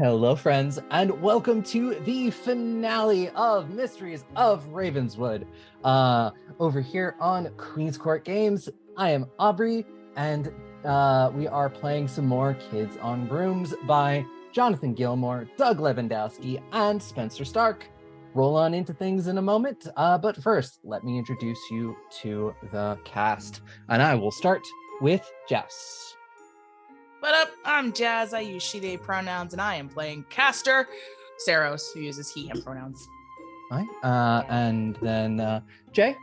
Hello, friends, and welcome to the finale of Mysteries of Ravenswood. Over here on Queen's Court Games, I am Aubrey, and we are playing some more Kids on Brooms by Jonathan Gilmore, Doug Lewandowski, and Spencer Stark. Roll on into things in a moment, but first, let me introduce you to the cast, and I will start with Jess. What up? I'm Jazz. I use she, they pronouns, and I am playing Castor, Saros, who uses he, him pronouns. Hi, and then Jay.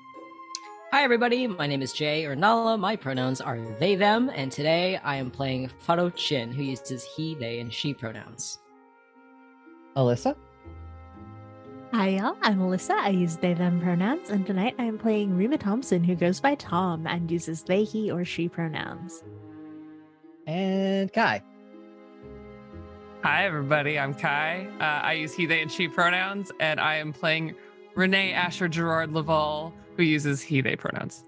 Hi everybody, my name is Jay or Nala. My pronouns are they, them, and today I am playing Faro Jin, who uses he, they, and she pronouns. Alyssa. Hi y'all, I'm Alyssa. I use they, them pronouns, and tonight I am playing Rima Thompson, who goes by Thom and uses they, he, or she pronouns. And Kai. Hi, everybody. I'm Kai. I use he, they, and she pronouns, and I am playing Rene, Asher, Gerard, Laval, who uses he, they pronouns.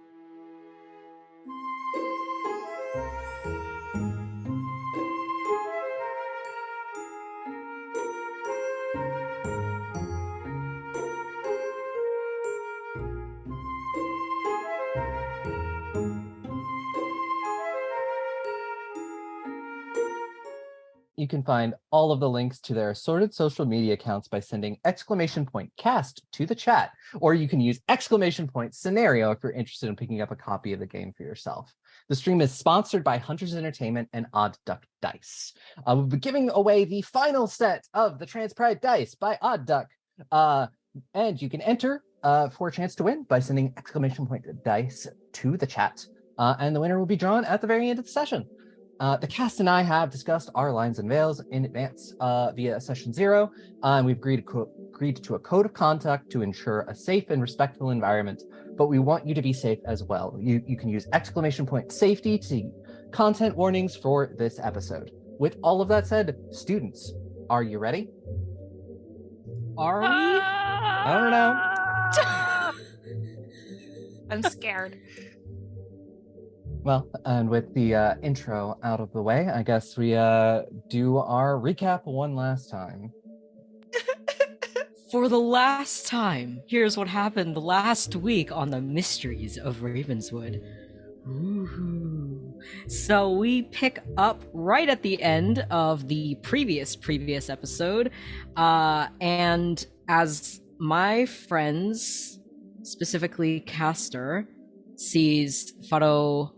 You can find all of the links to their assorted social media accounts by sending !cast to the chat, or you can use !scenario if you're interested in picking up a copy of the game for yourself. The stream is sponsored by Hunters Entertainment and Odd Duck Dice. We'll be giving away the final set of the Trans Pride Dice by Odd Duck, and you can enter for a chance to win by sending !dice to the chat, and the winner will be drawn at the very end of the session. The cast and I have discussed our lines and veils in advance via session 0, and we've agreed to a code of conduct to ensure a safe and respectful environment, but we want you to be safe as well. You can use !safety to see content warnings for this episode. With all of that said, students, are you ready? Are we? I don't know. I'm scared. Well, and with the intro out of the way, I guess we do our recap one last time. For the last time, here's what happened last week on the Mysteries of Ravenswood. Ooh. So we pick up right at the end of the previous episode, and as my friends, specifically Castor, sees Faro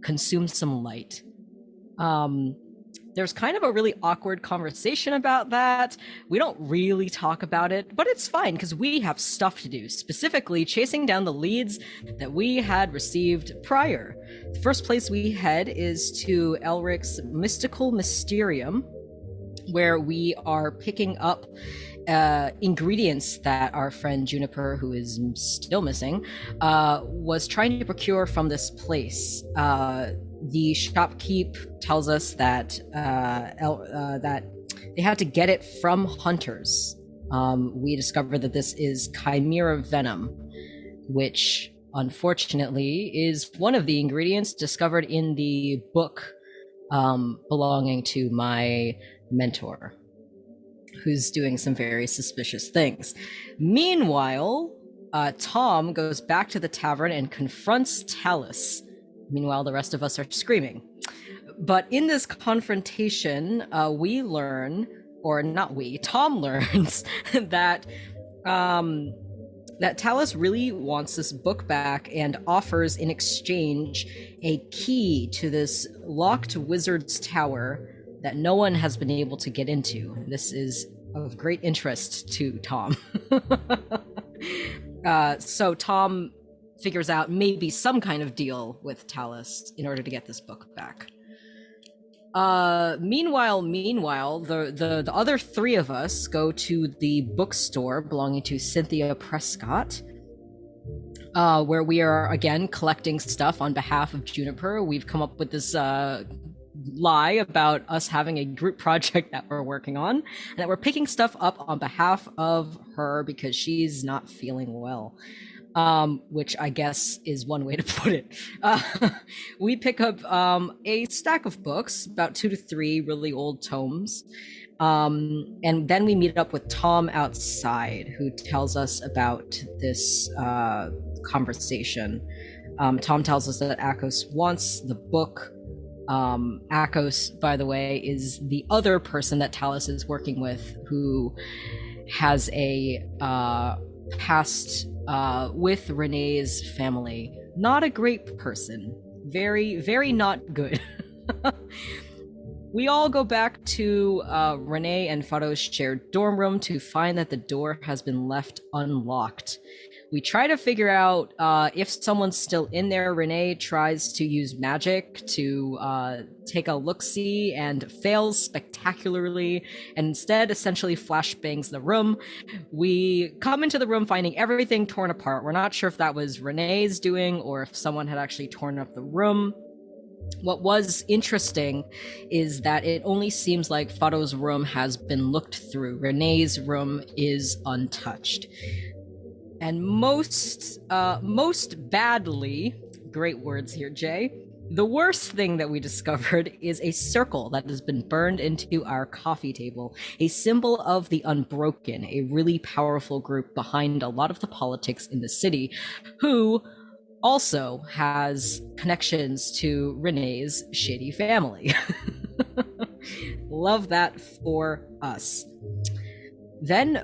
consume some light. There's kind of a really awkward conversation about that. We don't really talk about it, but it's fine because we have stuff to do, specifically chasing down the leads that we had received prior. The first place we head is to Elric's Mystical Mysterium, where we are picking up ingredients that our friend Juniper, who is still missing, was trying to procure from this place. The shopkeep tells us that that they had to get it from hunters. We discovered that this is chimera venom, which unfortunately is one of the ingredients discovered in the book belonging to my mentor, who's doing some very suspicious things. Meanwhile, Thom goes back to the tavern and confronts Talus. Meanwhile, the rest of us are screaming. But in this confrontation, we learn, or not we, Thom learns that that Talus really wants this book back and offers in exchange a key to this locked wizard's tower that no one has been able to get into. This is of great interest to Thom. So Thom figures out maybe some kind of deal with Talus in order to get this book back. Meanwhile, the other three of us go to the bookstore belonging to Cynthia Prescott, where we are again collecting stuff on behalf of Juniper. We've come up with this lie about us having a group project that we're working on, and that we're picking stuff up on behalf of her because she's not feeling well. Which I guess is one way to put it. We pick up a stack of books, about 2 to 3 really old tomes, And then we meet up with Thom outside, who tells us about this conversation. Thom tells us that Akos wants the book. Akos, by the way, is the other person that Talus is working with, who has a past with Rene's family. Not a great person. Very, very not good. We all go back to Rene and Faro's shared dorm room to find that the door has been left unlocked. We try to figure out if someone's still in there. Rene tries to use magic to take a look-see and fails spectacularly, and instead essentially flashbangs the room. We come into the room finding everything torn apart. We're not sure if that was Rene's doing or if someone had actually torn up the room. What was interesting is that it only seems like Faro's room has been looked through. Rene's room is untouched. And most badly, great words here, Jay, the worst thing that we discovered is a circle that has been burned into our coffee table, a symbol of the Unbroken, a really powerful group behind a lot of the politics in the city, who also has connections to Rene's shady family. Love that for us. Then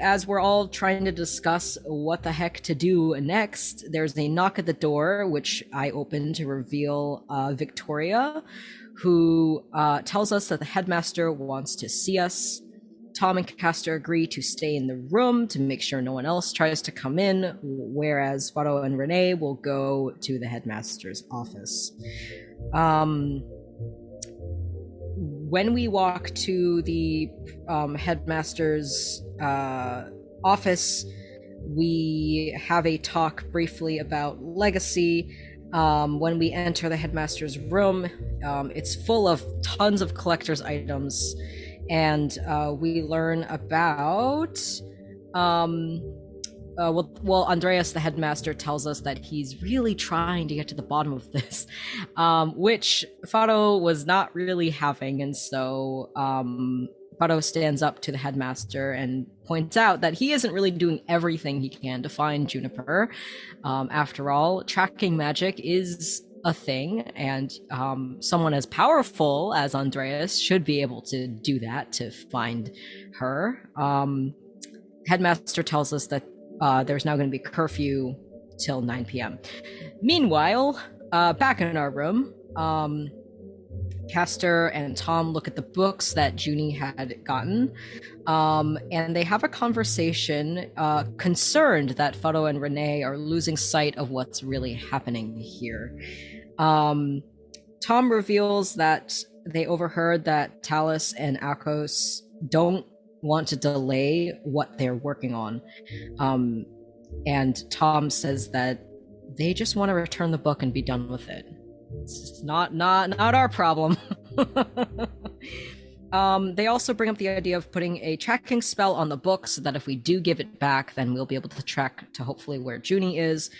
as we're all trying to discuss what the heck to do next, there's a knock at the door, which I open to reveal Victoria, who tells us that the headmaster wants to see us. Thom and Castor agree to stay in the room to make sure no one else tries to come in, whereas Faro and Rene will go to the headmaster's office. When we walk to the headmaster's office, we have a talk briefly about legacy. When we enter the headmaster's room, it's full of tons of collector's items. And we learn about Andreas, the headmaster, tells us that he's really trying to get to the bottom of this, which Faro was not really having. And so Faro stands up to the headmaster and points out that he isn't really doing everything he can to find Juniper. After all, tracking magic is a thing, and someone as powerful as Andreas should be able to do that to find her. Headmaster tells us that there's now going to be curfew till 9 p.m. Meanwhile, back in our room, Castor and Thom look at the books that Junie had gotten, and they have a conversation concerned that Faro and Rene are losing sight of what's really happening here. Thom reveals that they overheard that Talus and Akos don't want to delay what they're working on. And Thom says that they just want to return the book and be done with it. It's not our problem. They also bring up the idea of putting a tracking spell on the book so that if we do give it back, then we'll be able to track to hopefully where Junie is.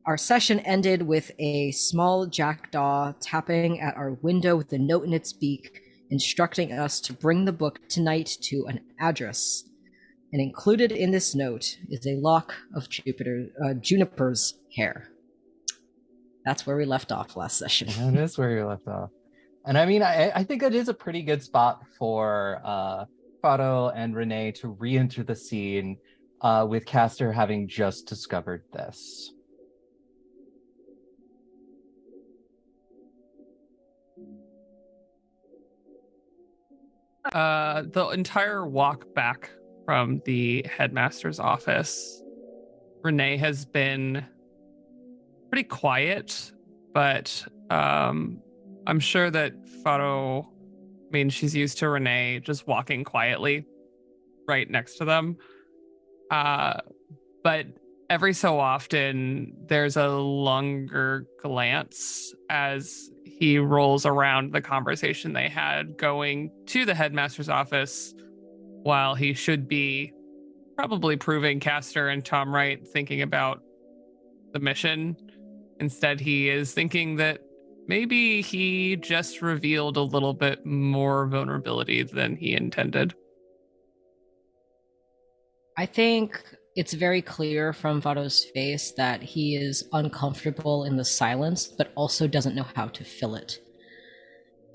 Our session ended with a small jackdaw tapping at our window with a note in its beak, instructing us to bring the book tonight to an address. And included in this note is a lock of Juniper's hair. That's where we left off last session. That is where you left off. And I mean, I think it is a pretty good spot for Faro and Rene to re-enter the scene with Castor having just discovered this. The entire walk back from the headmaster's office, Rene has been pretty quiet, but I'm sure that Faro, I mean, she's used to Rene just walking quietly right next to them. But every so often, there's a longer glance as he rolls around the conversation they had going to the headmaster's office, while he should be probably proving Castor and Thom right, thinking about the mission. Instead, he is thinking that maybe he just revealed a little bit more vulnerability than he intended. I think it's very clear from Faro's face that he is uncomfortable in the silence, but also doesn't know how to fill it.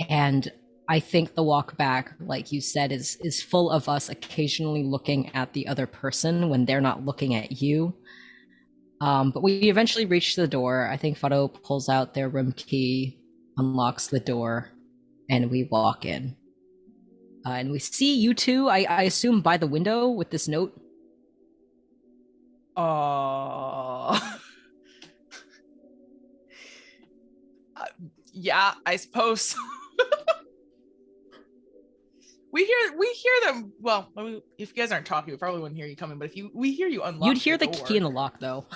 And I think the walk back, like you said, is full of us occasionally looking at the other person when they're not looking at you. But we eventually reach the door. I think Faro pulls out their room key, unlocks the door, and we walk in. And we see you two, I assume, by the window with this note. Yeah, I suppose. We hear them. Well, if you guys aren't talking, we probably wouldn't hear you coming. But we hear you unlock. You'd hear the door. key in the lock, though.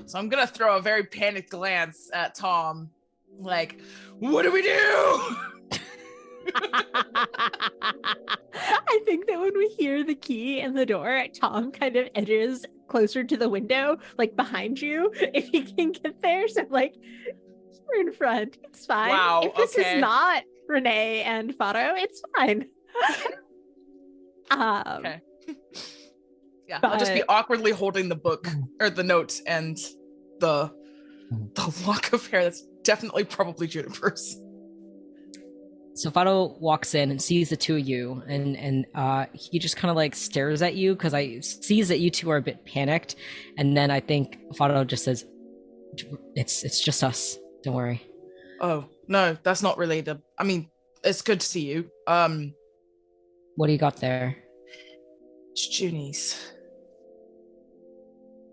So I'm gonna throw a very panicked glance at Thom, like, "What do we do?" I think that when we hear the key in the door, Thom kind of edges closer to the window, like behind you, if he can get there. So, like, we're in front. It's fine. Wow, If this is not Rene and Faro, it's fine. Okay. Yeah, I'll just be awkwardly holding the book or the note and the lock of hair. That's definitely probably Juniper's. So Faro walks in and sees the two of you, and he just kind of like stares at you because I sees that you two are a bit panicked, and then I think Faro just says, "It's just us. Don't worry." Oh no, that's not related. I mean, it's good to see you. What do you got there? It's Junie's.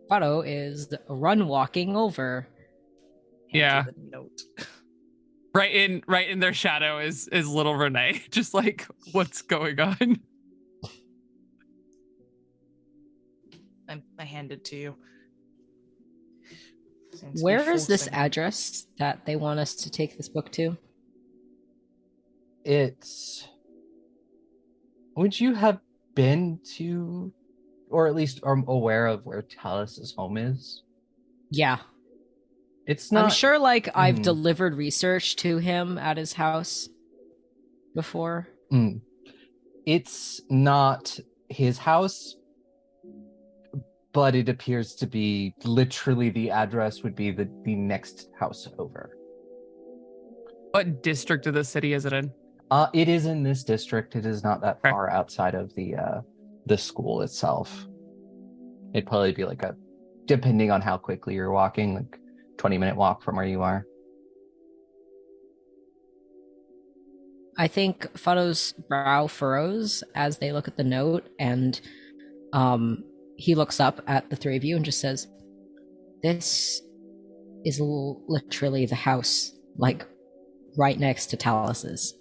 Faro is run walking over. Yeah. The note. Right in their shadow is little Rene, just like, what's going on? I hand it to you. Where is this address that they want us to take this book to? Would you have been to, or at least are aware of where Talus's home is? Yeah. It's not. I'm sure, like, I've delivered research to him at his house before. It's not his house, but it appears to be literally the address would be the next house over. What district of the city is it in? It is in this district. It is not that far outside of the school itself. It'd probably be like depending on how quickly you're walking, like 20-minute walk from where you are. I think Faro's brow furrows as they look at the note, and he looks up at the three of you and just says, "This is literally the house, like, right next to Talus's."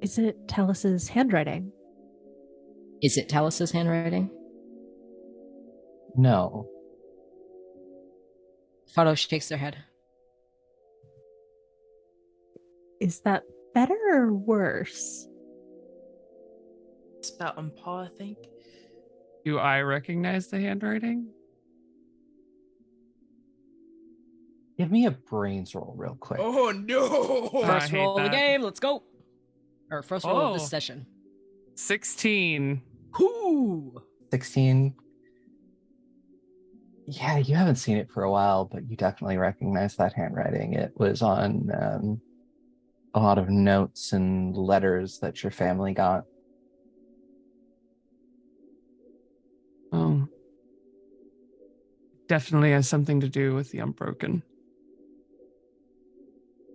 Is it Talus's handwriting? Is it Talus's handwriting? No. Faro shakes their head. Is that better or worse? It's about on par, I think. Do I recognize the handwriting? Give me a brains roll real quick. Oh no! First roll of the game, let's go. Or first roll of this session. 16. Ooh. 16. Yeah, you haven't seen it for a while, but you definitely recognize that handwriting. It was on a lot of notes and letters that your family got. Oh. Definitely has something to do with the Unbroken.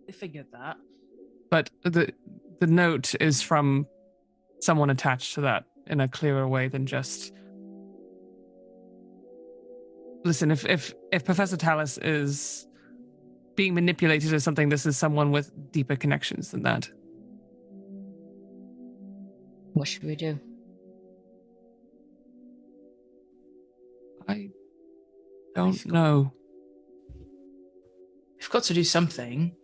I figured that. But the note is from someone attached to that in a clearer way than just... Listen, if Professor Talus is being manipulated as something, this is someone with deeper connections than that. What should we do? I don't know. We've got to do something.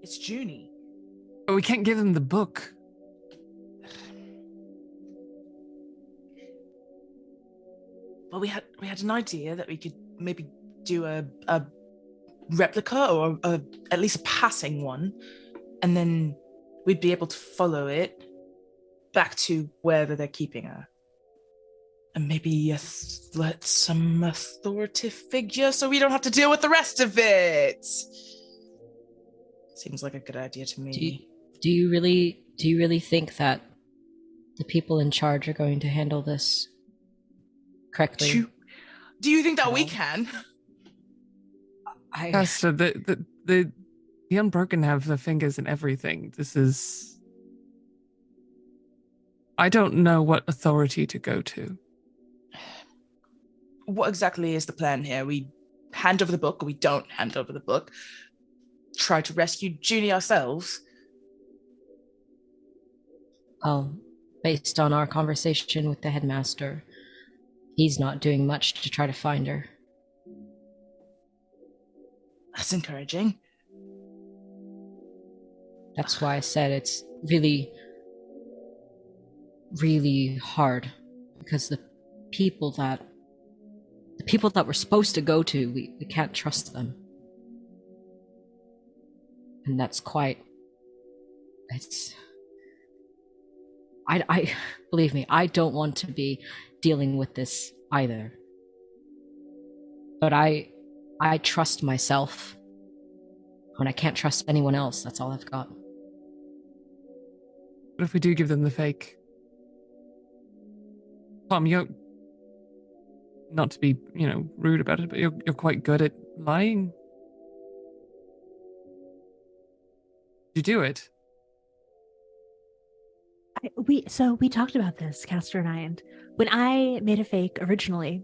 It's Junie. But we can't give them the book. Well, we had an idea that we could maybe do a replica or at least a passing one, and then we'd be able to follow it back to wherever they're keeping her. And maybe let some authoritative figure so we don't have to deal with the rest of it. Seems like a good idea to me. Do you really think that the people in charge are going to handle this correctly? Do you think that we can? Castor, the Unbroken have their fingers in everything. This is... I don't know what authority to go to. What exactly is the plan here? We hand over the book, or we don't hand over the book? Try to rescue Junie ourselves? Well, based on our conversation with the headmaster, he's not doing much to try to find her. That's encouraging. That's why I said it's really, really hard, because the people that we're supposed to go to, we can't trust them. And that's quite... I believe me, I don't want to be dealing with this either. But I trust myself. When I can't trust anyone else, that's all I've got. But if we do give them the fake... Thom, you're... Not to be, rude about it, but you're quite good at lying. Did you do it? We talked about this, Castor and I, and when I made a fake originally,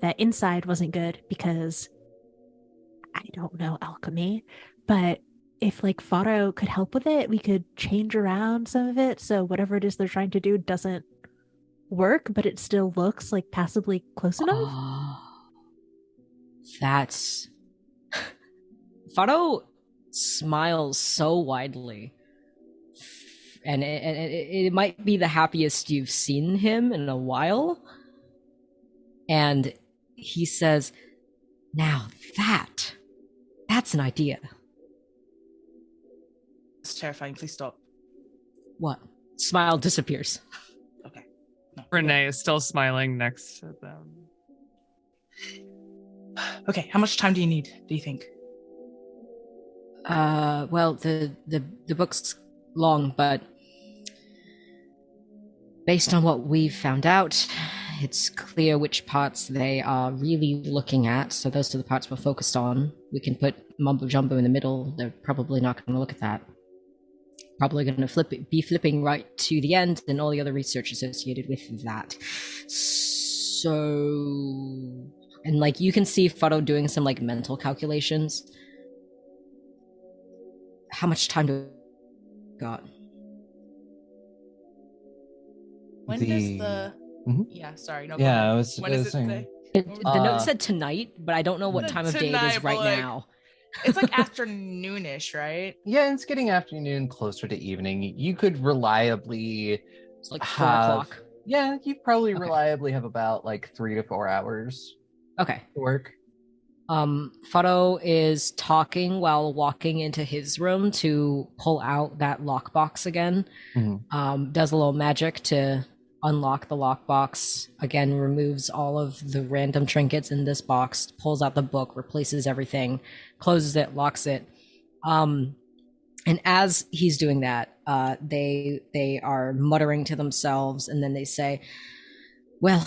that inside wasn't good because I don't know alchemy, but if Faro could help with it, we could change around some of it so whatever it is they're trying to do doesn't work, but it still looks passably close enough. That's... Faro smiles so widely, and it might be the happiest you've seen him in a while, and he says, now that's an idea. It's terrifying. Please stop. What? Smile disappears. Okay. No. Rene is still smiling next to them. Okay, how much time do you think? Well, the book's long, but based on what we've found out, it's clear which parts they are really looking at, so those are the parts we're focused on. We can put Mumbo Jumbo in the middle. They're probably not going to look at that. Probably going to be flipping right to the end and all the other research associated with that. So... And you can see Faro doing some mental calculations. How much time do we got? When does the... Mm-hmm. Yeah, sorry. No, yeah, when is it saying... say? The note said tonight, but I don't know what time of day it is right now. It's afternoonish, right? Yeah, it's getting afternoon, closer to evening. You could reliably... It's 4 o'clock. Yeah, you probably reliably have about 3 to 4 hours. Okay. To work. Faro is talking while walking into his room to pull out that lockbox again. Mm-hmm. Does a little magic to unlock the lockbox. Again, removes all of the random trinkets in this box, pulls out the book, replaces everything, closes it, locks it. And as he's doing that, they are muttering to themselves, and then they say, well,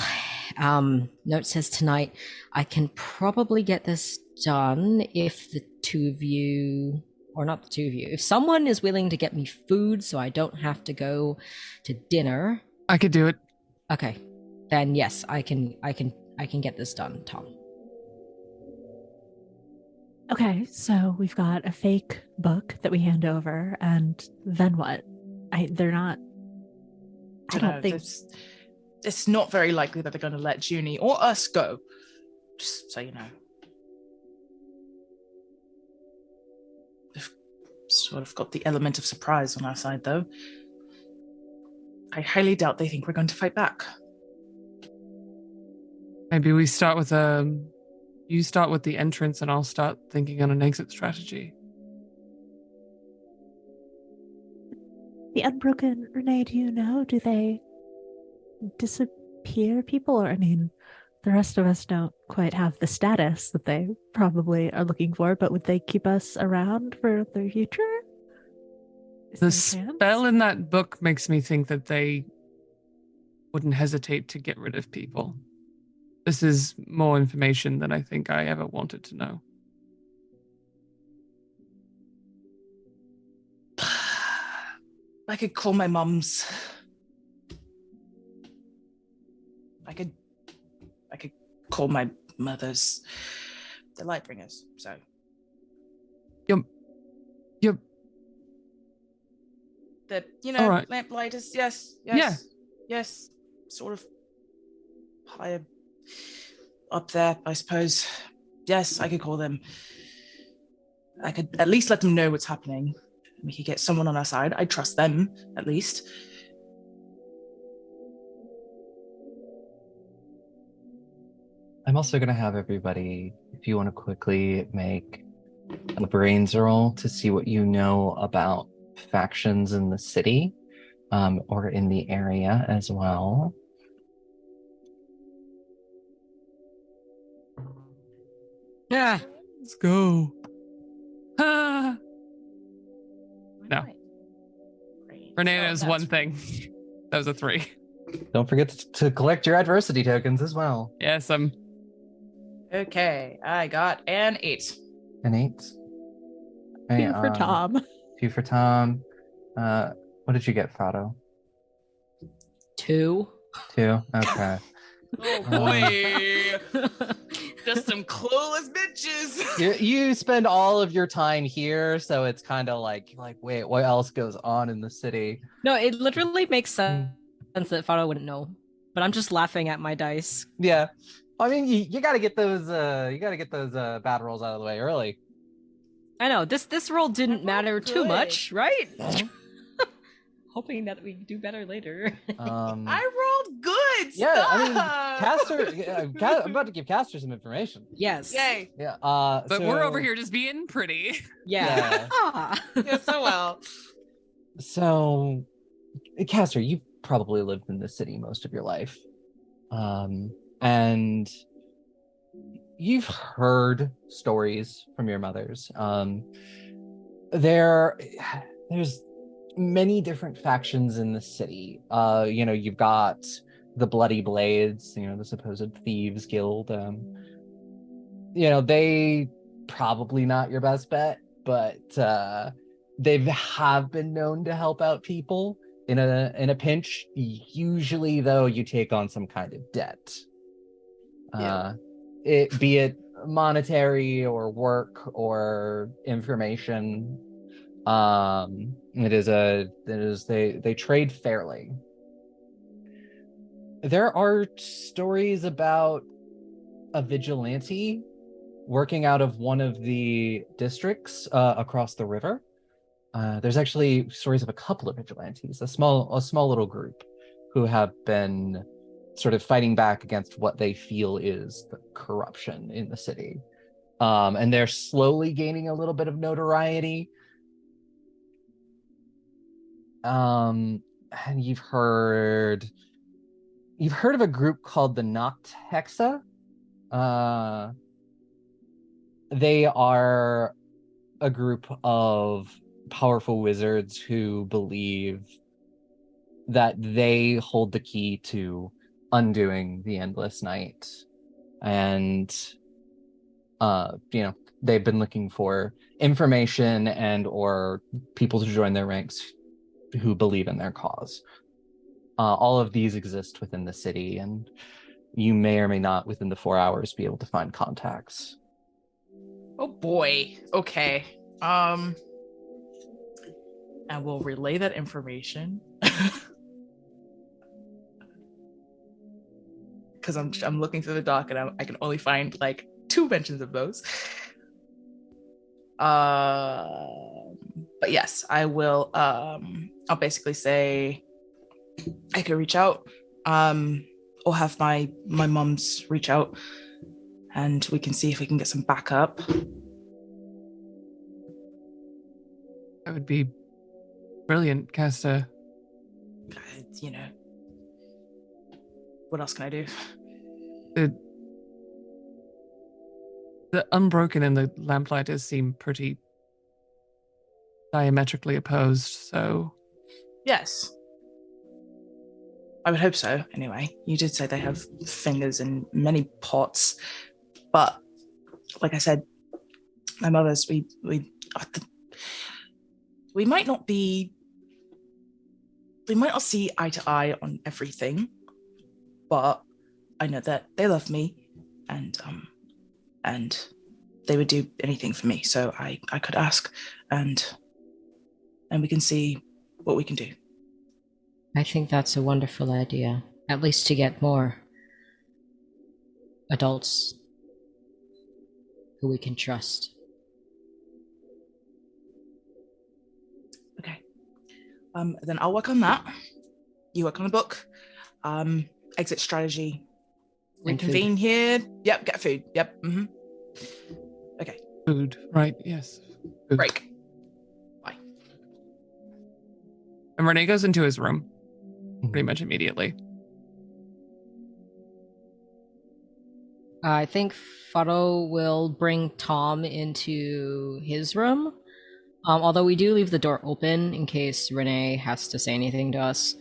note says tonight, I can probably get this done if the two of you, or not the two of you, if someone is willing to get me food so I don't have to go to dinner. I could do it. Okay, then yes, I can get this done, Thom. Okay, so we've got a fake book that we hand over, and then what? I don't think... It's not very likely that they're going to let Junie or us go. Just so you know. We've sort of got the element of surprise on our side, though. I highly doubt they think we're going to fight back. Maybe we start with you start with the entrance and I'll start thinking on an exit strategy. The Unbroken, Rene, do you know? Do they disappear people? Or, I mean, the rest of us don't quite have the status that they probably are looking for, but would they keep us around for the future? Is The there a chance? spell in that book makes me think that they wouldn't hesitate to get rid of people. This is more information than I think I ever wanted to know. I could call my mum's. I could call my mother's. The light bringers, so. You're The, All right. lamplighters, yes. Yeah. Yes. Sort of higher up there, I suppose. Yes, I could call them. I could at least let them know what's happening. We could get someone on our side. I trust them, at least. I'm also going to have everybody, if you want to quickly make a brains roll to see what you know about factions in the city, or in the area as well. Yeah. Let's go. Ah. No. Rene knows one thing. That was a 3. Don't forget to collect your adversity tokens as well. Yes, Okay, I got an 8. An 8. Hey, 2 for Thom. 2 for Thom. What did you get, Faro? 2. 2? Okay. Oh boy. Just some clueless bitches. You spend all of your time here, so it's kind of like, wait, what else goes on in the city? No, it literally makes sense that Faro wouldn't know. But I'm just laughing at my dice. Yeah. I mean, you got to get those bad rolls out of the way early. I know, this roll didn't matter too good. much, right? Hoping that we do better later. I rolled good. Yeah, I mean, Stop. Castor. I'm about to give Castor some information. Yes. Yay. Yeah. but we're over here just being pretty. Yeah. Yeah, so well. So, Castor, you've probably lived in the city most of your life, and you've heard stories from your mothers. There's many different factions in the city. You've got the Bloody Blades, the supposed thieves guild. They probably not your best bet, but they have been known to help out people in a pinch. Usually, though, you take on some kind of debt. Be it monetary or work or information. They trade fairly. There are stories about a vigilante working out of one of the districts across the river. There's actually stories of a couple of vigilantes, a small little group who have been sort of fighting back against what they feel is the corruption in the city. And they're slowly gaining a little bit of notoriety. And you've heard of a group called the Noct Hexa. They are a group of powerful wizards who believe that they hold the key to undoing the endless night. And they've been looking for information and or people to join their ranks who believe in their cause. All of these exist within the city, and you may or may not within the 4 hours be able to find contacts. Oh boy. Okay. I will relay that information. Because I'm looking through the doc and I can only find like 2 mentions of those. But yes, I will. I'll basically say I could reach out. or have my mums reach out, and we can see if we can get some backup. That would be brilliant, Castor. You know, what else can I do? The Unbroken and the Lamplighters seem pretty diametrically opposed, so... Yes. I would hope so, anyway. You did say they have fingers in many pots, but like I said, my mother's, we might not see eye to eye on everything, but I know that they love me, and they would do anything for me. So I could ask, and we can see what we can do. I think that's a wonderful idea, at least to get more adults who we can trust. Okay. Then I'll work on that. You work on the book. Exit strategy. Reconvene here. Yep, get food. Yep. Mm-hmm. Okay. Food, right, yes. Food. Break. Bye. And Rene goes into his room pretty much immediately. I think Faro will bring Thom into his room. Although we do leave the door open in case Rene has to say anything to us.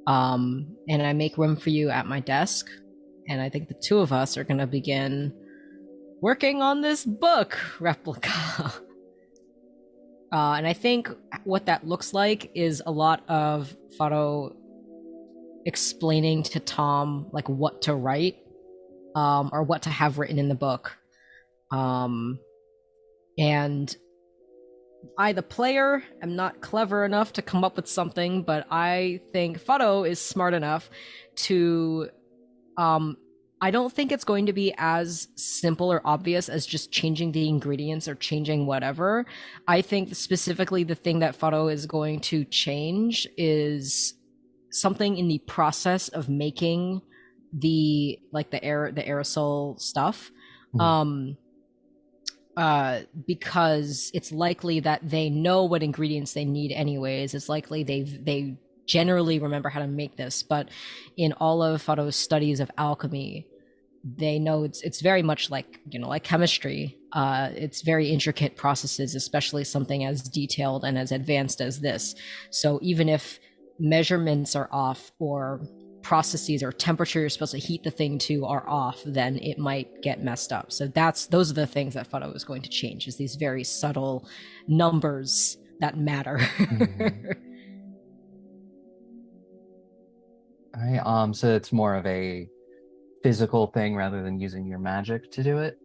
And I make room for you at my desk. And I think the two of us are going to begin working on this book replica. And I think what that looks like is a lot of Faro explaining to Thom like what to write, or what to have written in the book. And I, the player, am not clever enough to come up with something, but I think Faro is smart enough to... I don't think it's going to be as simple or obvious as just changing the ingredients or changing whatever. I think specifically the thing that Faro is going to change is something in the process of making the aerosol stuff. Because it's likely that they know what ingredients they need anyways. It's likely they generally remember how to make this, but in all of Faro's studies of alchemy, they know it's very much like, like chemistry. It's very intricate processes, especially something as detailed and as advanced as this. So even if measurements are off, or processes or temperature you're supposed to heat the thing to are off, then it might get messed up. So those are the things that Faro is going to change, is these very subtle numbers that matter. Alright, so it's more of a physical thing rather than using your magic to do it?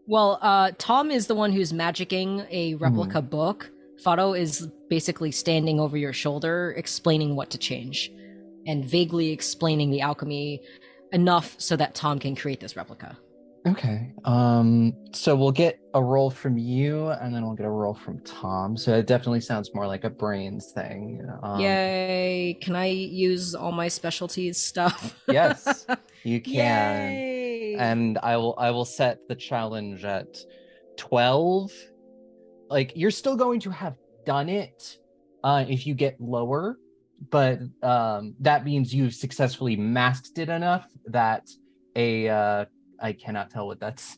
Well, Thom is the one who's magicking a replica book. Faro is basically standing over your shoulder, explaining what to change, and vaguely explaining the alchemy enough so that Thom can create this replica. Okay. So we'll get a roll from you, and then we'll get a roll from Thom. So it definitely sounds more like a brains thing. Yay! Can I use all my specialties stuff? Yes, you can. Yay! And I will set the challenge at 12. Like, you're still going to have done it if you get lower, but that means you've successfully masked it enough that I cannot tell what that's.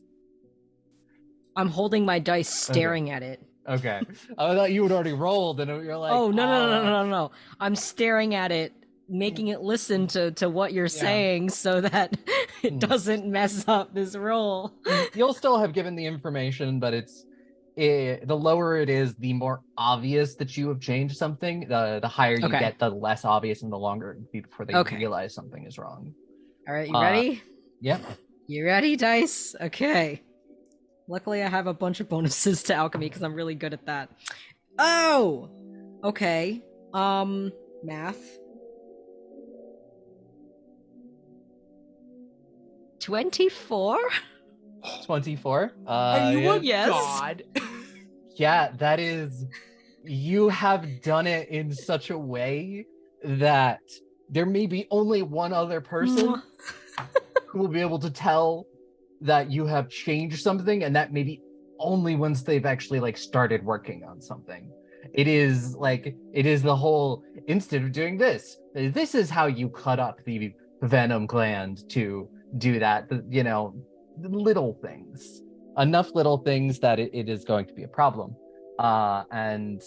I'm holding my dice, staring at it. Okay. I thought you had already rolled, and you're like, oh, no. I'm staring at it, making it listen to what you're saying so that it doesn't mess up this roll. You'll still have given the information, but the lower it is, the more obvious that you have changed something. The higher you get, the less obvious, and the longer it will be before they realize something is wrong. All right, you ready? Yep. You ready, dice? Okay. Luckily, I have a bunch of bonuses to alchemy because I'm really good at that. Oh! Okay. Math. 24? 24? Are you a yes. god? Yeah, that is... You have done it in such a way that there may be only one other person who will be able to tell that you have changed something, and that maybe only once they've actually like started working on something. It is the whole, instead of doing this is how you cut up the venom gland to do that. You know, little things, enough little things that it is going to be a problem. And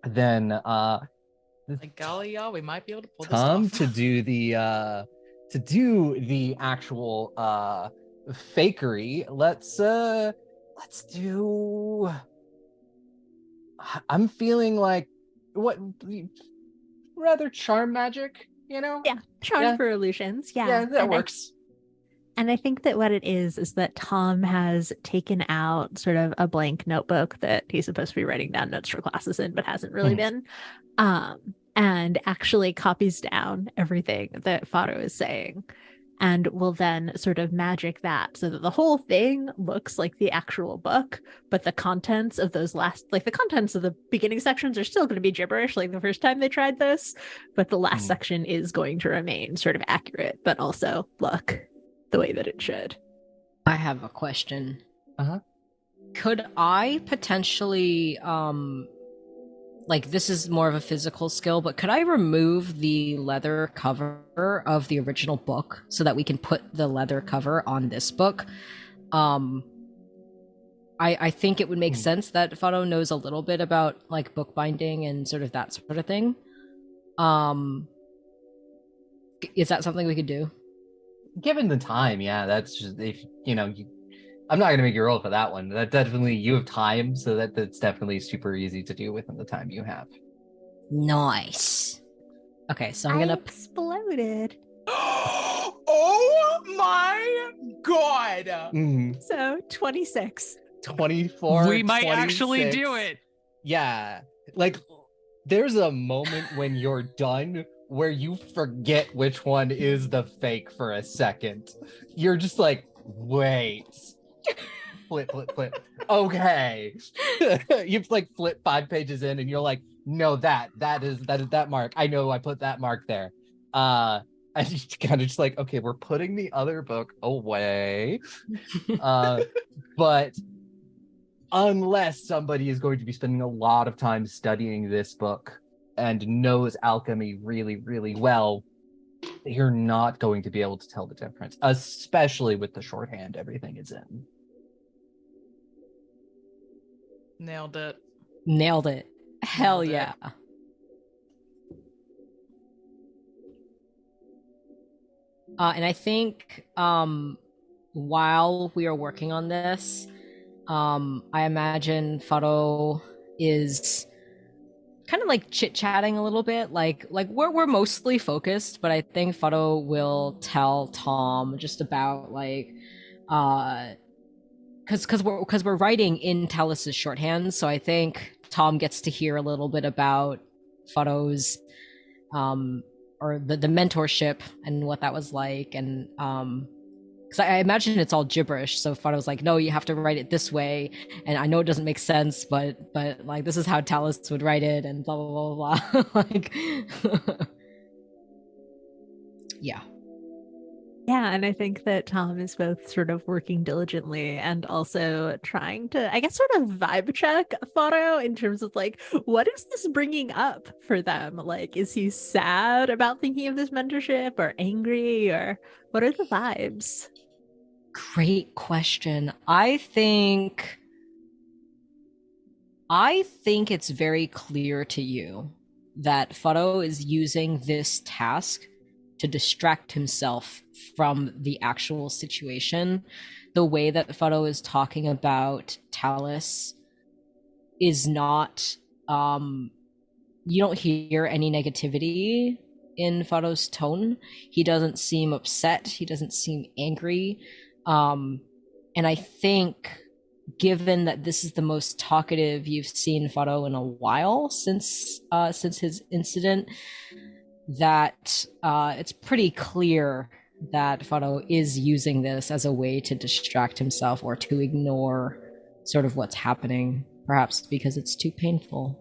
then Like golly, y'all, we might be able to pull Thom this off. to do the actual fakery. Let's do. I'm feeling like what rather charm magic, you know? Yeah, charm for illusions. Yeah, that works. And I think that what it is that Thom has taken out sort of a blank notebook that he's supposed to be writing down notes for classes in, but hasn't really been, and actually copies down everything that Faro is saying, and will then sort of magic that so that the whole thing looks like the actual book, but the contents of those the contents of the beginning sections are still going to be gibberish like the first time they tried this, but the last section is going to remain sort of accurate, but also look the way that it should. I have a question. Could I potentially like, this is more of a physical skill, but could I remove the leather cover of the original book so that we can put the leather cover on this book? I think it would make sense that Faro knows a little bit about like bookbinding and sort of that sort of thing. Is that something we could do? Given the time, yeah, that's just, if I'm not gonna make you roll for that one. That definitely, you have time, so that's definitely super easy to do within the time you have. Nice. Okay, so I'm gonna exploded. Oh my god! So 26. 24. We might 26. actually do it. Yeah, like there's a moment when you're done where you forget which one is the fake for a second. You're just like, wait. Flip. Okay. You've like flipped 5 pages in and you're like, no, that is that mark. I know I put that mark there. And you kind of just like, okay, we're putting the other book away. But unless somebody is going to be spending a lot of time studying this book and knows alchemy really, really well, you're not going to be able to tell the difference, especially with the shorthand everything is in. Nailed it. Hell Nailed it. yeah. And I think while we are working on this, I imagine Faro is kind of like chit-chatting a little bit, like we're mostly focused, but I think Faro will tell Thom just about like because we're writing in Talus's shorthand, so I think Thom gets to hear a little bit about Faro's or the mentorship and what that was like, and because I imagine it's all gibberish, so Faro's like, no, you have to write it this way, and I know it doesn't make sense, but like this is how Talus would write it, and blah blah blah blah. Like Yeah, and I think that Thom is both sort of working diligently and also trying to, I guess, sort of vibe check Faro in terms of like, what is this bringing up for them? Like, is he sad about thinking of this mentorship, or angry, or what are the vibes? Great question. I think it's very clear to you that Faro is using this task to distract himself from the actual situation. The way that Faro is talking about Talus is not, you don't hear any negativity in Faro's tone. He doesn't seem upset. He doesn't seem angry. And I think, given that this is the most talkative you've seen Faro in a while since his incident, that it's pretty clear that Faro is using this as a way to distract himself or to ignore sort of what's happening, perhaps because it's too painful.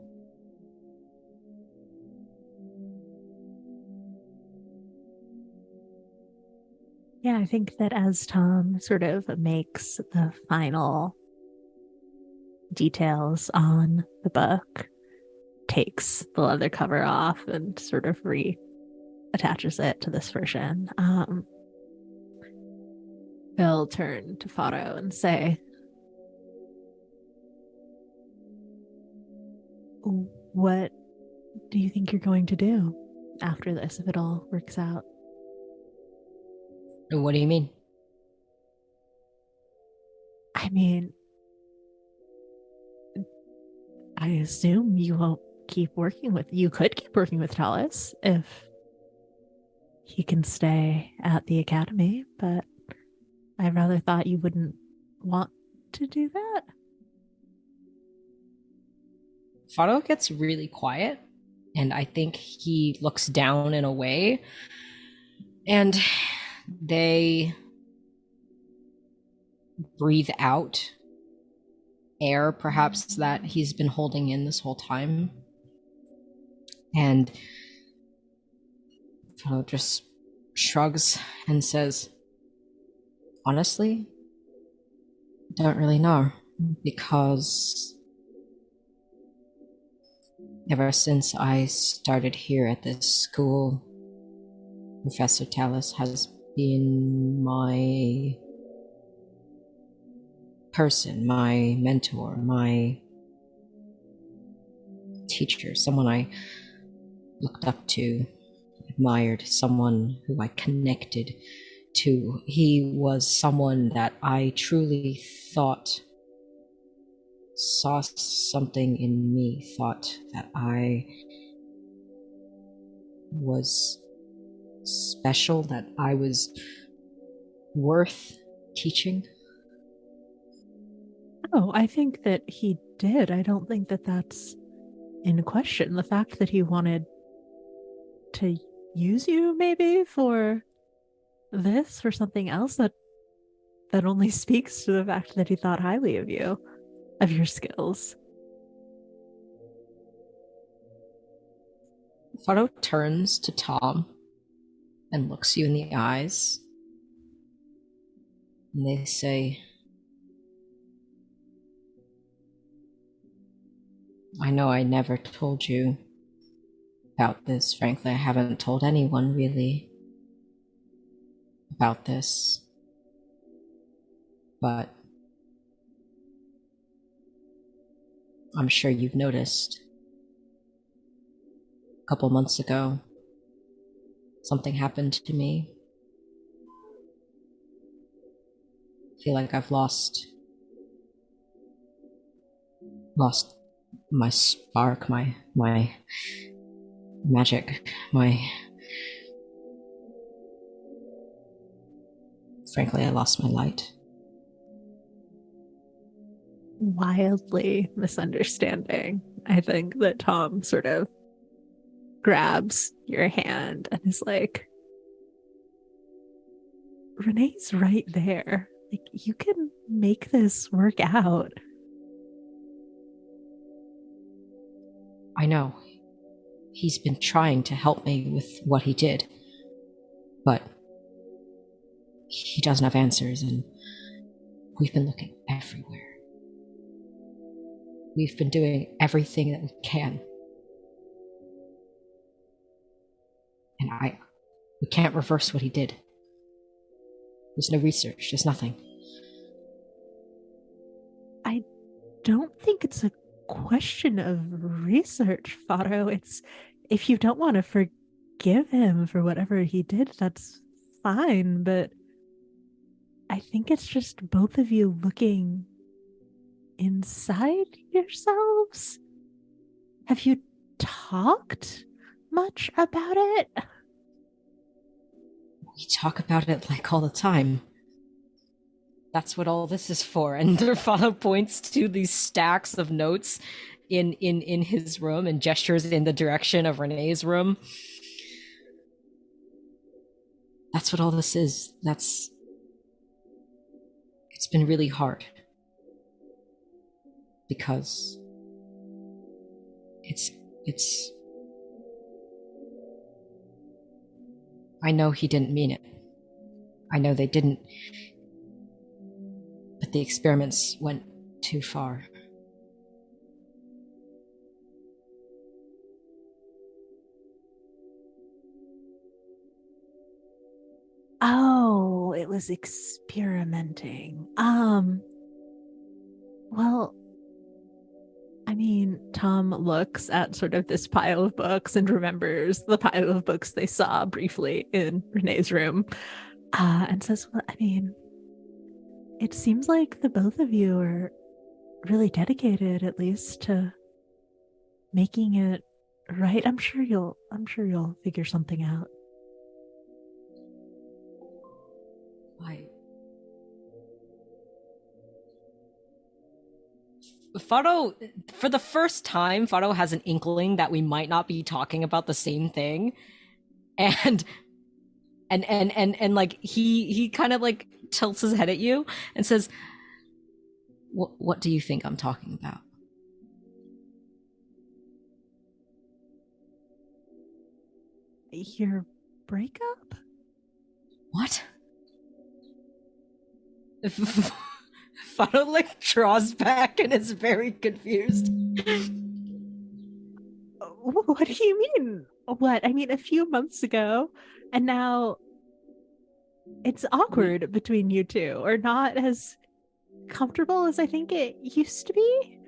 Yeah, I think that as Thom sort of makes the final details on the book, takes the leather cover off and sort of reattaches it to this version, he'll turn to Faro and say, "What do you think you're going to do after this if it all works out?" What do you mean? I mean, I assume you won't you could keep working with Tallis if he can stay at the academy, but I rather thought you wouldn't want to do that. Faro gets really quiet, and I think he looks down and away, and they breathe out air, perhaps, that he's been holding in this whole time. And Faro just shrugs and says, "Honestly, don't really know, because ever since I started here at this school, Professor Tallis has been my person, my mentor, my teacher, someone I looked up to, admired, someone who I connected to. He was someone that I truly thought saw something in me, thought that I was special, that I was worth teaching." Oh, I think that he did. I don't think that that's in question. The fact that he wanted to use you maybe for this, for something else, that only speaks to the fact that he thought highly of you, of your skills. Faro turns to Thom and looks you in the eyes, and they say, "I know I never told you about this. Frankly, I haven't told anyone really about this. But I'm sure you've noticed. A couple months ago, something happened to me. I feel like I've lost my spark, my magic, frankly, I lost my light." Wildly misunderstanding. I think that Thom sort of grabs your hand and is like, "Renee's right there. Like, you can make this work out." I know. He's been trying to help me with what he did, but he doesn't have answers, and we've been looking everywhere. We've been doing everything that we can. And we can't reverse what he did. There's no research, there's nothing. I don't think it's a question of research, Faro. It's, if you don't want to forgive him for whatever he did, that's fine, but I think it's just both of you looking inside yourselves. Have you talked much about it? We talk about it like all the time. That's what all this is for. And Faro points to these stacks of notes in his room and gestures in the direction of Renee's room. That's what all this is. It's been really hard. Because it's I know he didn't mean it. I know they didn't, but the experiments went too far. Oh, it was experimenting. Well, I mean, Thom looks at sort of this pile of books and remembers the pile of books they saw briefly in Rene's room, and says, well, I mean, it seems like the both of you are really dedicated, at least, to making it right. I'm sure you'll figure something out. Faro, for the first time, Faro has an inkling that we might not be talking about the same thing, and like he kind of like tilts his head at you and says, "What do you think I'm talking about?" Your breakup? What? Faro like draws back and is very confused. What do you mean? What? I mean, a few months ago, and now it's awkward between you two, or not as comfortable as I think it used to be.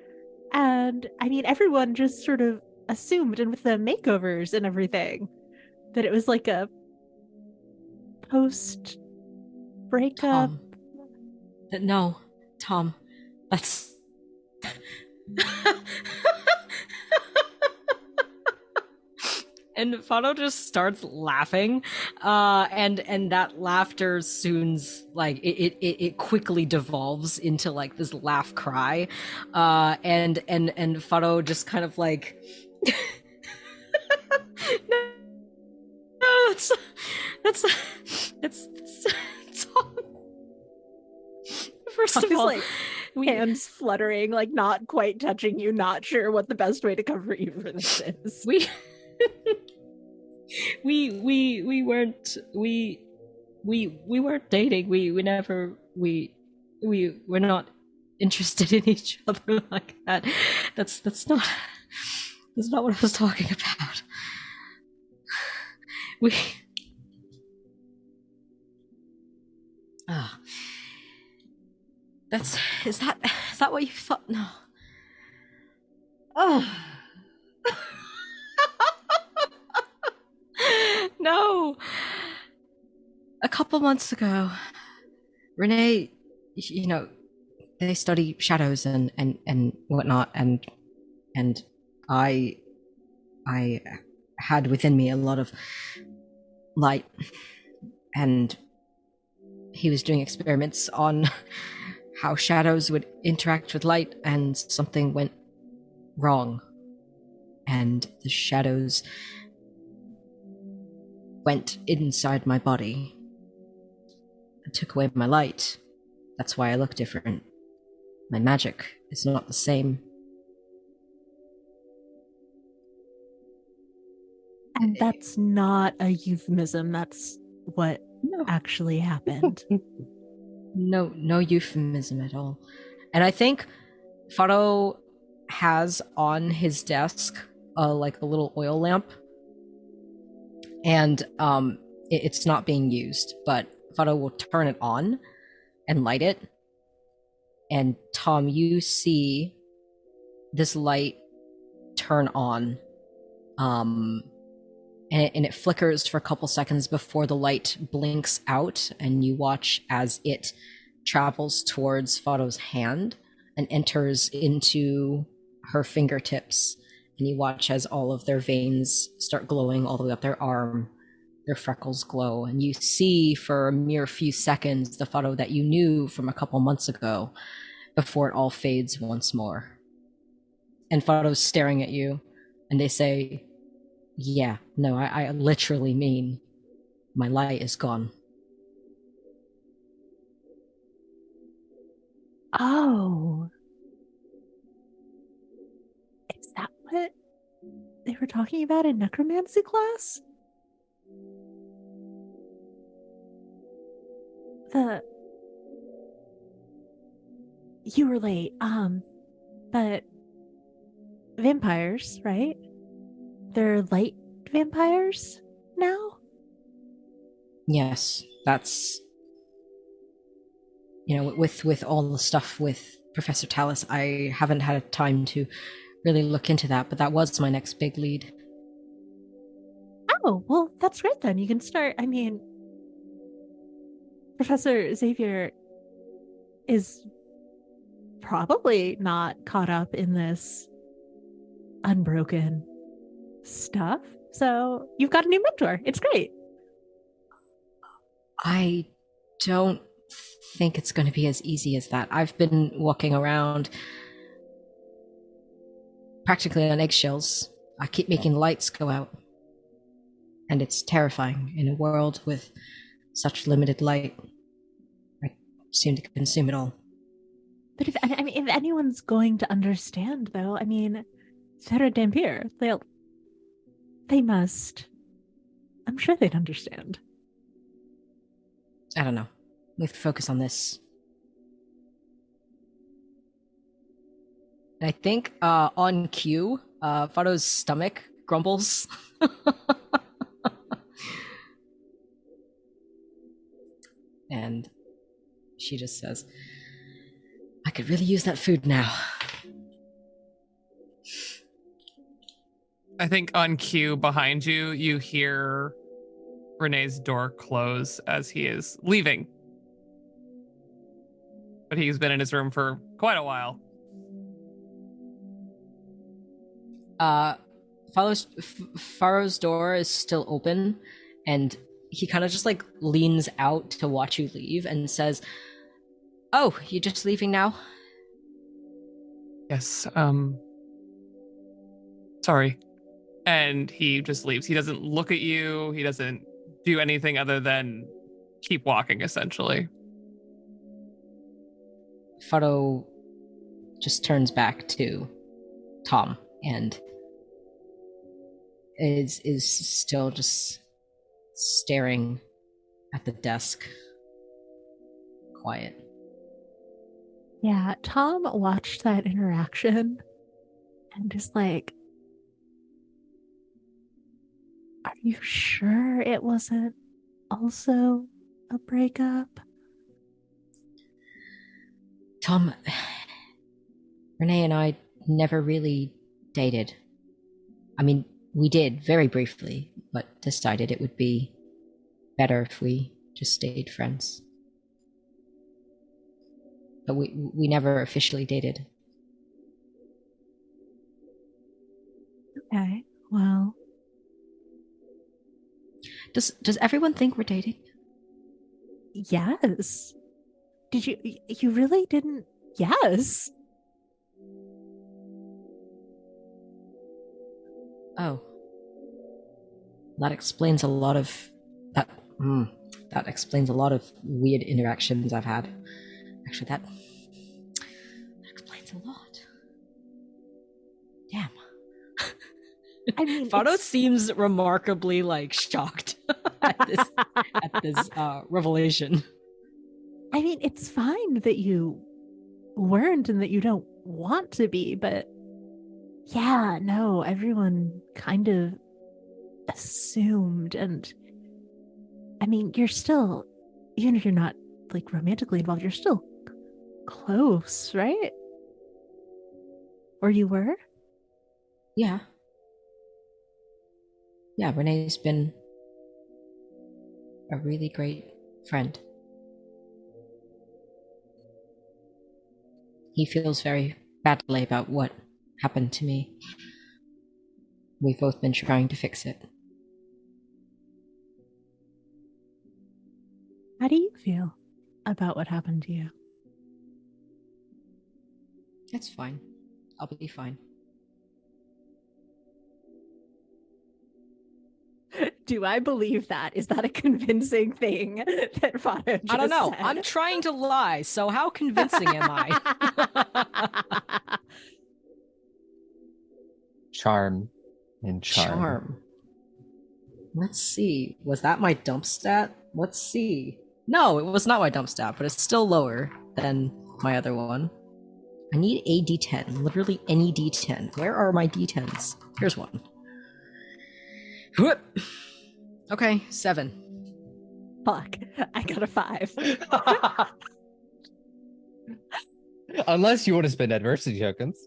And I mean, everyone just sort of assumed, and with the makeovers and everything, that it was like a post breakup. No, Thom, that's and Faro just starts laughing, and that laughter soon's like it quickly devolves into like this laugh cry, and Faro just kind of like no, that's First of all, like hands fluttering, like not quite touching you, not sure what the best way to comfort you for this is. We weren't dating. We're not interested in each other like that. That's not what I was talking about. Is that what you thought? No. Oh. No. A couple months ago, Rene, you know, they study shadows and whatnot, and I had within me a lot of light, and he was doing experiments on how shadows would interact with light, and something went wrong, and the shadows went inside my body and took away my light. That's why I look different. My magic is not the same. And that's not a euphemism. That's what actually happened. No euphemism at all. And I think Faro has on his desk like a little oil lamp, and it's not being used, but Faro will turn it on and light it. And Thom, you see this light turn on, and it flickers for a couple seconds before the light blinks out, and you watch as it travels towards Faro's hand and enters into her fingertips, and you watch as all of their veins start glowing all the way up their arm. Their freckles glow, and you see for a mere few seconds the Faro that you knew from a couple months ago before it all fades once more. And Faro's staring at you, and they say, yeah, no, I literally mean my light is gone. Oh. Is that what they were talking about in necromancy class? You were late. But vampires, right? They're light vampires now? Yes, that's with all the stuff with Professor Tallis, I haven't had time to really look into that, but that was my next big lead. Oh, well, that's great then. You can start. I mean, Professor Xavier is probably not caught up in this unbroken stuff. So you've got a new mentor. It's great. I don't think it's going to be as easy as that. I've been walking around practically on eggshells. I keep making lights go out. And it's terrifying in a world with such limited light. I seem to consume it all. But if anyone's going to understand, though, I mean, Sarah Dampier, they must. I'm sure they'd understand. I don't know. We have to focus on this. I think on cue, Faro's stomach grumbles. And she just says, I could really use that food now. I think on cue behind you, you hear Rene's door close as he is leaving. But he's been in his room for quite a while. Faro's door is still open, and he kind of just like leans out to watch you leave and says, "Oh, you're just leaving now?" Yes, sorry. And he just leaves. He doesn't look at you. He doesn't do anything other than keep walking, essentially. Faro just turns back to Thom and is still just staring at the desk. Quiet. Yeah, Thom watched that interaction and just like, are you sure it wasn't also a breakup? Thom, Rene and I never really dated. I mean, we did very briefly, but decided it would be better if we just stayed friends. But we never officially dated. Okay, well. Does everyone think we're dating? Yes. Did you really didn't? Yes. Oh. That explains a lot of that. That explains a lot of weird interactions I've had. Actually, that explains a lot. Damn. I mean, Faro seems remarkably like shocked at this revelation. I mean, it's fine that you weren't and that you don't want to be, but yeah, no, everyone kind of assumed. And I mean, you're still, even if you're not like romantically involved, you're still close, right? Or you were? Yeah. Yeah, Rene's been a really great friend. He feels very badly about what happened to me. We've both been trying to fix it. How do you feel about what happened to you? It's fine. I'll be fine. Do I believe that? Is that a convincing thing that Faro just I don't know. said? I'm trying to lie, so how convincing am I? Charm and charm. Let's see. Was that my dump stat? Let's see. No, it was not my dump stat, but it's still lower than my other one. I need a D10. Literally any D10. Where are my D10s? Here's one. Whoop. Okay, 7. Fuck. I got a 5. Unless you want to spend adversity tokens.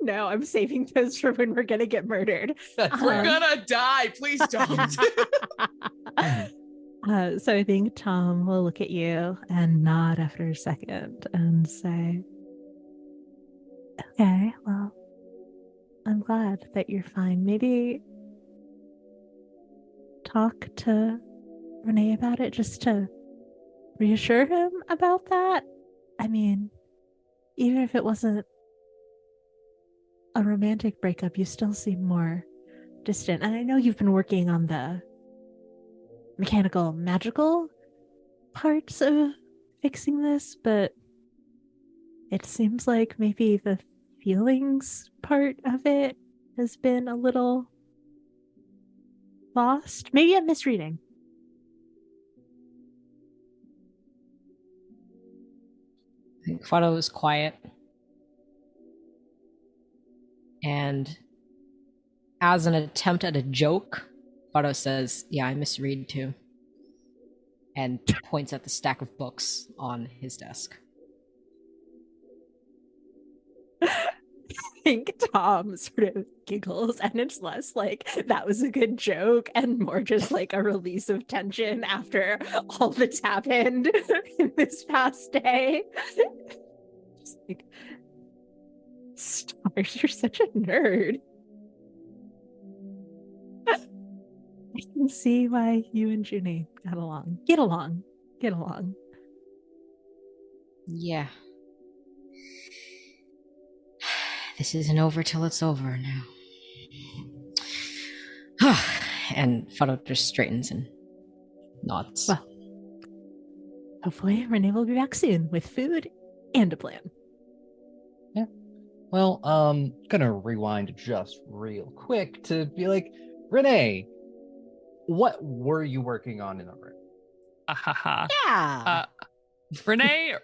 No, I'm saving those for when we're gonna get murdered. That's We're fair. gonna die. Please don't. So I think Thom will look at you and nod after a second and say, okay, well, I'm glad that you're fine. Maybe talk to Rene about it just to reassure him about that. I mean, even if it wasn't a romantic breakup, you still seem more distant. And I know you've been working on the mechanical, magical parts of fixing this, but it seems like maybe the feelings part of it has been a little lost. Maybe I'm misreading. I think Faro is quiet. And as an attempt at a joke, Faro says, yeah, I misread too. And points at the stack of books on his desk. I think Thom sort of giggles, and it's less like that was a good joke and more just like a release of tension after all that's happened in this past day. Just like, Stars, you're such a nerd. I can see why you and Junie got along. Get along. Yeah. This isn't over till it's over now. And Faro just straightens and nods. Well, hopefully Rene will be back soon with food and a plan. Yeah. Well, gonna rewind just real quick to be like, Rene, what were you working on in the room? Yeah. Rene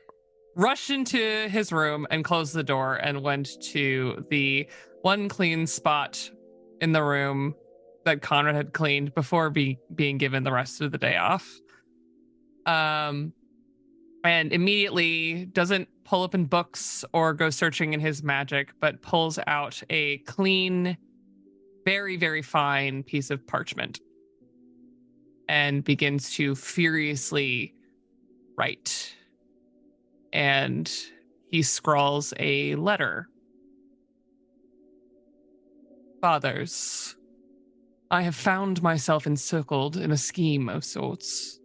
rushed into his room and closed the door and went to the one clean spot in the room that Conrad had cleaned before being given the rest of the day off. And immediately doesn't pull open books or go searching in his magic, but pulls out a clean, very, very fine piece of parchment and begins to furiously write. And he scrawls a letter. Fathers, I have found myself encircled in a scheme of sorts.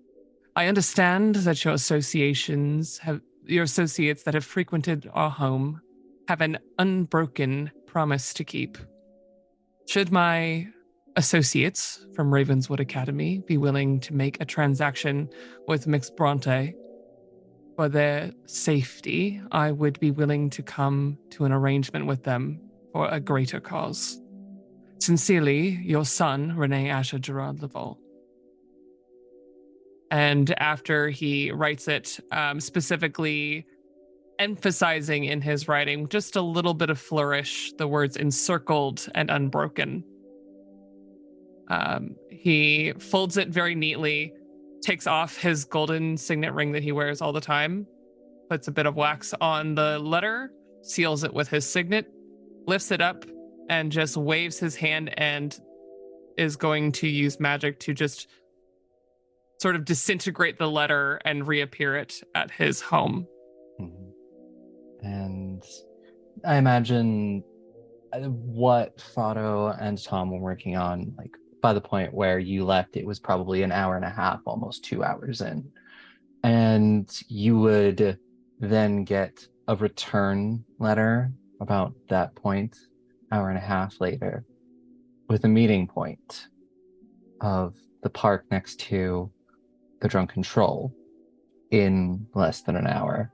I understand that your associates that have frequented our home have an unbroken promise to keep. Should my associates from Ravenswood Academy be willing to make a transaction with Mix Bronte for their safety, I would be willing to come to an arrangement with them for a greater cause. Sincerely, your son, Rene Asher Gerard Laval. And after he writes it, specifically emphasizing in his writing just a little bit of flourish, the words encircled and unbroken. He folds it very neatly, takes off his golden signet ring that he wears all the time, puts a bit of wax on the letter, seals it with his signet, lifts it up, and just waves his hand and is going to use magic to just sort of disintegrate the letter and reappear it at his home. Mm-hmm. And I imagine what Faro and Thom were working on, like by the point where you left, it was probably an hour and a half, almost 2 hours in. And you would then get a return letter about that point, hour and a half later, with a meeting point of the park next to the Drunken Troll in less than an hour.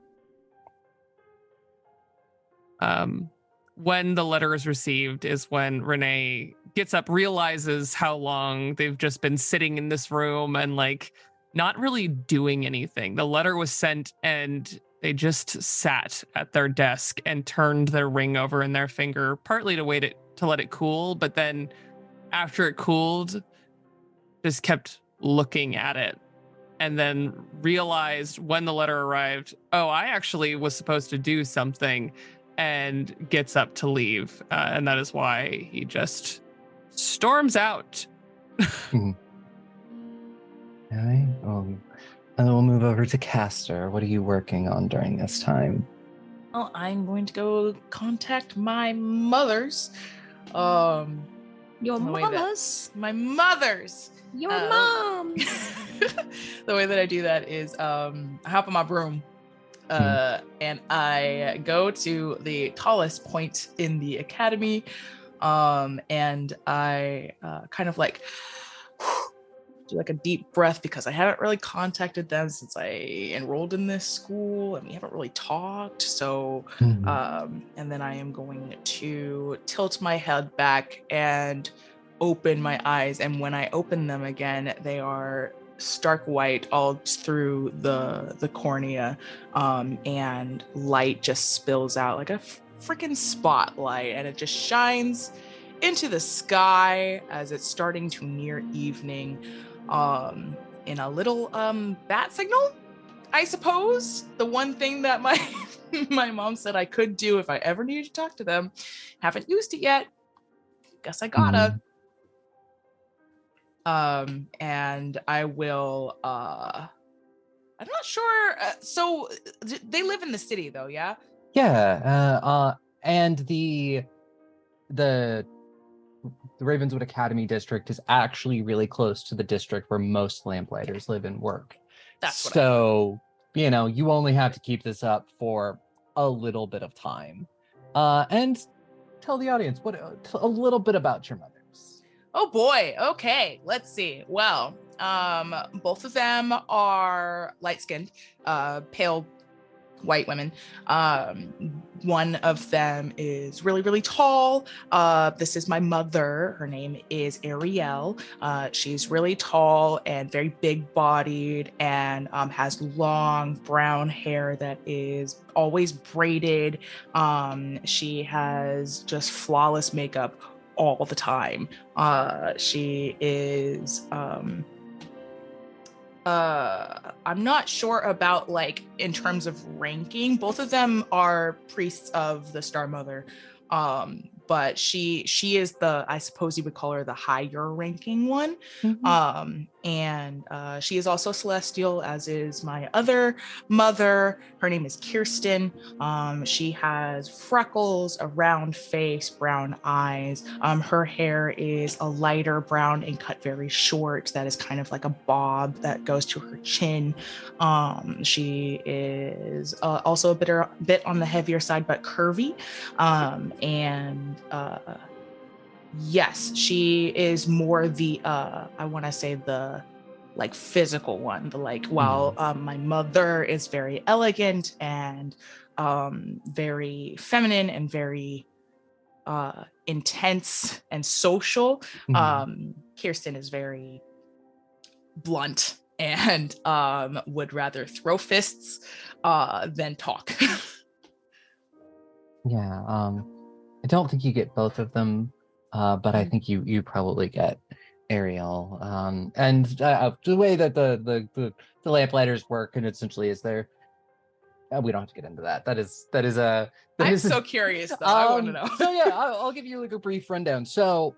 When the letter is received is when Rene gets up, realizes how long they've just been sitting in this room and like not really doing anything. The letter was sent and they just sat at their desk and turned their ring over in their finger, partly to let it cool, but then after it cooled, just kept looking at it, and then realized when the letter arrived, oh, I actually was supposed to do something, and gets up to leave. And that is why he just storms out. All right. And then we'll move over to Castor. What are you working on during this time? Well, I'm going to go contact my mother's. Your the way that- mama's. My mother's. Your mom. The way that I do that is I hop on my broom and I go to the tallest point in the academy, and I kind of like do like a deep breath because I haven't really contacted them since I enrolled in this school and we haven't really talked. So and then I am going to tilt my head back and open my eyes, and when I open them again, they are stark white all through the cornea, and light just spills out like a freaking spotlight, and it just shines into the sky as it's starting to near evening, in a little bat signal, I suppose. The one thing that my my mom said I could do if I ever needed to talk to them. Haven't used it yet. Guess I gotta. And I will, I'm not sure. So they live in the city though, yeah? Yeah. And the Ravenswood Academy district is actually really close to the district where most lamplighters live and work. That's what so, you only have to keep this up for a little bit of time. And tell the audience a little bit about your mothers. Oh boy. Okay. Let's see. Well, both of them are light-skinned, pale white women. One of them is really, really tall. This is my mother. Her name is Ariel. She's really tall and very big-bodied, and has long brown hair that is always braided. She has just flawless makeup all the time. She is I'm not sure about like in terms of ranking. Both of them are priests of the Star Mother. But she is I suppose you would call her the higher ranking one. And she is also celestial, as is my other mother. Her name is Kirsten. She has freckles, a round face, brown eyes. Her hair is a lighter brown and cut very short. That is kind of like a bob that goes to her chin. She is also a bit on the heavier side, but curvy. Yes, she is more the I want to say the like physical one, while my mother is very elegant and very feminine and very intense and social. Kirsten is very blunt and would rather throw fists than talk. Yeah, I don't think you get both of them, but I think you probably get Ariel. And the way that the lamplighters work, and essentially is there. We don't have to get into that. I'm so curious though. I want to know. So yeah, I'll give you like a brief rundown. So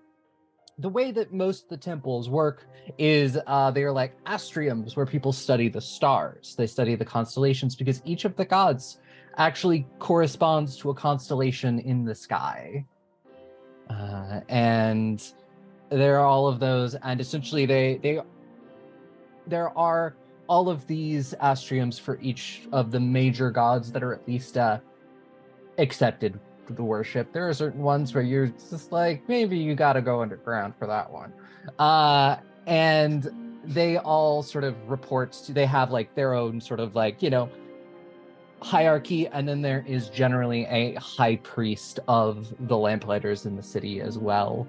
the way that most of the temples work is they are like astriums where people study the stars. They study the constellations because each of the gods actually corresponds to a constellation in the sky. And there are all of those, and essentially there are all of these astriums for each of the major gods that are at least accepted for the worship. There are certain ones where you're just like, maybe you gotta go underground for that one. And they all sort of they have like their own sort of like, hierarchy, and then there is generally a high priest of the lamplighters in the city as well.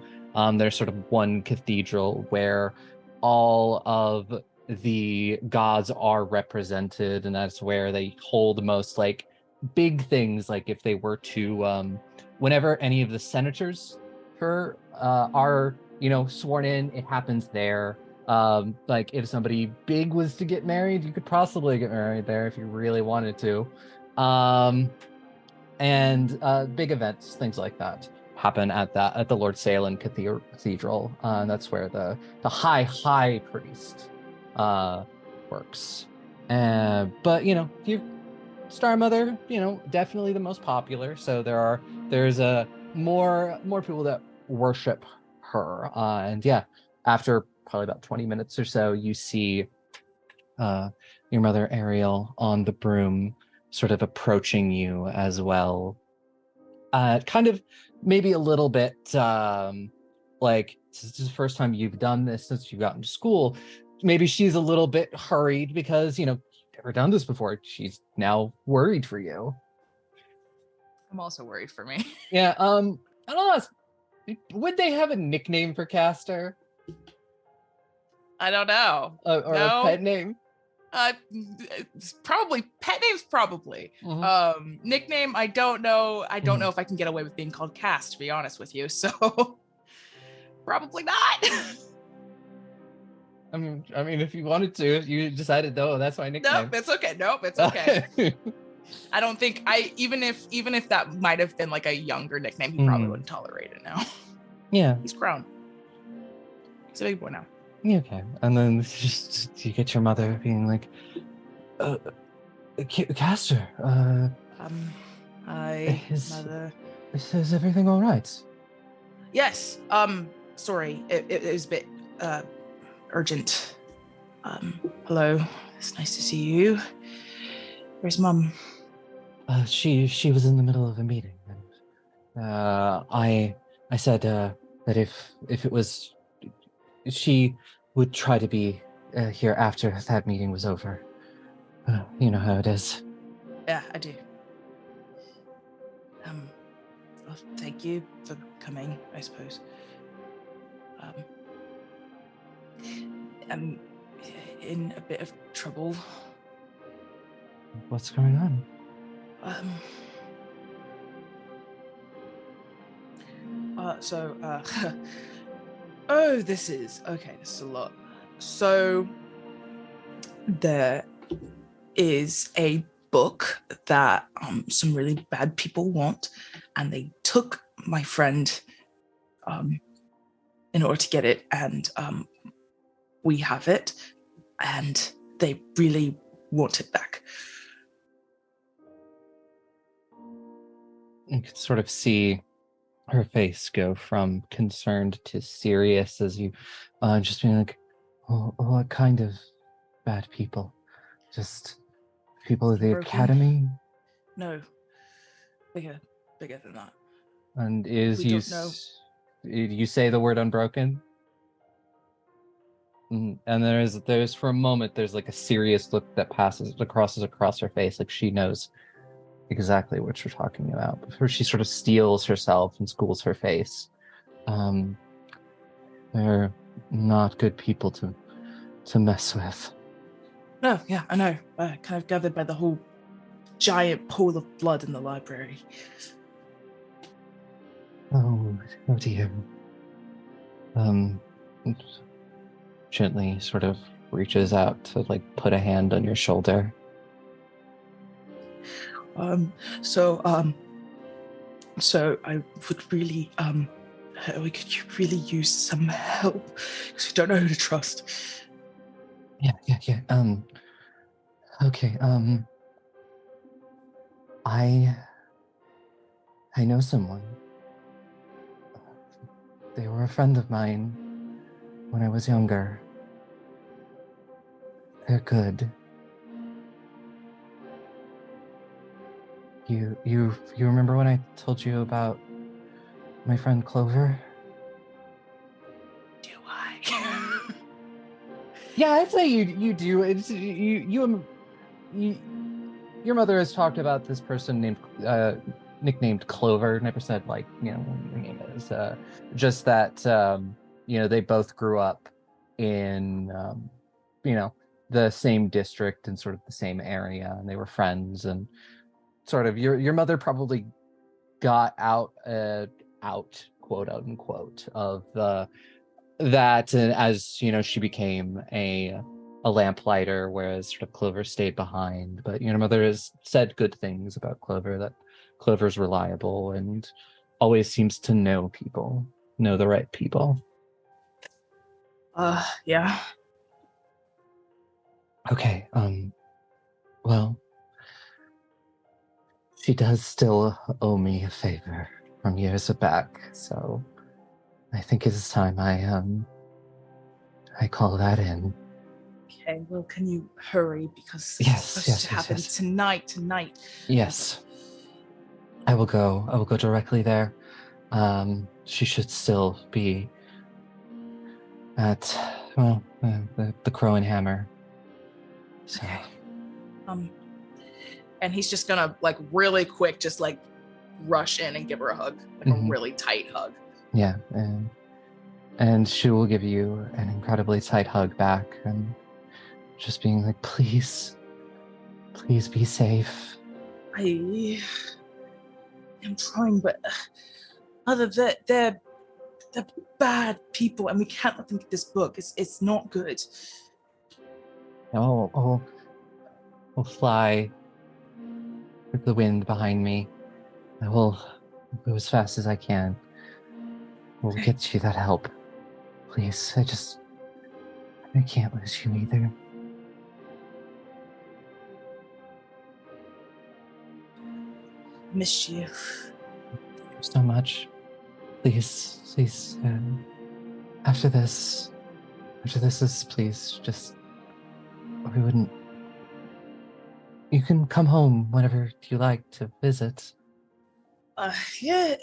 There's sort of one cathedral where all of the gods are represented, and that's where they hold most like big things. Like if they were to, whenever any of the senators are sworn in, it happens there. Like if somebody big was to get married, you could possibly get married there if you really wanted to. And big events, things like that, happen at the Lord Salen Cathedral. That's where the high priest works. But you Star Mother, definitely the most popular. So there's more people that worship her. And yeah, after probably about 20 minutes or so, you see your mother Ariel on the broom, sort of approaching you as well. Kind of maybe a little bit like, this is the first time you've done this since you've gotten to school. Maybe she's a little bit hurried because, you've never done this before. She's now worried for you. I'm also worried for me. Yeah, I don't know. Would they have a nickname for Castor? I don't know. Or no. a pet name? Probably pet names. Probably. Mhm. Nickname. I don't know. I don't know if I can get away with being called Cass, to be honest with you. So probably not. I mean, if you wanted to, if you decided, though, that's my nickname. Nope, it's okay. Nope, it's okay. I don't think even if that might have been like a younger nickname, he probably wouldn't tolerate it now. Yeah. He's grown. He's a big boy now. Yeah, okay. And then just you get your mother being like, Castor, Hi, mother. Is everything all right? Yes. Sorry, it was a bit urgent. Hello. It's nice to see you. Where's Mum? She was in the middle of a meeting, and I said that if it was, she would try to be here after that meeting was over. You know how it is. Yeah, I do. Well, thank you for coming, I suppose. I'm in a bit of trouble. What's going on? Oh, this is a lot. So there is a book that some really bad people want, and they took my friend in order to get it, and we have it, and they really want it back. You can sort of see her face go from concerned to serious as you just being like, what kind of bad people? Just people of the Broken. academy? No, bigger than that. And you say the word unbroken? And there's for a moment, there's like a serious look that crosses across her face, like she knows exactly what you're talking about. Before she sort of steels herself and schools her face. They're not good people to mess with. No, yeah, I know. Kind of gathered by the whole giant pool of blood in the library. Oh dear. Gently sort of reaches out to like put a hand on your shoulder. So I would really, we could really use some help because we don't know who to trust. Yeah. Okay. I know someone. They were a friend of mine when I was younger. They're good. You remember when I told you about my friend Clover? Do I? Yeah, I'd say you do. It's you. Your mother has talked about this person nicknamed Clover. Never said like what her name is. Just that they both grew up in the same district and sort of the same area, and they were friends, and sort of your mother probably got out quote unquote of that, and as she became a lamplighter, whereas sort of Clover stayed behind. But mother has said good things about Clover, that Clover's reliable and always seems to know the right people. Yeah. Okay, well, she does still owe me a favor from years back, so I think it's time I call that in. Okay, well, can you hurry, because Yes, it's supposed to happen tonight. Yes. I will go directly there. She should still be at the Crow and Hammer. So. Okay. And he's just gonna really quick, just rush in and give her a hug, a really tight hug. Yeah, and she will give you an incredibly tight hug back, and just being like, please be safe. I am trying, but they're bad people, and we can't let them get this book. It's not good. I'll fly with the wind behind me. I will go as fast as I can. We'll get you that help. Please, I can't lose you either. Miss you. So much. Please, after this is, please, just, we wouldn't, you can come home whenever you like to visit. Yeah,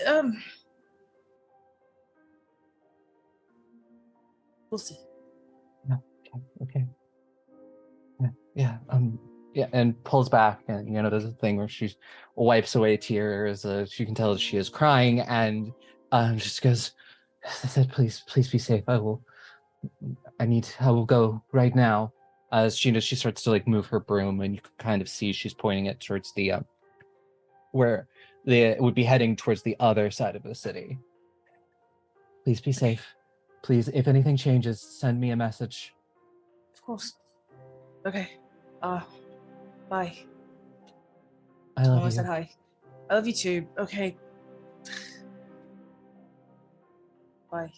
we'll see. Okay. Yeah, and pulls back, and there's a thing where she wipes away tears. She can tell that she is crying, and just goes, as I said, please be safe. I will go right now. As she starts to move her broom, and you can kind of see she's pointing it towards the where it would be heading towards the other side of the city. Please be safe. Please, if anything changes, send me a message. Of course. Okay. Bye. I love you. I said hi. I love you too. Okay. Bye.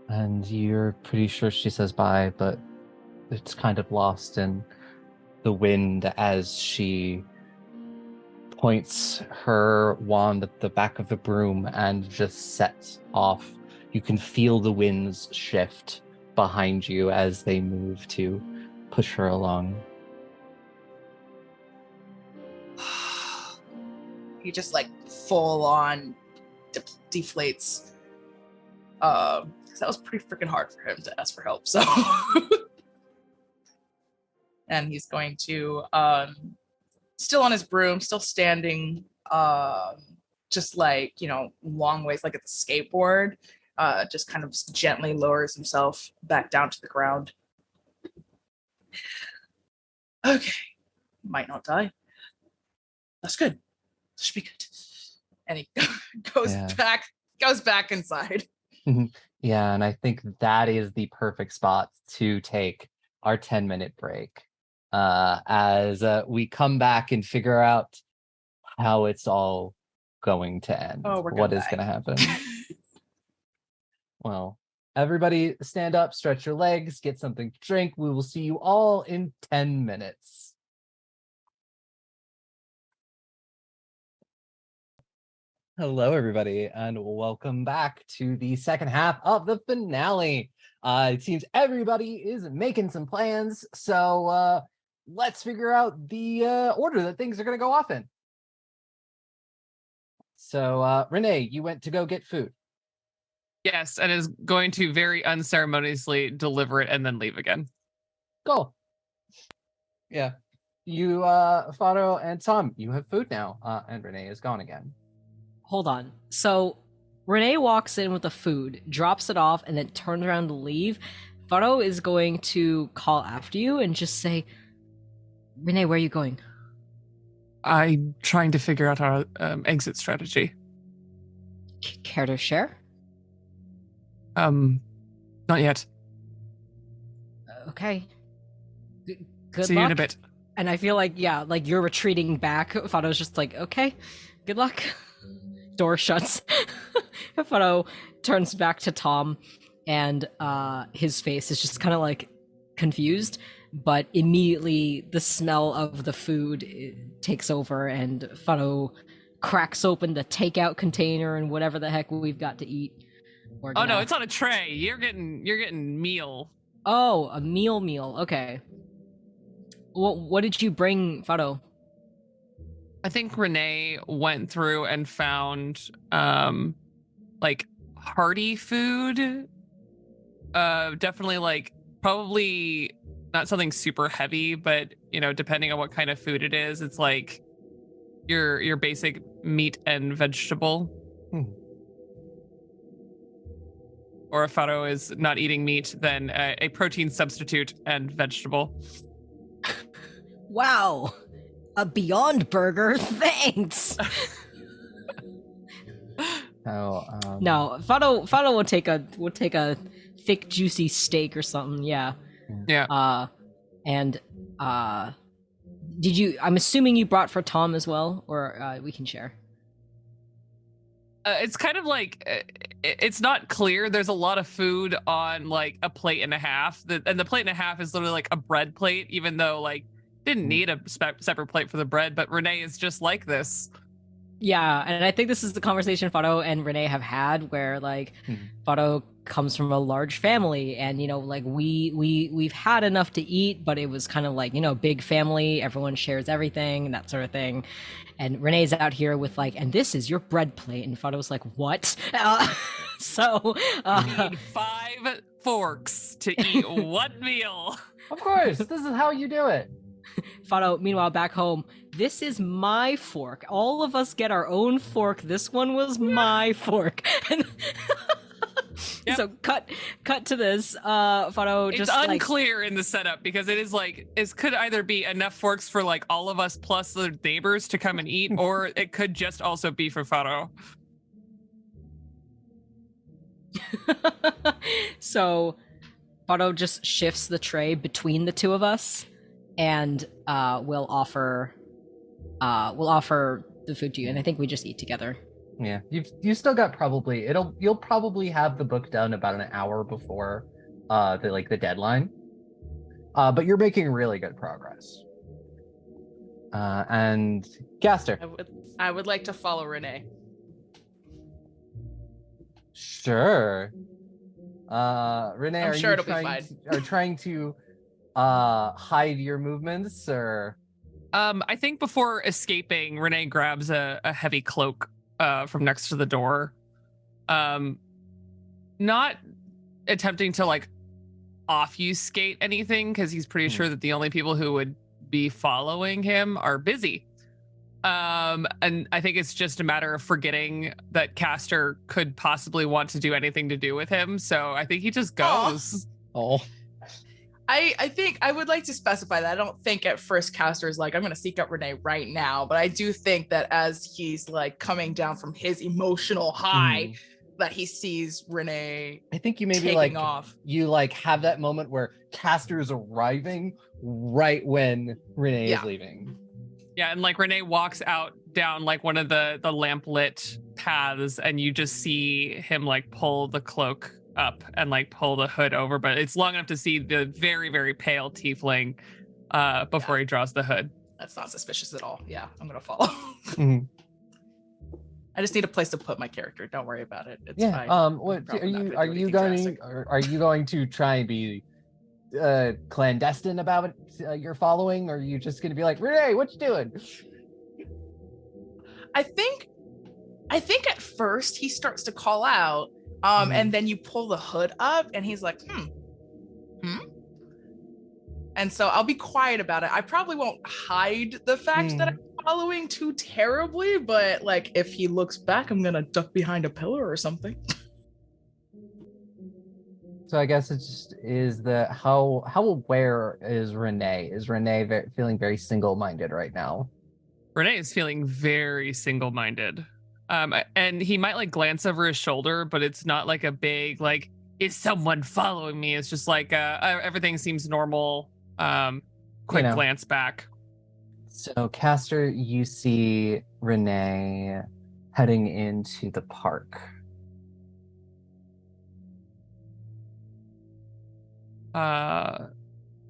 And you're pretty sure she says bye, but it's kind of lost in the wind as she points her wand at the back of the broom and just sets off. You can feel the winds shift behind you as they move to push her along. He just full on deflates. That was pretty freaking hard for him to ask for help. So, and he's going to still on his broom, still standing, just long ways, like at the skateboard. Just kind of gently lowers himself back down to the ground. Okay, might not die. That's good. Should be good. And he goes back inside. Yeah, and I think that is the perfect spot to take our 10-minute break, as we come back and figure out how it's all going to end. What is going to happen? Well, everybody stand up, stretch your legs, get something to drink. We will see you all in 10 minutes. Hello, everybody, and welcome back to the second half of the finale. It seems everybody is making some plans, so let's figure out the order that things are going to go off in. So, Rene, you went to go get food. Yes, and is going to very unceremoniously deliver it and then leave again. Cool. Yeah. You, Faro and Thom, you have food now, and Rene is gone again. Hold on. So Rene walks in with the food, drops it off, and then turns around to leave. Faro is going to call after you and just say, Rene, where are you going? I'm trying to figure out our exit strategy. Care to share? Not yet. Okay. Good See luck. you in a bit. And I feel like, yeah, like you're retreating back. Faro's just like, okay, good luck. Door shuts. Faro turns back to Thom, and his face is just kind of like confused, but immediately the smell of the food takes over, and Faro cracks open the takeout container and whatever the heck we've got to eat. Oh no, it's on a tray. You're getting meal. Oh, a meal. Okay. What did you bring, Faro? I think Rene went through and found like hearty food. Definitely like probably not something super heavy, but you know, depending on what kind of food it is, it's like your basic meat and vegetable. Or if Faro is not eating meat, then a protein substitute and vegetable. Wow, a Beyond Burger, thanks. No, Faro will take a thick, juicy steak or something. Yeah. And did you? I'm assuming you brought for Thom as well, or we can share. It's kind of like it's not clear. There's a lot of food on like a plate and a half, and the plate and a half is literally like a bread plate, even though like didn't need a separate plate for the bread. But Rene is just like this. Yeah, and I think this is the conversation Faro and Rene have had, where like Faro comes from a large family, and you know, like we've had enough to eat, but it was kind of like, you know, big family, everyone shares everything, that sort of thing. And Renee's out here with like, and this is your bread plate, and Faro's like, what? So you need 5 forks to eat one meal. Of course, this is how you do it. Faro, meanwhile, back home, this is my fork. All of us get our own fork. This one was my fork. Yep. So cut to this. Faro just it's unclear in the setup because it is like it could either be enough forks for like all of us plus the neighbors to come and eat, or it could just also be for Faro. So Faro just shifts the tray between the two of us, and we'll offer the food to you, and I think we just eat together. Yeah, you still got you'll probably have the book done about an hour before the deadline, but you're making really good progress. And Castor, I would like to follow Rene. Sure. Rene, I'm are sure you it'll be fine. trying to hide your movements, or? I think before escaping, Rene grabs a heavy cloak from next to the door. Not attempting to like obfuscate anything, because he's pretty sure that the only people who would be following him are busy. And I think it's just a matter of forgetting that Castor could possibly want to do anything to do with him. So I think he just goes. Oh. I think I would like to specify that I don't think at first Castor is like, I'm going to seek out Rene right now. But I do think that as he's like coming down from his emotional high, that he sees Rene I think you maybe taking like off. You like have that moment where Castor is arriving right when Rene is leaving. Yeah, and like Rene walks out down like one of the lamplit paths, and you just see him like pull the cloak up and like pull the hood over, but it's long enough to see the very, very pale tiefling before he draws the hood. That's not suspicious at all. Yeah, I'm gonna follow. I just need a place to put my character. Don't worry about it. It's fine. What are you going to try and be clandestine about your following, or are you just going to be like, Rene, what you doing? I think at first he starts to call out, and then you pull the hood up, and he's like, and so I'll be quiet about it. I probably won't hide the fact that I'm following too terribly, but like if he looks back, I'm gonna duck behind a pillar or something. So I guess it just is how aware is Rene? Is Rene feeling very single-minded right now? Rene is feeling very single-minded. And he might like glance over his shoulder, but it's not like a big like, is someone following me? It's just like everything seems normal. Quick glance back. So Castor, you see Rene heading into the park.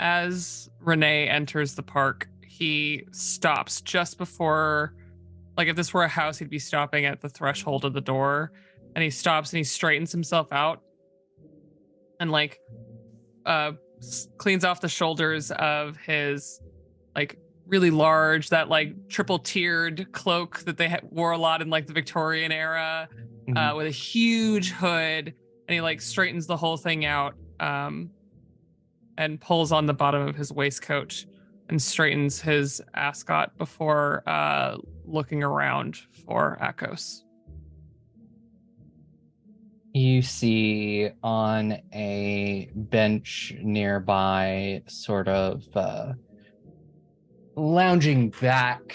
As Rene enters the park, he stops just before, like if this were a house, he'd be stopping at the threshold of the door, and he stops and he straightens himself out and like cleans off the shoulders of his like really large, that like triple tiered cloak that they wore a lot in like the Victorian era, with a huge hood, and he like straightens the whole thing out, and pulls on the bottom of his waistcoat and straightens his ascot before looking around for Akos. You see on a bench nearby, sort of lounging back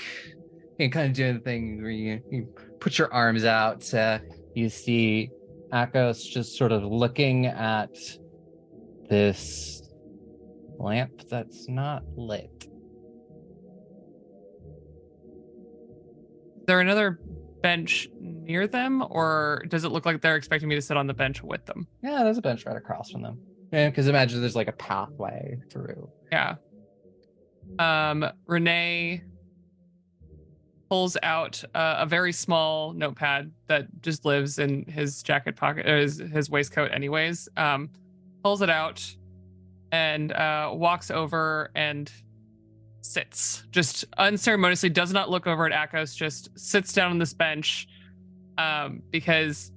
and kind of doing the thing where you put your arms out. You see Akos just sort of looking at this lamp that's not lit. Is there another bench near them, or does it look like they're expecting me to sit on the bench with them? Yeah, there's a bench right across from them. Yeah, because imagine there's like a pathway through. Yeah. Rene pulls out a very small notepad that just lives in his jacket pocket, or his waistcoat anyways. Pulls it out and walks over and sits, just unceremoniously, does not look over at Akos, just sits down on this bench, because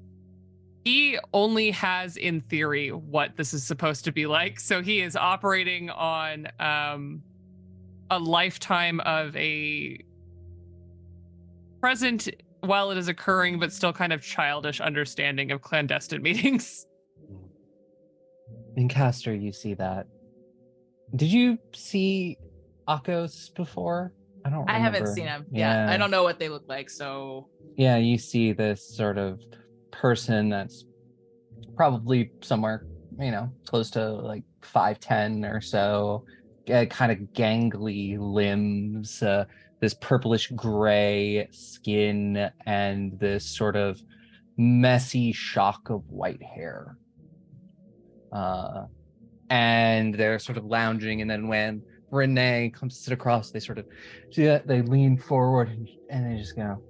he only has, in theory, what this is supposed to be like. So he is operating on a lifetime of a present while it is occurring, but still kind of childish understanding of clandestine meetings. In Castor, you see that. Did you see Akos before? I don't remember. I haven't seen him. Yeah, I don't know what they look like, so... Yeah, you see this sort of person that's probably somewhere, close to like 5'10" or so, kind of gangly limbs, this purplish gray skin, and this sort of messy shock of white hair. And they're sort of lounging, and then when Rene comes to sit across, they sort of they lean forward and they just go,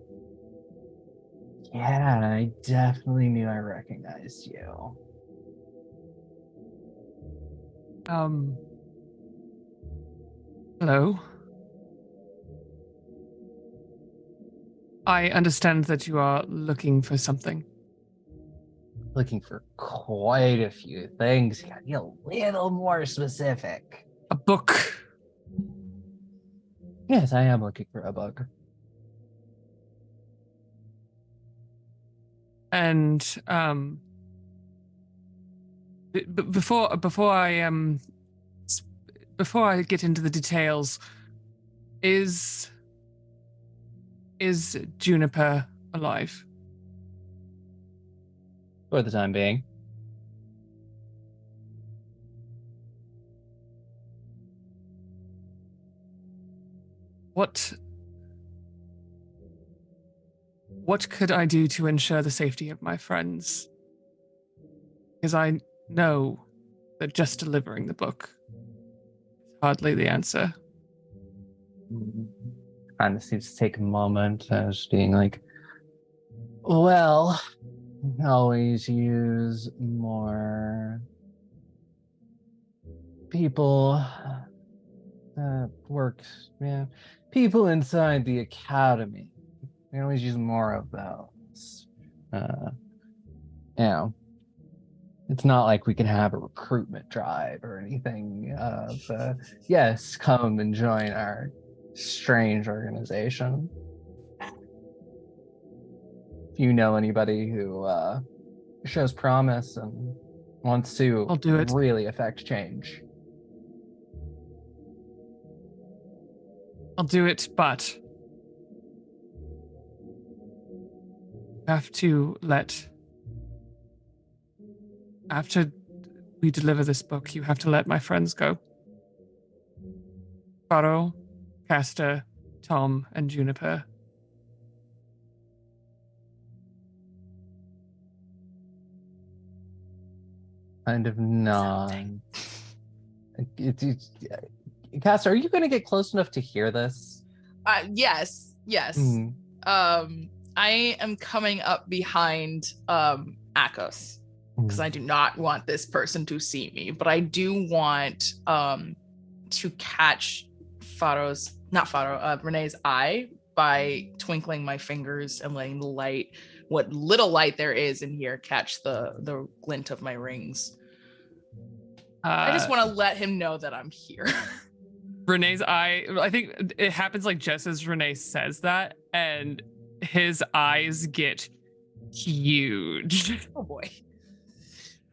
"Yeah, I definitely knew I recognized you." Hello. I understand that you are looking for something. Looking for quite a few things. You gotta be a little more specific. A book. Yes, I am looking for a book. And before I get into the details, is Juniper alive? For the time being. What could I do to ensure the safety of my friends? Because I know that just delivering the book is hardly the answer. Kind of seems to take a moment, just being like, well, always use more people that work, people inside the academy. We always use more of those. It's not like we can have a recruitment drive or anything of, yes, come and join our strange organization. If you know anybody who shows promise and wants to I'll do it. really affect change. I'll do it, but after we deliver this book, you have to let my friends go. Faro, Castor, Thom, and Juniper. Kind of non. Castor, are you going to get close enough to hear this? Yes. Mhm. I am coming up behind Akos because I do not want this person to see me, but I do want to catch Renee's eye by twinkling my fingers and letting the light, what little light there is in here, catch the glint of my rings. I just want to let him know that I'm here. Renee's eye, I think it happens like just as Renee says that, and his eyes get huge. Oh boy.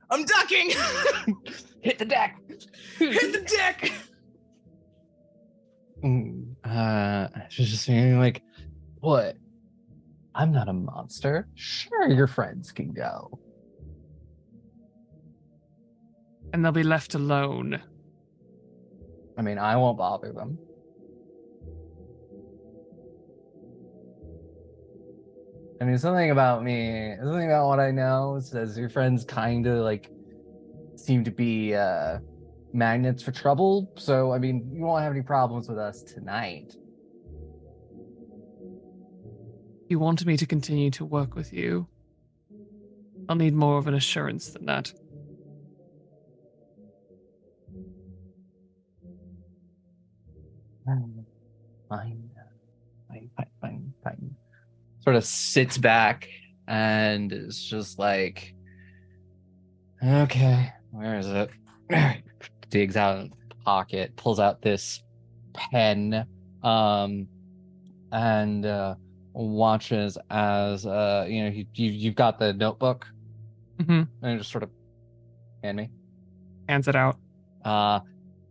I'm ducking. Hit the deck. Hit the deck. She's just saying like, what? I'm not a monster. Sure, your friends can go. And they'll be left alone. I mean, I won't bother them. I mean, something about what I know says your friends kind of like seem to be magnets for trouble. So, I mean, you won't have any problems with us tonight. If you want me to continue to work with you, I'll need more of an assurance than that. Fine. Sort of sits back and is just like, okay, where is it? Digs out of the pocket, pulls out this pen, and watches as you've got the notebook, and just sort of Hands it out.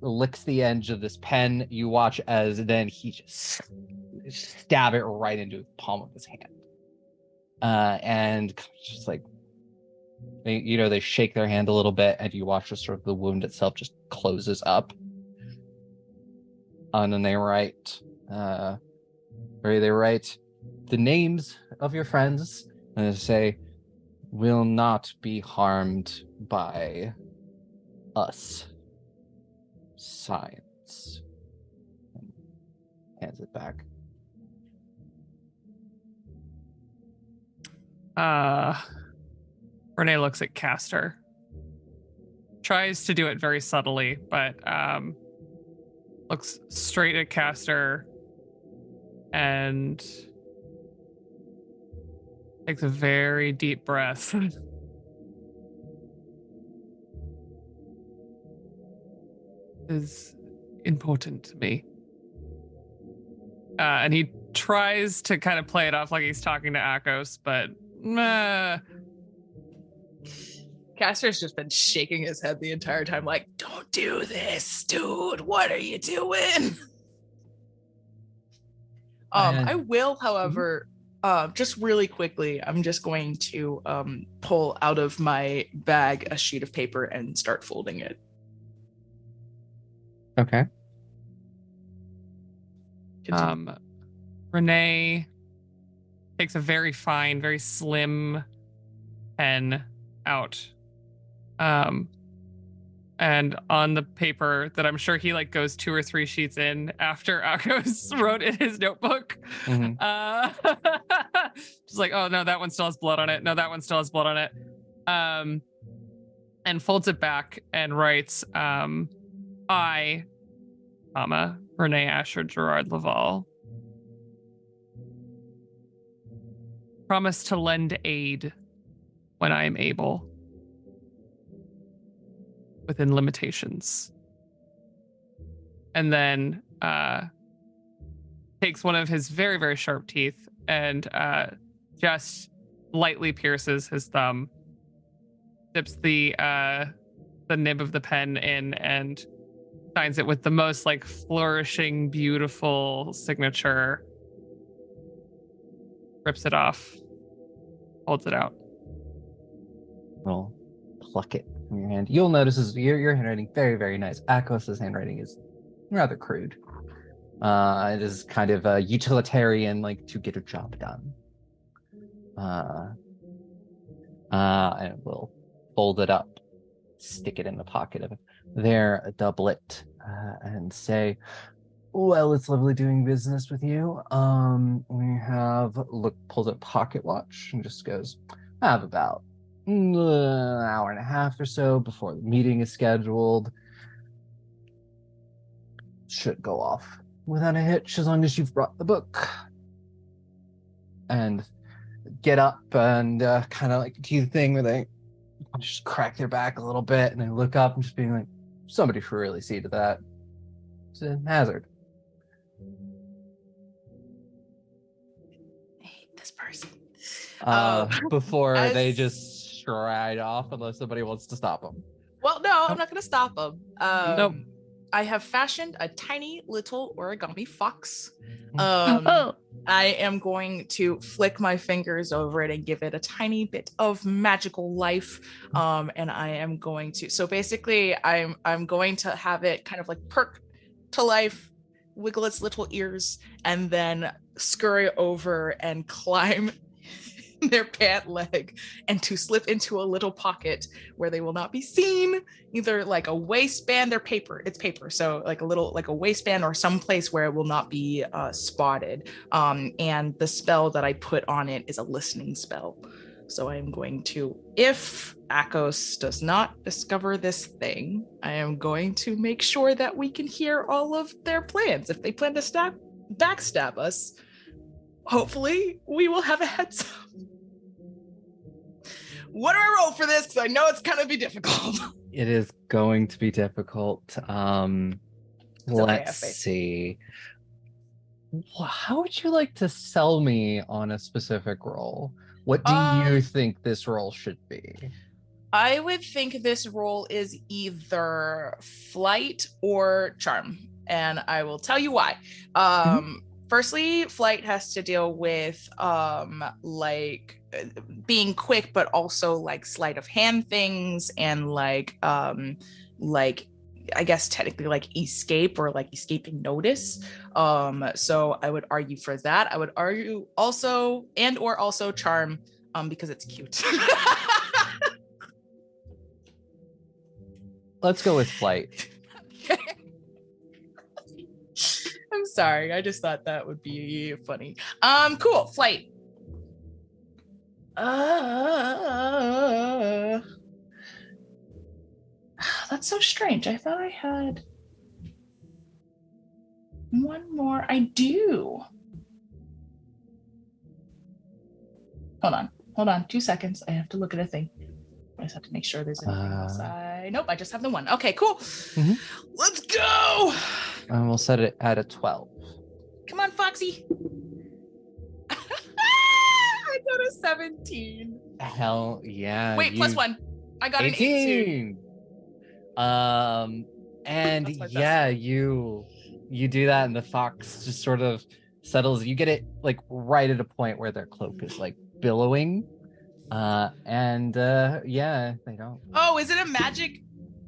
Licks the edge of this pen. You watch as then he just stab it right into the palm of his hand, and just like they shake their hand a little bit, and you watch just sort of the wound itself just closes up, and then they write the names of your friends, and they say, "Will not be harmed by us." Science. And hands it back. Rene looks at Castor. Tries to do it very subtly, but looks straight at Castor and takes a very deep breath. Is important to me. And he tries to kind of play it off like he's talking to Akos, but Castor's just been shaking his head the entire time, like, don't do this, dude. What are you doing? I will, however, just really quickly, I'm just going to pull out of my bag a sheet of paper and start folding it. Okay. Rene takes a very fine, very slim pen out. And on the paper that I'm sure he like goes 2 or 3 sheets in after Akos wrote in his notebook. Just like, oh no, that one still has blood on it. No, that one still has blood on it. And folds it back and writes, I, Rene Asher Gerard Laval, promise to lend aid when I am able, within limitations. And then takes one of his very, very sharp teeth and just lightly pierces his thumb dips the nib of the pen in and signs it with the most like flourishing, beautiful signature. Rips it off, holds it out. Well, pluck it from your hand. You'll notice your handwriting very, very nice. Akos's handwriting is rather crude. It is kind of a utilitarian, like to get a job done. And we'll fold it up, stick it in the pocket of their doublet, and say, "Well, it's lovely doing business with you. We have pulls a pocket watch and just goes, I have about an hour and a half or so before the meeting is scheduled. Should go off without a hitch as long as you've brought the book." And get up and kind of like do the thing where they just crack their back a little bit and they look up and just being like, somebody should really see to that. It's a hazard. I hate this person. Before as- they just stride off unless somebody wants to stop them. Well, no, I'm not going to stop them. Nope. I have fashioned a tiny little origami fox. Oh. I am going to flick my fingers over it and give it a tiny bit of magical life. And I am going to, so basically I'm going to have it kind of like perk to life, wiggle its little ears, and then scurry over and climb their pant leg and to slip into a little pocket where they will not be seen, either like a waistband or paper. It's paper, so like a waistband or someplace where it will not be spotted. And the spell that I put on it is a listening spell. So I am going to, if Akos does not discover this thing, I am going to make sure that we can hear all of their plans. If they plan to backstab us, hopefully we will have a heads up. What do I roll for this? Because I know it's gonna be difficult. It is going to be difficult. Let's faith. see. How would you like to sell me on a specific role? What do you think this role should be? I would think this role is either flight or charm, and I will tell you why. Firstly, flight has to deal with like being quick, but also like sleight of hand things and like I guess technically like escape or like escaping notice. So I would argue for that. I would argue also or also charm, because it's cute. Let's go with flight. Okay. I'm sorry. I just thought that would be funny. Cool. Flight. That's so strange. I thought I had one more. I do. Hold on. 2 seconds. I have to look at a thing. I just have to make sure there's anything else. Nope, I just have the one. Okay, cool. Mhm. Let's go. And we'll set it at a 12. Come on, Foxy. I got a 17. Hell yeah. Wait, plus one. I got an 18. And That's my best yeah, one. you do that and the fox just sort of settles. You get it like right at a point where their cloak is like billowing. Yeah, they don't. Oh, is it a magic?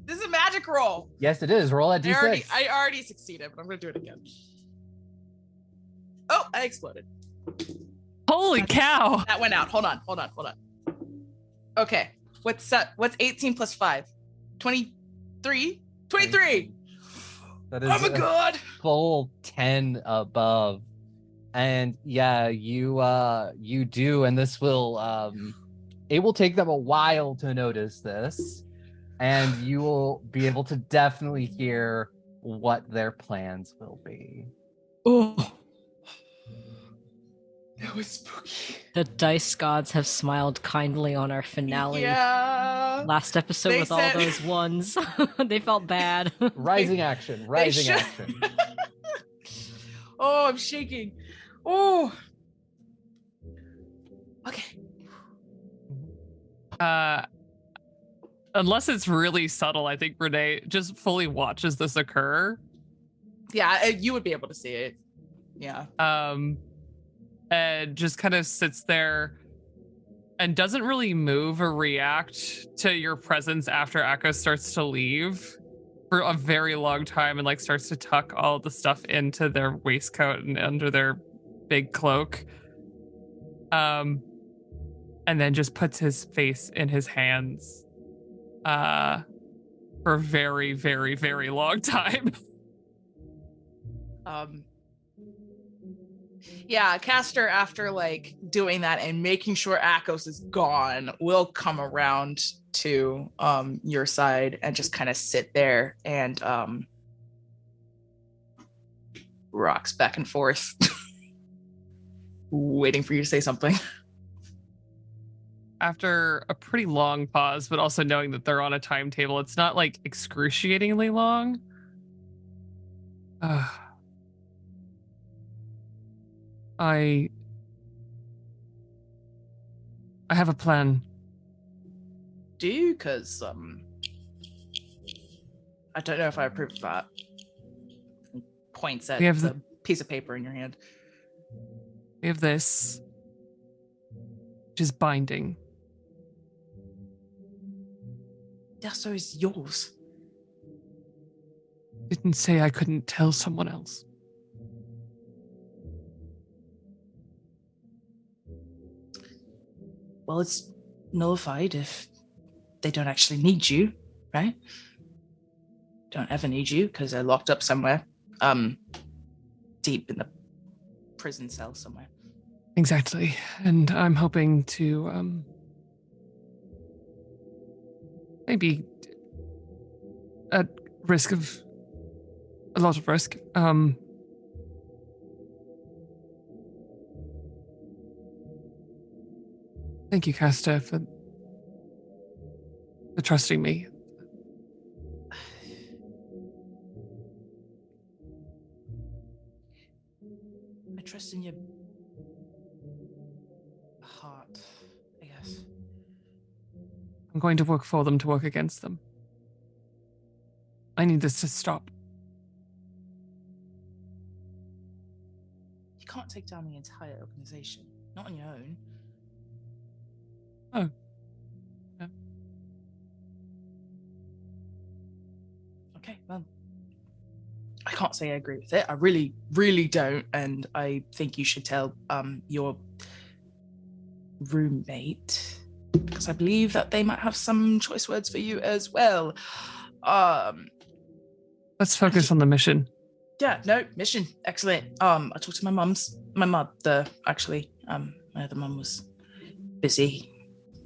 This is a magic roll. Yes, it is. Roll at D6. I already succeeded, but I'm gonna do it again. Oh, I exploded. Holy cow! That went out. Hold on. Okay. What's 18 plus 5? 23? 23! That is Oh my god! full 10 above. And yeah, you do, and this will it will take them a while to notice this, and you will be able to definitely hear what their plans will be. Oh. That was spooky. The dice gods have smiled kindly on our finale. Yeah. Last episode They with said- all those ones. They felt bad. Rising action. Oh, I'm shaking. Oh. Okay. unless it's really subtle, I think Rene just fully watches this occur. Yeah, you would be able to see it. Yeah. And just kind of sits there and doesn't really move or react to your presence after Echo starts to leave for a very long time, and like starts to tuck all the stuff into their waistcoat and under their big cloak. And then just puts his face in his hands for a very, very, very long time. Yeah, Castor, after like doing that and making sure Akos is gone, will come around to your side and just kind of sit there and rocks back and forth, waiting for you to say something. After a pretty long pause, but also knowing that they're on a timetable, it's not like excruciatingly long. I have a plan. Do you? Because I don't know if I approve of that. Points at the piece of paper in your hand. We have this, which is binding. Yeah, so is yours. Didn't say I couldn't tell someone else. Well, it's nullified if they don't actually need you, right? Don't ever need you because they're locked up somewhere, deep in the prison cell somewhere. Exactly, and I'm hoping to maybe at risk of a lot of risk, thank you, Castor, for trusting me. I trust in your heart, I guess. I'm going to work for them to work against them. I need this to stop. You can't take down the entire organization, not on your own. Oh. Yeah. Okay, well, I can't say I agree with it. I really, really don't, and I think you should tell your roommate, because I believe that they might have some choice words for you as well. Let's focus on the mission. Yeah, no, mission. Excellent. I talked to my mother, actually. My other mum was busy,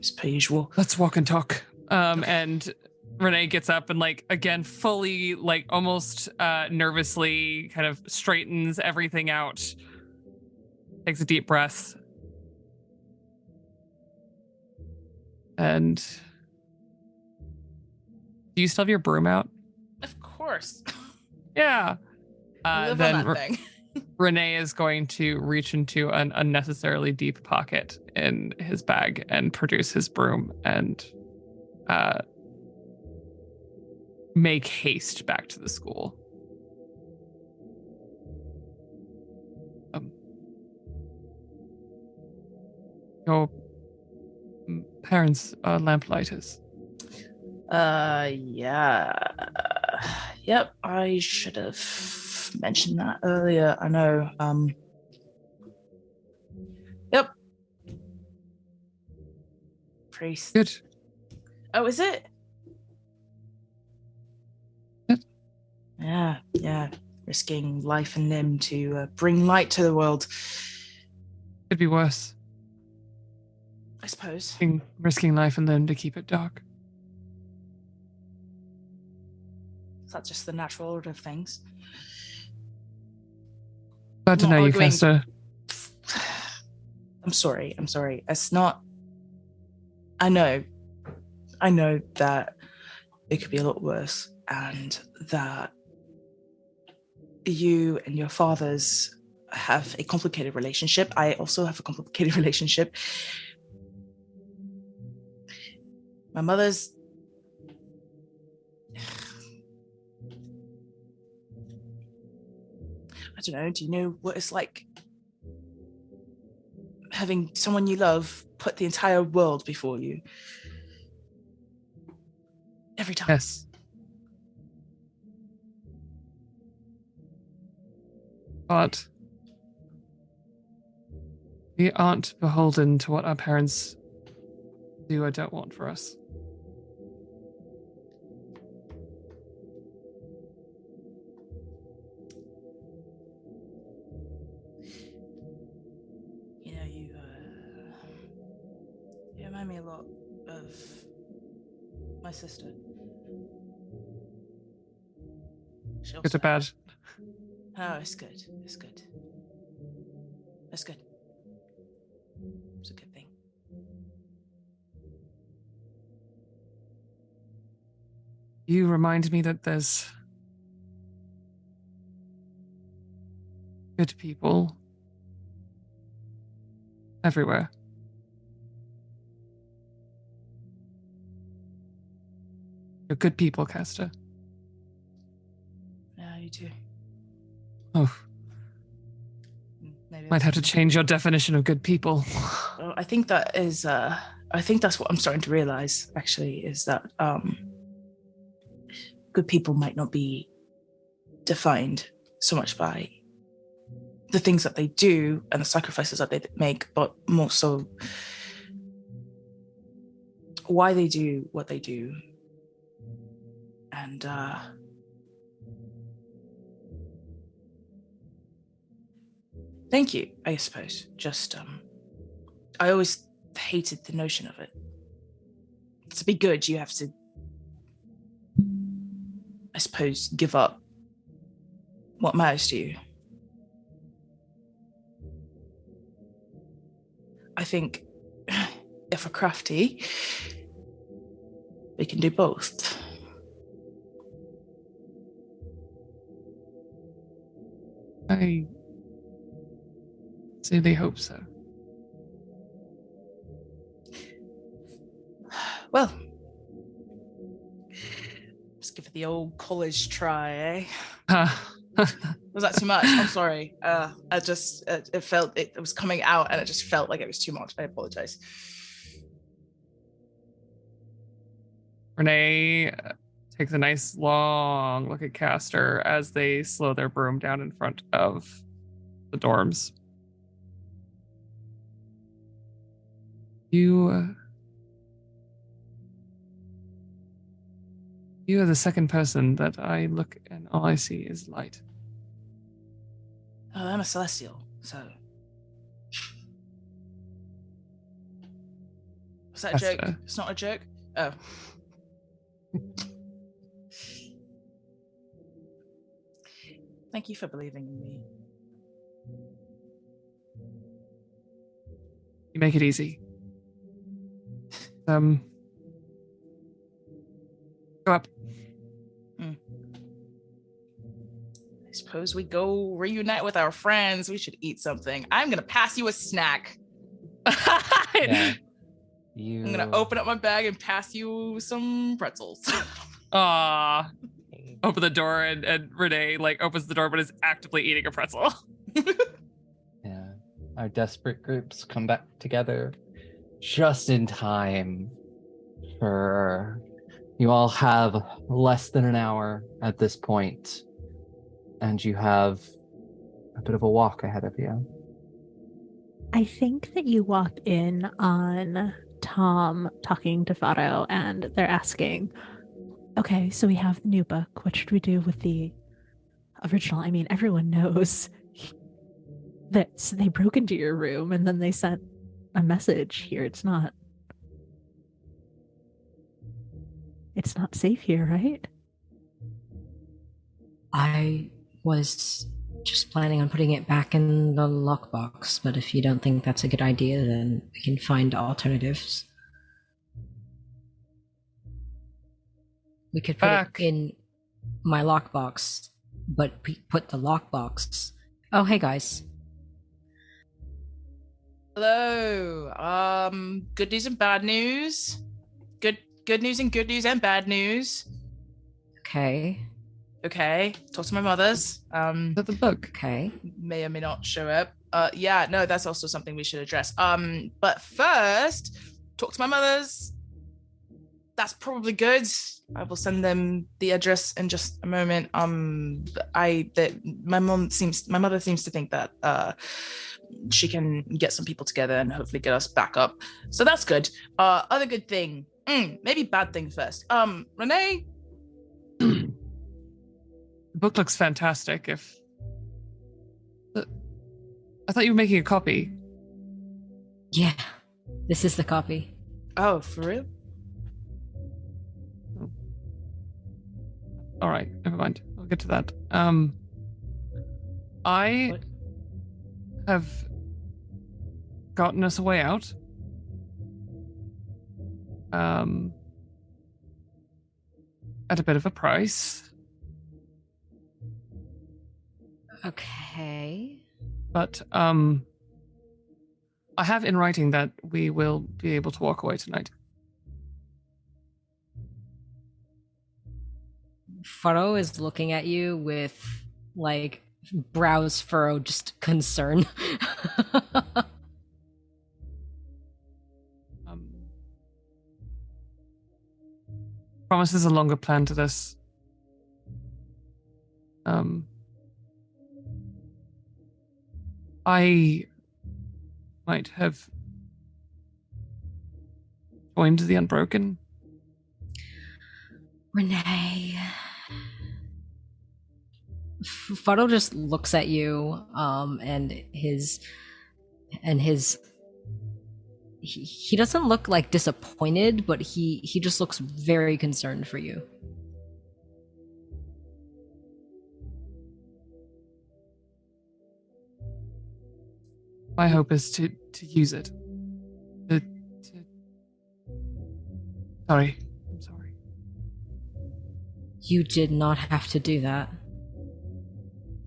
as per usual. Let's walk and talk. And Rene gets up and like, again, fully like almost nervously kind of straightens everything out. Takes a deep breath. And do you still have your broom out? Of course. Yeah. Live then on that thing. Rene is going to reach into an unnecessarily deep pocket in his bag and produce his broom and make haste back to the school. Your parents are lamplighters. Yeah. Yep, I should have mentioned that earlier. I know. Yep. Priest. Good. Oh, is it? Yep. Yeah. Risking life and limb to bring light to the world. Could be worse. I suppose. Risking life and limb to keep it dark. Is that just the natural order of things? Glad to know you, Castor. I'm sorry. It's not... I know that it could be a lot worse, and that you and your fathers have a complicated relationship. I also have a complicated relationship. My mother's I don't know, do you know what it's like having someone you love put the entire world before you? Every time. Yes. But we aren't beholden to what our parents do or don't want for us. You know, you remind me a lot of my sister. Good or bad? Oh, it's good. It's good. It's good. It's a good thing. You remind me that there's good people everywhere. You're good people, Castor. Yeah, you too. Oh, Maybe might have to change your definition of good people. Well, I think that is. I think that's what I'm starting to realize. Actually, is that good people might not be defined so much by the things that they do and the sacrifices that they make, but more so why they do what they do. And thank you, I suppose. Just I always hated the notion of it. To be good, you have to, I suppose, give up what matters to you. I think if we're crafty, we can do both. I sincerely hope so. Well, let's give it the old college try, eh? Was that too much? I'm sorry. I just, it felt, it was coming out and it just felt like it was too much. I apologize. Rene takes a nice long look at Castor as they slow their broom down in front of the dorms. You are the second person that I look and all I see is light. Oh, I'm a celestial, so. Was that a joke? Castor. It's not a joke? Oh. Thank you for believing in me. You make it easy. Go up. I suppose we go reunite with our friends. We should eat something. I'm gonna pass you a snack. Yeah. I'm gonna open up my bag and pass you some pretzels. Aw. Open the door and Rene like opens the door but is actively eating a pretzel. Yeah. Our desperate groups come back together just in time for you all have less than an hour at this point, and you have a bit of a walk ahead of you. I think that you walk in on Thom talking to Faro, and they're asking, okay, so we have the new book. What should we do with the original? I mean, everyone knows that they broke into your room and then they sent a message here. It's not safe here, right? I was just planning on putting it back in the lockbox, but if you don't think that's a good idea, then we can find alternatives. We could put it in my lockbox, but put the lockbox. Oh, hey guys. Hello. Good news and bad news. Good news and good news and bad news. Okay. Okay, talk to my mothers. Is that the book? Okay. May or may not show up. Yeah, no, that's also something we should address. But first, talk to my mothers. That's probably good. I will send them the address in just a moment. My mother seems to think that she can get some people together and hopefully get us back up. So that's good. Other good thing. Maybe bad thing first. Rene. The book looks fantastic. I thought you were making a copy. Yeah, this is the copy. Oh, for real? All right, never mind. I'll get to that. I What? have gotten us a way out. At a bit of a price. Okay. But I have in writing that we will be able to walk away tonight. Faro is looking at you with like brows furrowed, just concern. Promise there's a longer plan to this. I might have joined the Unbroken. Rene. Faro just looks at you, and he doesn't look like disappointed, but he just looks very concerned for you. My hope is to use it. Sorry. I'm sorry. You did not have to do that.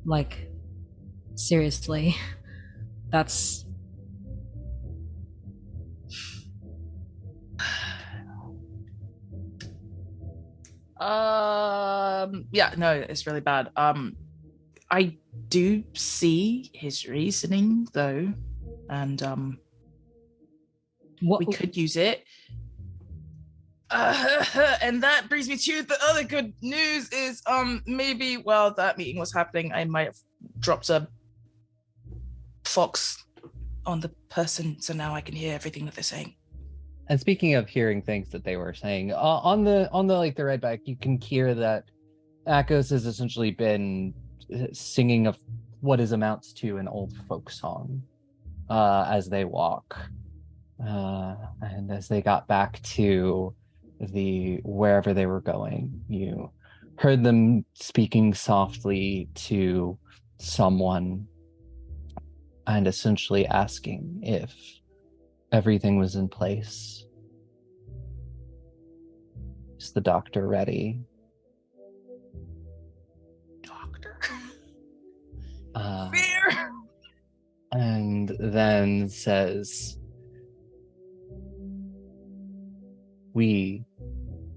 Like, seriously. That's... Yeah, no, it's really bad. I do see his reasoning though, and what? we could use it. And that brings me to the other good news is maybe while that meeting was happening, I might have dropped a fox on the person, so now I can hear everything that they're saying. And speaking of hearing things that they were saying, on the like the red back, you can hear that Akos has essentially been singing of what amounts to an old folk song as they walk, and as they got back to wherever they were going, you heard them speaking softly to someone and essentially asking if everything was in place. Is the doctor ready? Doctor? Uh, Fear! and then says, we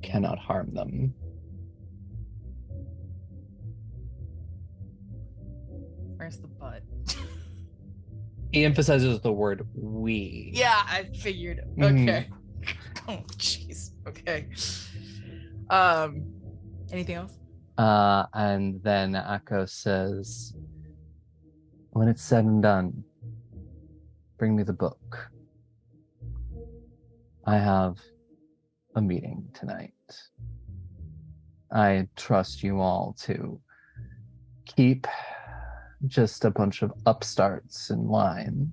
cannot harm them. Where's the butt? He emphasizes the word we. Yeah, I figured. Mhm. Okay. Oh, jeez. Okay. Anything else? And then Akko says, when it's said and done, bring me the book. I have a meeting tonight. I trust you all to keep just a bunch of upstarts in line.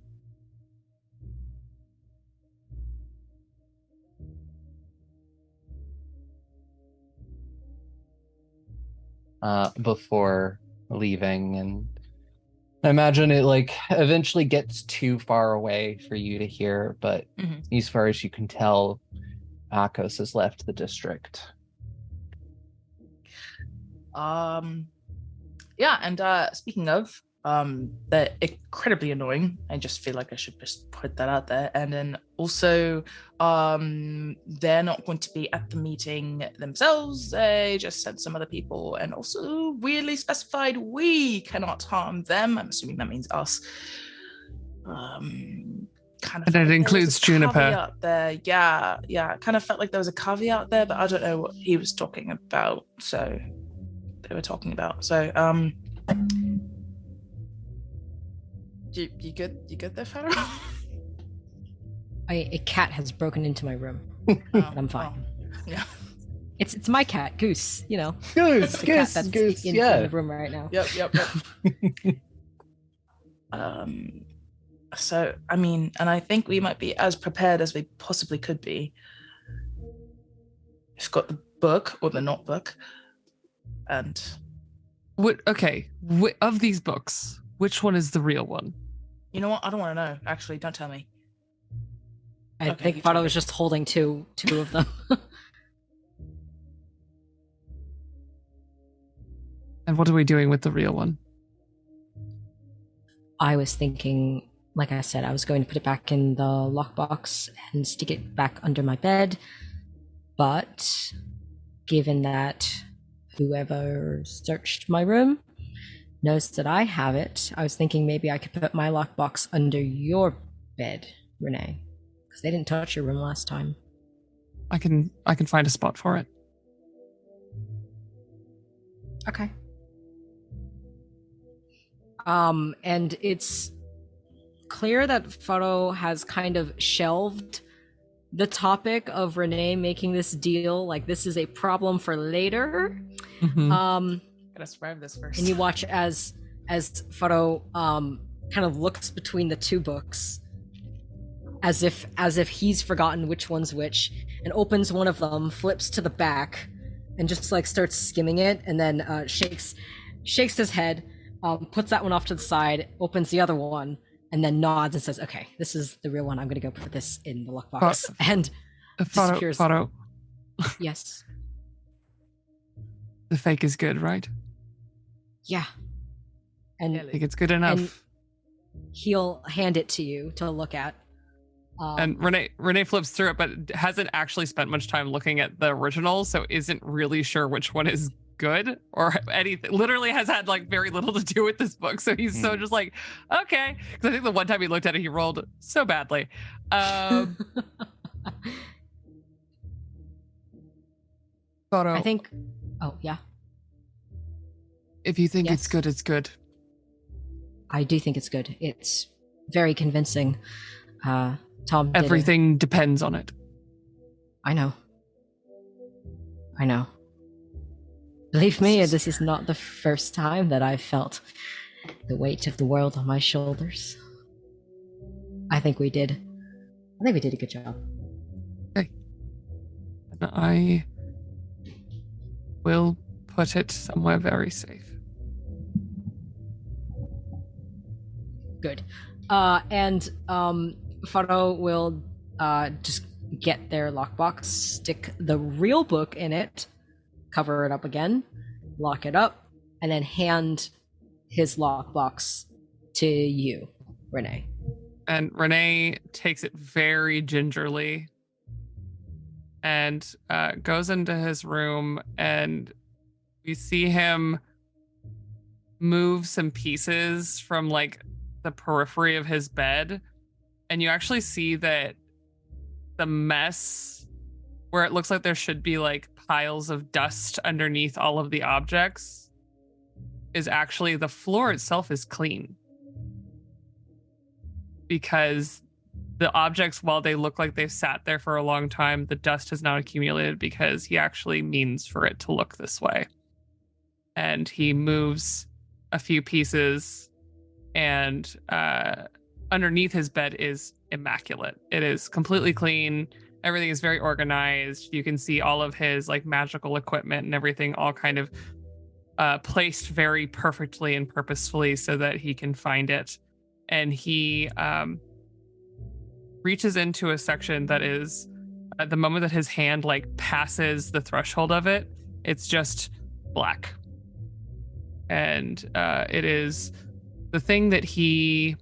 Before leaving, and I imagine it like eventually gets too far away for you to hear, but as far as you can tell, Akos has left the district. Yeah, and speaking of, they're incredibly annoying. I just feel like I should just put that out there. And then Also, they're not going to be at the meeting themselves. They just sent some other people, and also weirdly specified we cannot harm them. I'm assuming that means us. Kind of. And it includes Juniper. Caveat there, yeah. Kind of felt like there was a caveat there, but I don't know what he was talking about. So they were talking about. So you good? You good there, Faro? A cat has broken into my room. Oh, But I'm fine. yeah. It's my cat, Goose. You know, Goose, the cat goose, that's goose. in Yeah. the room right now. Yep. So, I mean, and I think we might be as prepared as we possibly could be. We've got the book, or the not book, and... Of these books, which one is the real one? You know what? I don't want to know. Actually, don't tell me. I Okay, think you Faro tell was me. just holding two of them. And what are we doing with the real one? I was thinking, like I said, I was going to put it back in the lockbox and stick it back under my bed. But given that whoever searched my room knows that I have it, I was thinking maybe I could put my lockbox under your bed, Rene. Because they didn't touch your room last time. I can find a spot for it. Okay. And it's clear that Faro has kind of shelved the topic of Rene making this deal. Like, this is a problem for later. Mhm. Gotta survive this first. And you watch as Faro kind of looks between the two books, as if he's forgotten which one's which, and opens one of them, flips to the back, and just like starts skimming it, and then shakes his head, puts that one off to the side, opens the other one, and then nods and says, "Okay, this is the real one. I'm gonna go put this in the lockbox," and disappears. Faro, Yes. the fake is good, right? Yeah. And I think it's good enough. And he'll hand it to you to look at. And Rene flips through it, but hasn't actually spent much time looking at the original, so isn't really sure which one is good or anything. Literally has had like very little to do with this book, so he's so just like, okay. Because I think the one time he looked at it, he rolled so badly. Faro, I think. Oh yeah, if you think it's Yes. good, it's good. I do think it's good. It's very convincing. Thom. did Everything depends on it. I know. Believe me, this is not the first time that I've felt the weight of the world on my shoulders. I think we did a good job. And I will put it somewhere very safe. Good. And Faro will just get their lockbox, stick the real book in it, cover it up again, lock it up, and then hand his lockbox to you, Rene. And Rene takes it very gingerly and goes into his room, and we see him move some pieces from like the periphery of his bed, and you actually see that the mess where it looks like there should be like piles of dust underneath all of the objects is actually the floor itself is clean, because the objects, while they look like they've sat there for a long time, the dust has not accumulated because he actually means for it to look this way. And he moves a few pieces, and underneath his bed is immaculate. It is completely clean. Everything is very organized. You can see all of his like magical equipment and everything all kind of placed very perfectly and purposefully so that he can find it. And he reaches into a section that is, at the moment that his hand like passes the threshold of it, it's just black. And it is the thing that he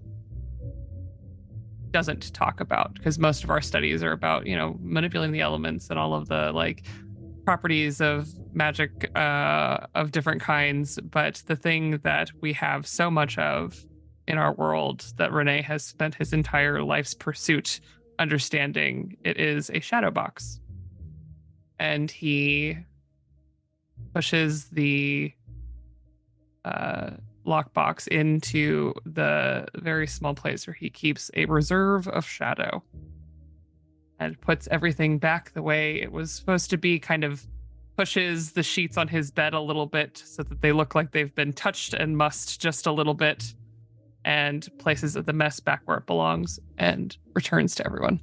doesn't talk about, because most of our studies are about, manipulating the elements and all of the like properties of magic of different kinds. But the thing that we have so much of in our world that Rene has spent his entire life's pursuit understanding, it is a shadow box. And he pushes the lockbox into the very small place where he keeps a reserve of shadow and puts everything back the way it was supposed to be, kind of pushes the sheets on his bed a little bit so that they look like they've been touched and mussed just a little bit, and places the mess back where it belongs and returns to everyone.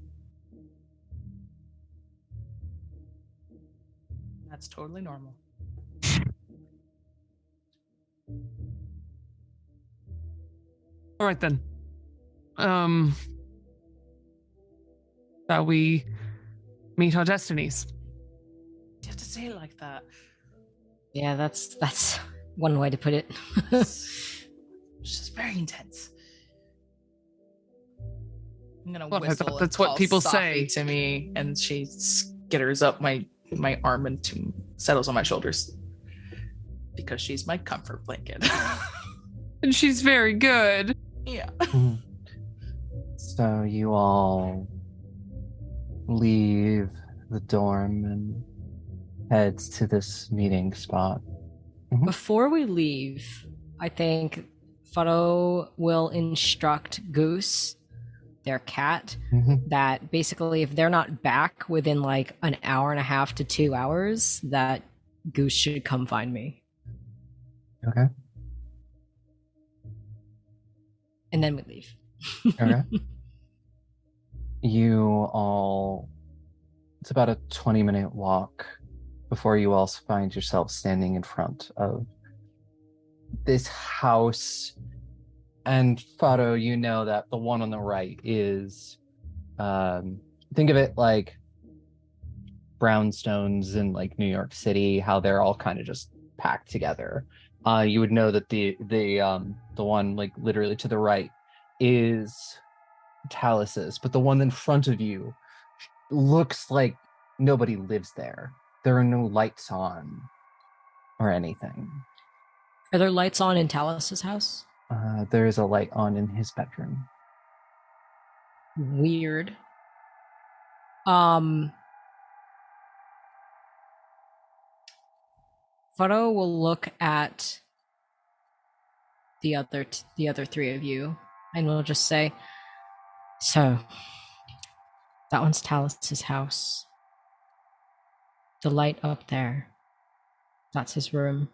That's totally normal. All right then. Shall we meet our destinies? You have to say it like that. Yeah, that's one way to put it. It's just very intense. I'm gonna Well, whistle. that's and what call people Safi say. to me, and she skitters up my arm and settles on my shoulders because she's my comfort blanket. And she's very good. Yeah. So you all leave the dorm and head to this meeting spot. Before we leave, I think Faro will instruct Goose, their cat, that basically if they're not back within like an hour and a half to 2 hours, that Goose should come find me. Okay. And then we leave. Okay. You all, it's about a 20-minute walk before you all find yourself standing in front of this house. And Faro, you know that the one on the right is, think of it like brownstones in like New York City, how they're all kind of just packed together. You would know that the one like literally to the right is Talus's, but the one in front of you looks like nobody lives there. There are no lights on or anything. Are there lights on in Talus's house? There is a light on in his bedroom. Weird. Faro will look at the other three of you, and we'll just say, "So, that one's Talus's house. The light up there, that's his room.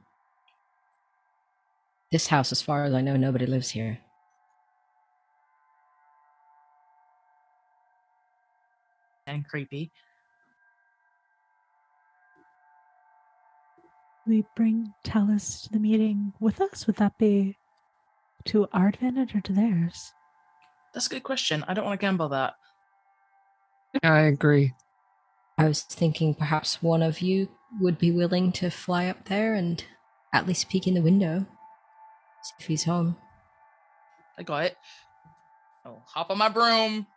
This house, as far as I know, nobody lives here." And creepy. We bring Talus to the meeting with us? Would that be to our advantage or to theirs? That's a good question. I don't want to gamble that. I agree. I was thinking perhaps one of you would be willing to fly up there and at least peek in the window, see if he's home. I got it. I'll hop on my broom.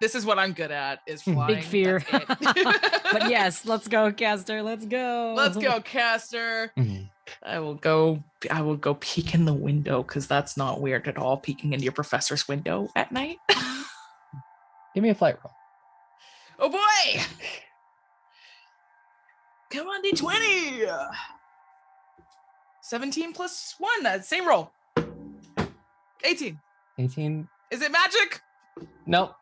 This is what I'm good at, is flying. Big fear. That's it. But yes, let's go, Castor. Let's go. Let's go, Castor. I will go peek in the window, because that's not weird at all, peeking into your professor's window at night. Give me a flight roll. Oh boy! Come on, D20! 17 plus 1, same roll. 18. 18. Is it magic? Nope.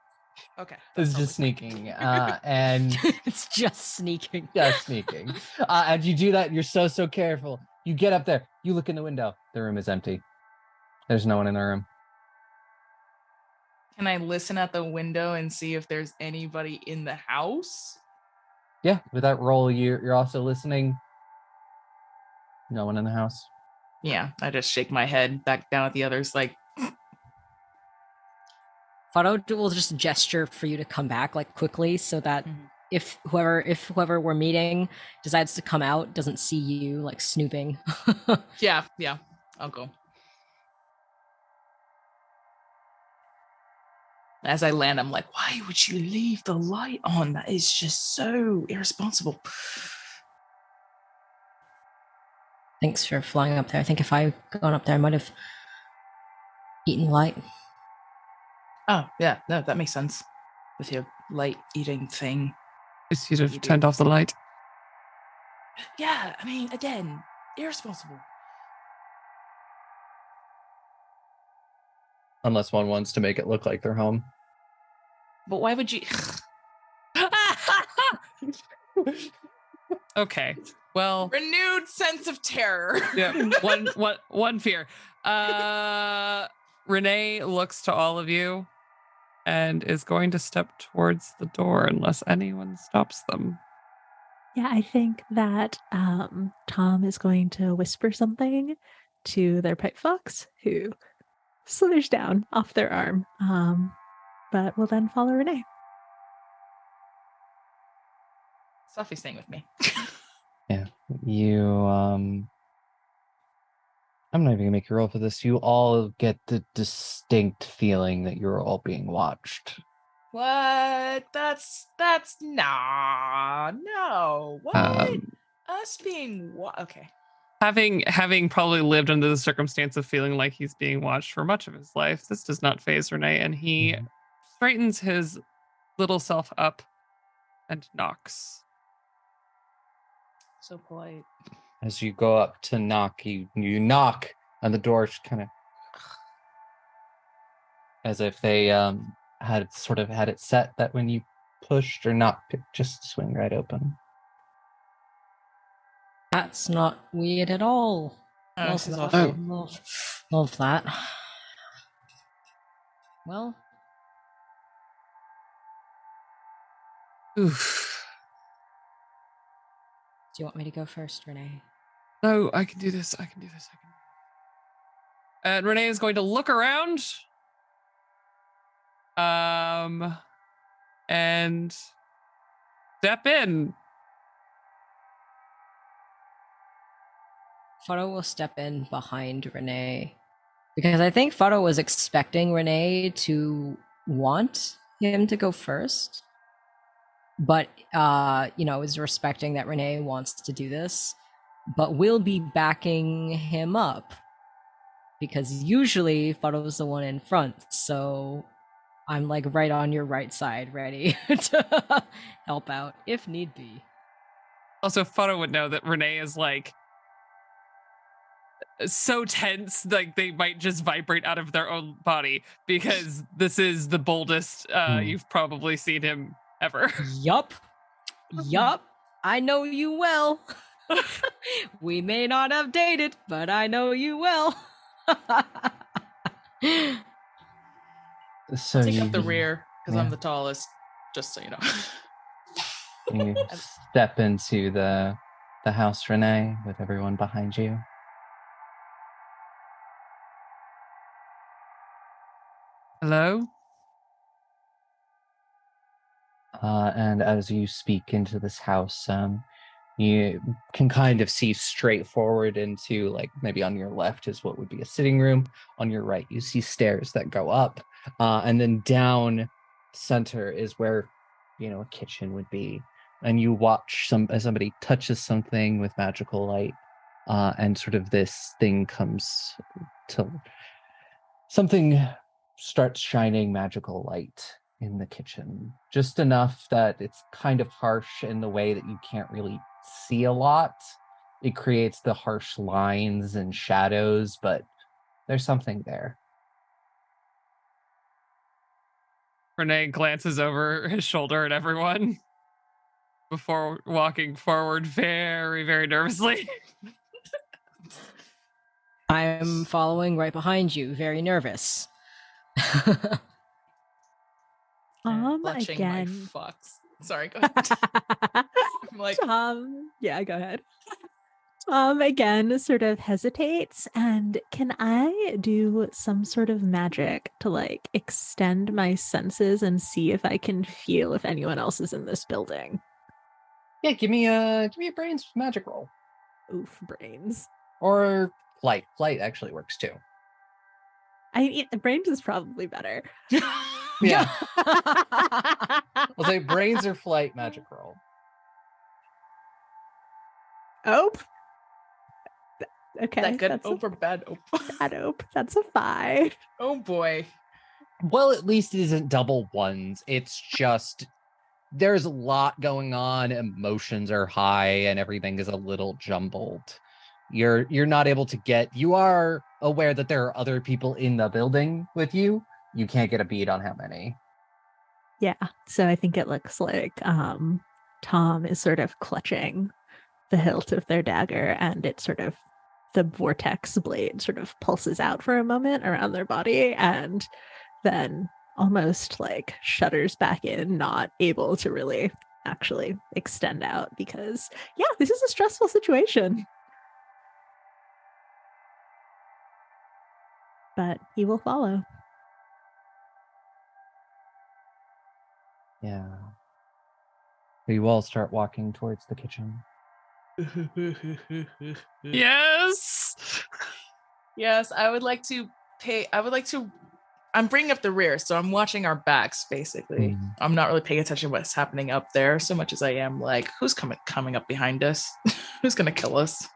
Okay. It's just sneaking. And It's just sneaking. just sneaking. As you do that, you're so careful. You get up there. You look in the window. The room is empty. There's no one in the room. Can I listen at the window and see if there's anybody in the house? Yeah, with that roll, you're also listening. No one in the house. Yeah, I just shake my head back down at the others, like, Faro will just gesture for you to come back like quickly, so that if whoever we're meeting decides to come out, doesn't see you like snooping. yeah, I'll go. As I land, I'm like, why would you leave the light on? That is just so irresponsible. Thanks for flying up there. I think if I gone up there, I might have eaten light. Oh, yeah, no, that makes sense. With your light eating thing. Just you'd have turned off the light. Yeah, I mean, again, irresponsible. Unless one wants to make it look like they're home. But why would you? Okay. Well, Renewed sense of terror. yeah, one fear. Rene looks to all of you and is going to step towards the door unless anyone stops them. Yeah, I think that Thom is going to whisper something to their pipe fox, who slithers down off their arm, but will then follow Rene. Sophie's staying with me. Yeah. You I'm not even gonna make you roll for this. You all get the distinct feeling that you're all being watched. What? That's no. What? Us being what? Okay. Having probably lived under the circumstance of feeling like he's being watched for much of his life, this does not faze Rene, and he straightens his little self up and knocks. So polite. As you go up to knock, you knock on the door, just kind of as if they had it set that when you pushed or knocked, it just swing right open. That's not weird at all. Oh, this is Love, awful. love that. Well, Oof. do you want me to go first, Rene? No, I can do this. And Rene is going to look around. And step in. Faro will step in behind Rene. Because I think Faro was expecting Rene to want him to go first. But, is respecting that Rene wants to do this. But will be backing him up. Because usually Faro's the one in front. So I'm like right on your right side, ready to help out if need be. Also, Faro would know that Rene is like so tense, like they might just vibrate out of their own body because this is the boldest you've probably seen him ever. Yup. I know you well. We may not have dated, but I know you well. So Take you, up the rear because yeah. I'm the tallest. Just so you know. You step into the house, Rene, with everyone behind you. Hello? And as you speak into this house, you can kind of see straight forward into, like, maybe on your left is what would be a sitting room. On your right, you see stairs that go up. And then down center is where, a kitchen would be. And you watch as somebody touches something with magical light. And sort of this thing comes to... Something starts shining magical light in the kitchen. Just enough that it's kind of harsh in the way that you can't really see a lot. It creates the harsh lines and shadows, but there's something there. Rene glances over his shoulder at everyone before walking forward very, very nervously. I'm following right behind you, very nervous. Clutching Again. my fucks. Sorry, go ahead. I'm like, yeah, go ahead. Again sort of hesitates, and can I do some sort of magic to like extend my senses and see if I can feel if anyone else is in this building? Yeah, give me a brains magic roll. Oof, brains. Or flight actually works too. Brains is probably better. Yeah. I'll say brains or flight magic roll. Oh. Okay. That good that's ope or bad ope? bad ope. That's a 5. Oh boy. Well, at least it isn't double ones. It's just there's a lot going on. Emotions are high and everything is a little jumbled. You're not able to get. You are aware that there are other people in the building with you. You can't get a bead on how many. Yeah. So I think it looks like Thom is sort of clutching the hilt of their dagger, and it sort of the vortex blade sort of pulses out for a moment around their body and then almost like shudders back in, not able to really actually extend out because, yeah, this is a stressful situation. But he will follow. Yeah. You all start walking towards the kitchen. Yes. Yes, I would like to I'm bringing up the rear, so I'm watching our backs basically. I'm not really paying attention to what's happening up there so much as I am like, who's coming up behind us? Who's gonna kill us?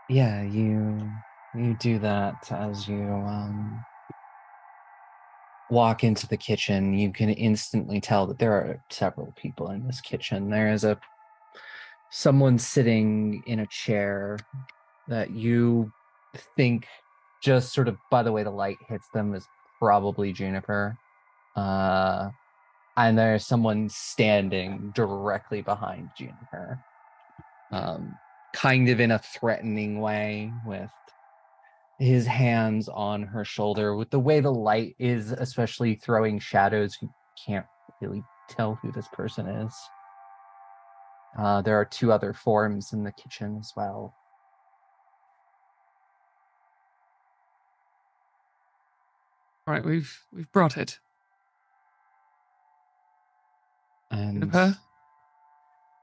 Yeah, you do that as you walk into the kitchen. You can instantly tell that there are several people in this kitchen. There is someone sitting in a chair that you think, just sort of by the way the light hits them, is probably Juniper. And there's someone standing directly behind Juniper. Kind of in a threatening way, with his hands on her shoulder. With the way the light is especially throwing shadows, you can't really tell who this person is. There are 2 other forms in the kitchen as well. All right, we've brought it. And Juniper?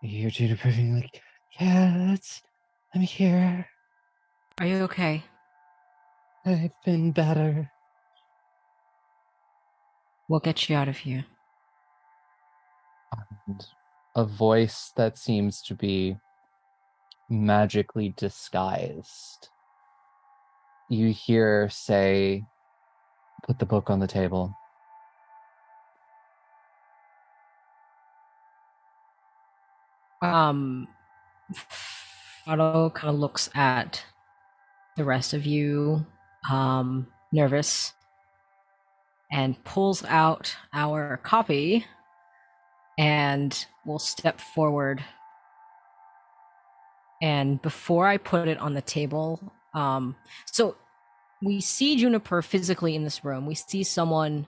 you're Juniper being like, yeah, I'm here. Are you okay? I've been better. We'll get you out of here. And a voice that seems to be magically disguised, you hear say, put the book on the table. Faro kind of looks at the rest of you, nervous, and pulls out our copy and will step forward. And before I put it on the table, so we see Juniper physically in this room. We see someone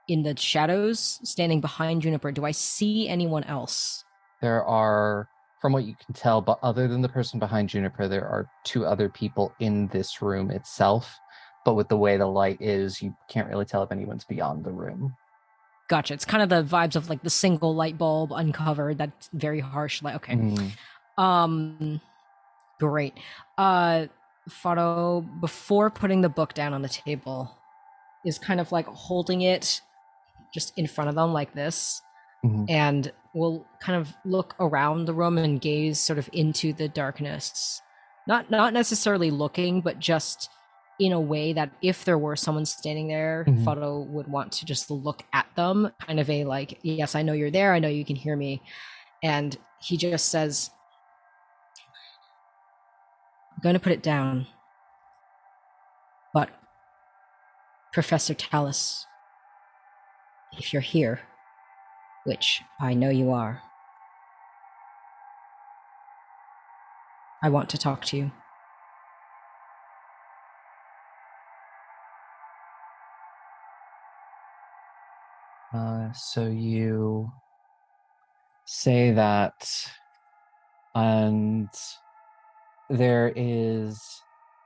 in the shadows standing behind Juniper. Do I see anyone else? There are, from what you can tell, but other than the person behind Juniper, there are 2 other people in this room itself. But with the way the light is, you can't really tell if anyone's beyond the room. Gotcha. It's kind of the vibes of like the single light bulb uncovered. That's very harsh. Like, okay. Great. Faro, before putting the book down on the table, is kind of like holding it just in front of them like this. And will kind of look around the room and gaze sort of into the darkness. Not necessarily looking, but just in a way that if there were someone standing there, Faro would want to just look at them, kind of a like, yes, I know you're there, I know you can hear me. And he just says, I'm going to put it down, but Professor Tallis, if you're here, which I know you are, I want to talk to you. So you say that, and there is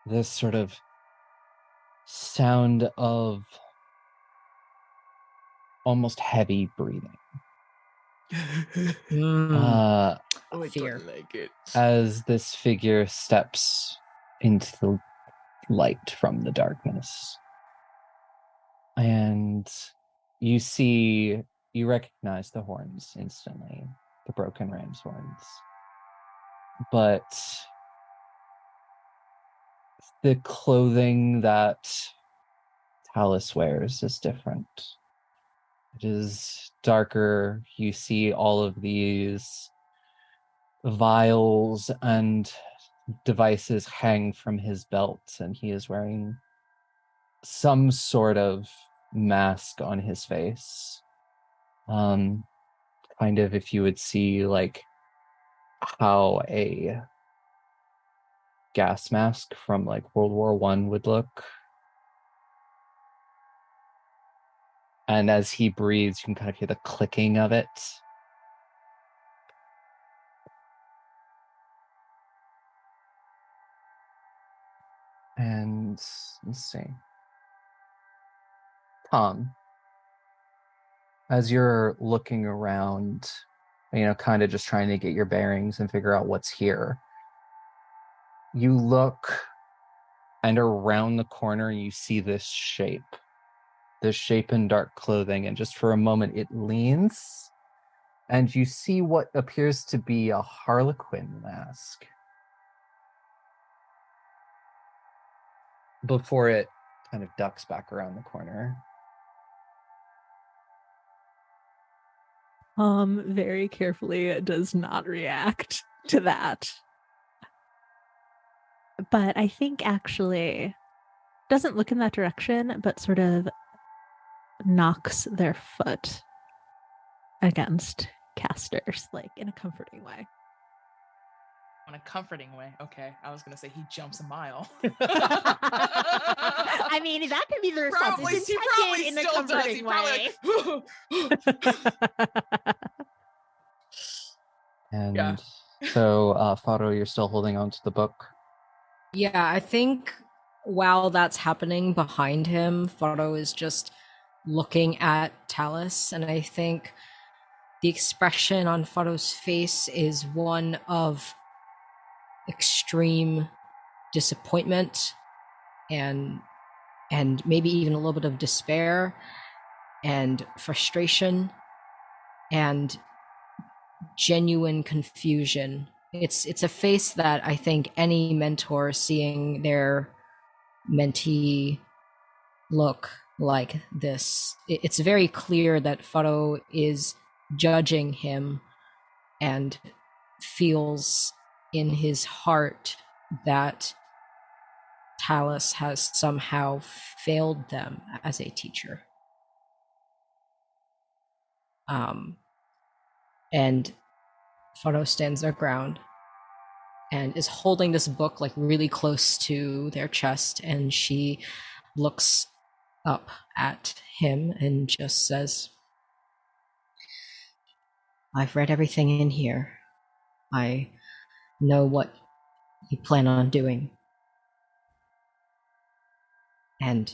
this sort of sound of almost heavy breathing. I Fear. don't like it. As this figure steps into the light from the darkness. And you recognize the horns instantly, the broken ram's horns. But the clothing that Talus wears is different. It is darker. You see all of these vials and devices hang from his belt, and he is wearing some sort of mask on his face. Kind of if you would see like how a gas mask from like World War I would look. And as he breathes, you can kind of hear the clicking of it. And let's see. Thom, as you're looking around, kind of just trying to get your bearings and figure out what's here, you look, and around the corner, you see this shape in dark clothing, and just for a moment, it leans, and you see what appears to be a harlequin mask before it kind of ducks back around the corner. Very carefully does not react to that. But I think actually doesn't look in that direction, but sort of knocks their foot against Castor's, like in a comforting way. In a comforting way. Okay. I was going to say he jumps a mile. I mean, that could be the response. Probably, It's he probably intended in a still does. comforting He way. probably like, And Yeah. so, Faro, you're still holding on to the book? Yeah, I think while that's happening behind him, Faro is just looking at Talus, and I think the expression on Faro's face is one of extreme disappointment and maybe even a little bit of despair and frustration and genuine confusion. It's a face that I think any mentor seeing their mentee look like this, it's very clear that Faro is judging him and feels in his heart that Talus has somehow failed them as a teacher. And Faro stands their ground and is holding this book like really close to their chest, and she looks up at him and just says, I've read everything in here. I know what you plan on doing. And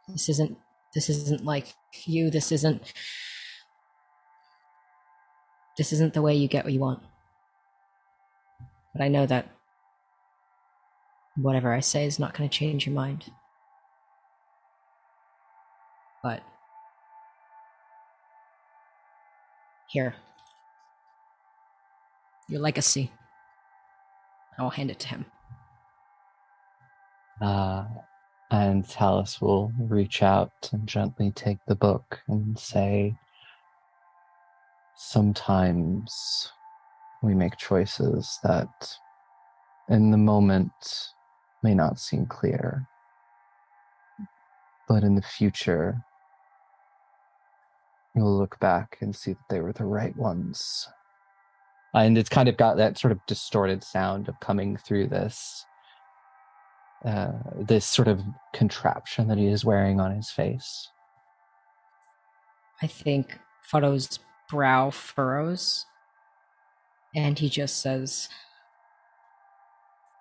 this isn't like you. This isn't the way you get what you want. But I know that whatever I say is not going to change your mind. But here, your legacy. I will hand it to him. And Talus will reach out and gently take the book and say, sometimes we make choices that in the moment may not seem clear, but in the future, you'll look back and see that they were the right ones. And it's kind of got that sort of distorted sound of coming through this sort of contraption that he is wearing on his face. I think Faro's brow furrows, and he just says,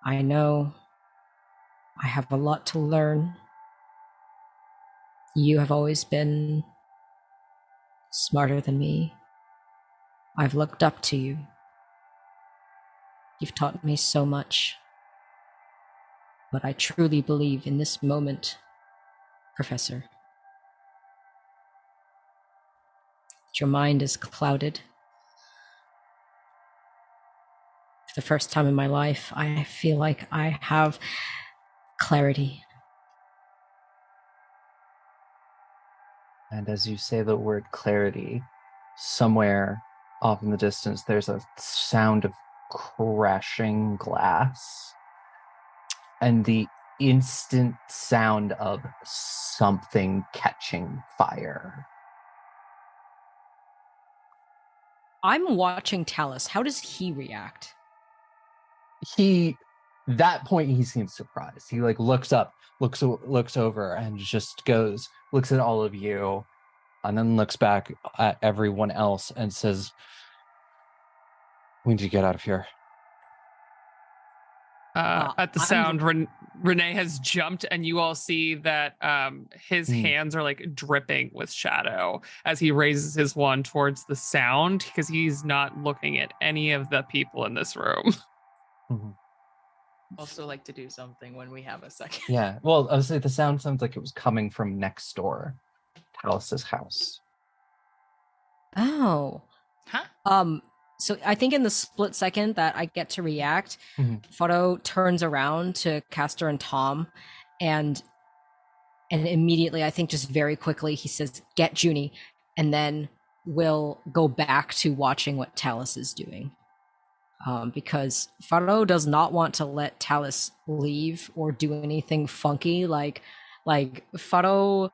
I know I have a lot to learn. You have always been smarter than me. I've looked up to you. You've taught me so much. But I truly believe in this moment, Professor, that your mind is clouded. For the first time in my life, I feel like I have clarity. And as you say the word clarity, somewhere off in the distance, there's a sound of crashing glass and the instant sound of something catching fire. I'm watching Talus. How does he react? That point he seems surprised. He looks up, looks over, and just looks at all of you, and then looks back at everyone else and says, "We need to get out of here." At the sound, Rene has jumped, and you all see that his hands are dripping with shadow as he raises his wand towards the sound, because he's not looking at any of the people in this room. Mm-hmm. Also like to do something when we have a second. Yeah, well, I would say the sound sounds like it was coming from next door, Talus's house. Oh. Huh? So I think in the split second that I get to react, Faro turns around to Castor and Thom, and immediately, I think just very quickly, he says, "Get Junie," and then we'll go back to watching what Talus is doing. Because Faro does not want to let Talus leave or do anything funky. Like Fallow's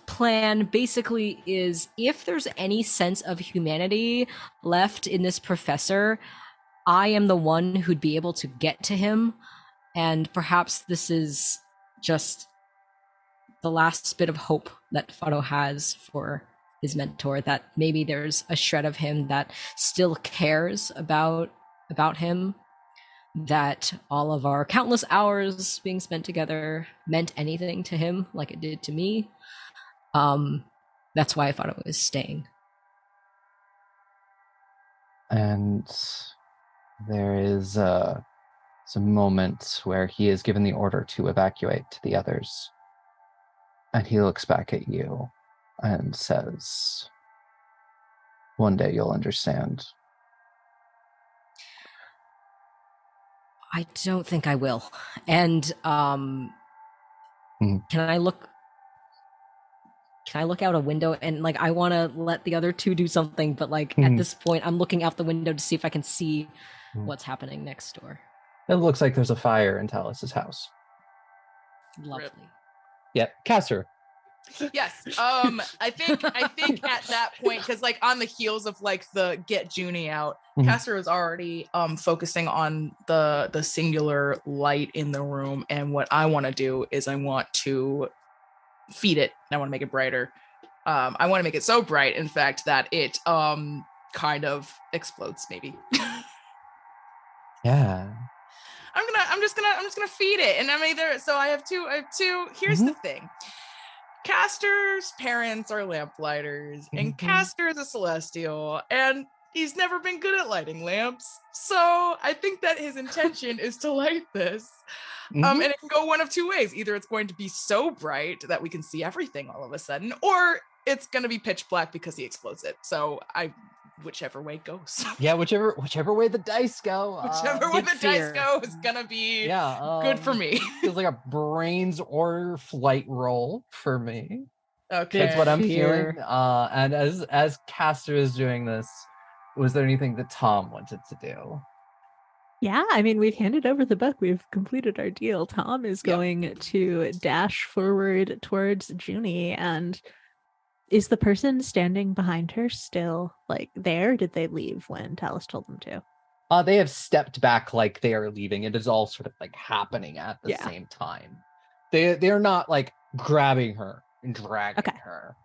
plan basically is, if there's any sense of humanity left in this professor, I am the one who'd be able to get to him. And perhaps this is just the last bit of hope that Faro has for his mentor, that maybe there's a shred of him that still cares about him, that all of our countless hours being spent together meant anything to him like it did to me. That's why I thought it was staying. And there is a moment where he is given the order to evacuate to the others. And he looks back at you and says, "One day you'll understand." I don't think I will. And can I look out a window? And I want to let the other two do something, but at this point, I'm looking out the window to see if I can see what's happening next door. It looks like there's a fire in Talus's house. Lovely. Yep, Castor. Yes. I think at that point, because on the heels of the get Junie out, Castor was already focusing on the singular light in the room, and what I want to do is I want to feed it. I want to make it brighter. I want to make it so bright, in fact, that it kind of explodes, maybe. Yeah. I'm just gonna feed it, and I have two. Here's the thing. Castor's parents are lamplighters, and Castor is a celestial, and he's never been good at lighting lamps. So I think that his intention is to light this. And it can go one of two ways. Either it's going to be so bright that we can see everything all of a sudden, or it's going to be pitch black because he explodes it. So whichever way it goes. Yeah, whichever way the dice go. Whichever way the dice go is going to be good for me. Feels like a brains or flight roll for me. Okay. That's what I'm feeling. And as Castor is doing this, was there anything that Thom wanted to do? Yeah, I mean, we've handed over the book. We've completed our deal. Thom is going to dash forward towards Junie. And is the person standing behind her still there? Did they leave when Talus told them to? They have stepped back like they are leaving. It is all sort of happening at the same time. They're not grabbing her and dragging her.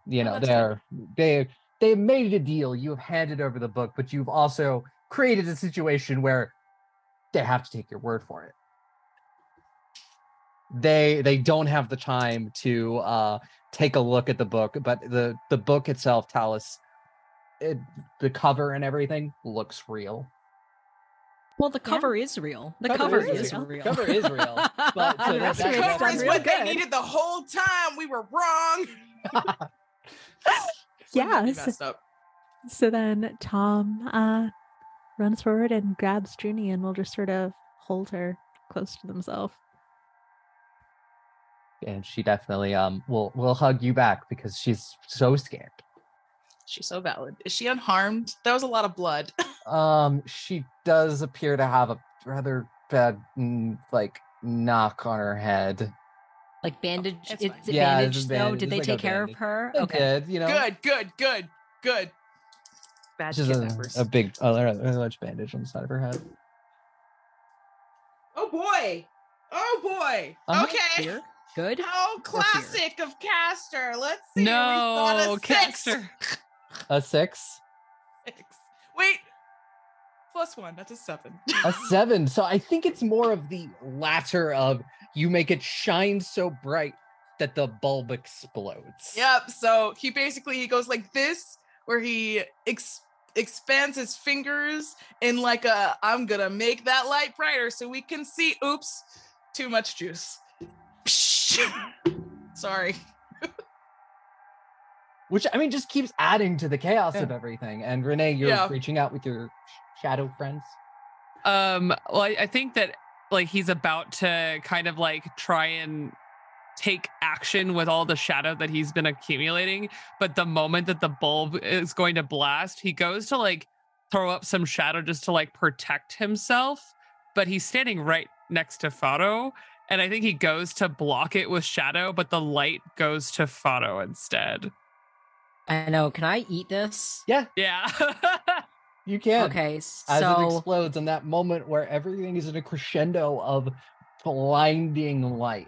They made a deal. You have handed over the book, but you've also created a situation where they have to take your word for it. They don't have the time to take a look at the book, but the book itself, Talus, the cover and everything looks real. Well, the cover is real. The Cover cover is is real. real. Cover is real. But so The that- rest that- of it's that- done Cover is real what they good. needed the whole time. We were wrong. Yeah, We so- messed up. So then Thom runs forward and grabs Junie and will just sort of hold her close to themselves. and she definitely will hug you back because she's so scared. She's so valid. Is she unharmed? That was a lot of blood. She does appear to have a rather bad like knock on her head. Like bandage. It's It's fine. Yeah, bandaged it's a though. bandage. Did It's they like a take care of bandage. her? They did, you know. Good. Bad It's just kidnappers. a big large bandage on the side of her head. Oh boy. Uh-huh. Okay. Fear? Good. How fear? classic of Castor. Let's see. No, we got a 6. Castor. A 6, Wait. +1. That's a 7. a 7. So I think it's more of the latter of you make it shine so bright that the bulb explodes. Yep. So he goes like this, where he expands his fingers in like a I'm gonna make that light brighter so we can see. Oops, too much juice. Sorry. Which I mean just keeps adding to the chaos of everything. And Rene, you're Yeah. reaching out with your shadow friends. Well, I think that like he's about to kind of like try and take action with all the shadow that he's been accumulating, but the moment that the bulb is going to blast, he goes to like throw up some shadow just to like protect himself, but he's standing right next to Faro, and I think he goes to block it with shadow, but the light goes to Faro instead. I know. Can I eat this? Yeah. You can. Okay, As it so explodes in that moment where everything is in a crescendo of blinding light.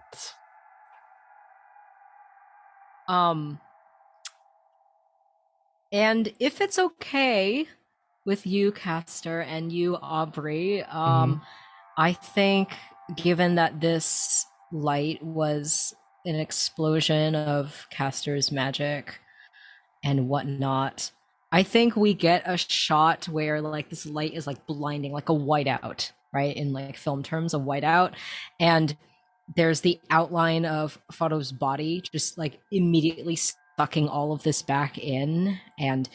and if it's okay with you, Castor, and you, Aubrey, I think given that this light was an explosion of Castor's magic and whatnot, I think we get a shot where like this light is like blinding, like a whiteout, right? In like film terms, a whiteout. And there's the outline of Faro's body just like immediately sucking all of this back in, and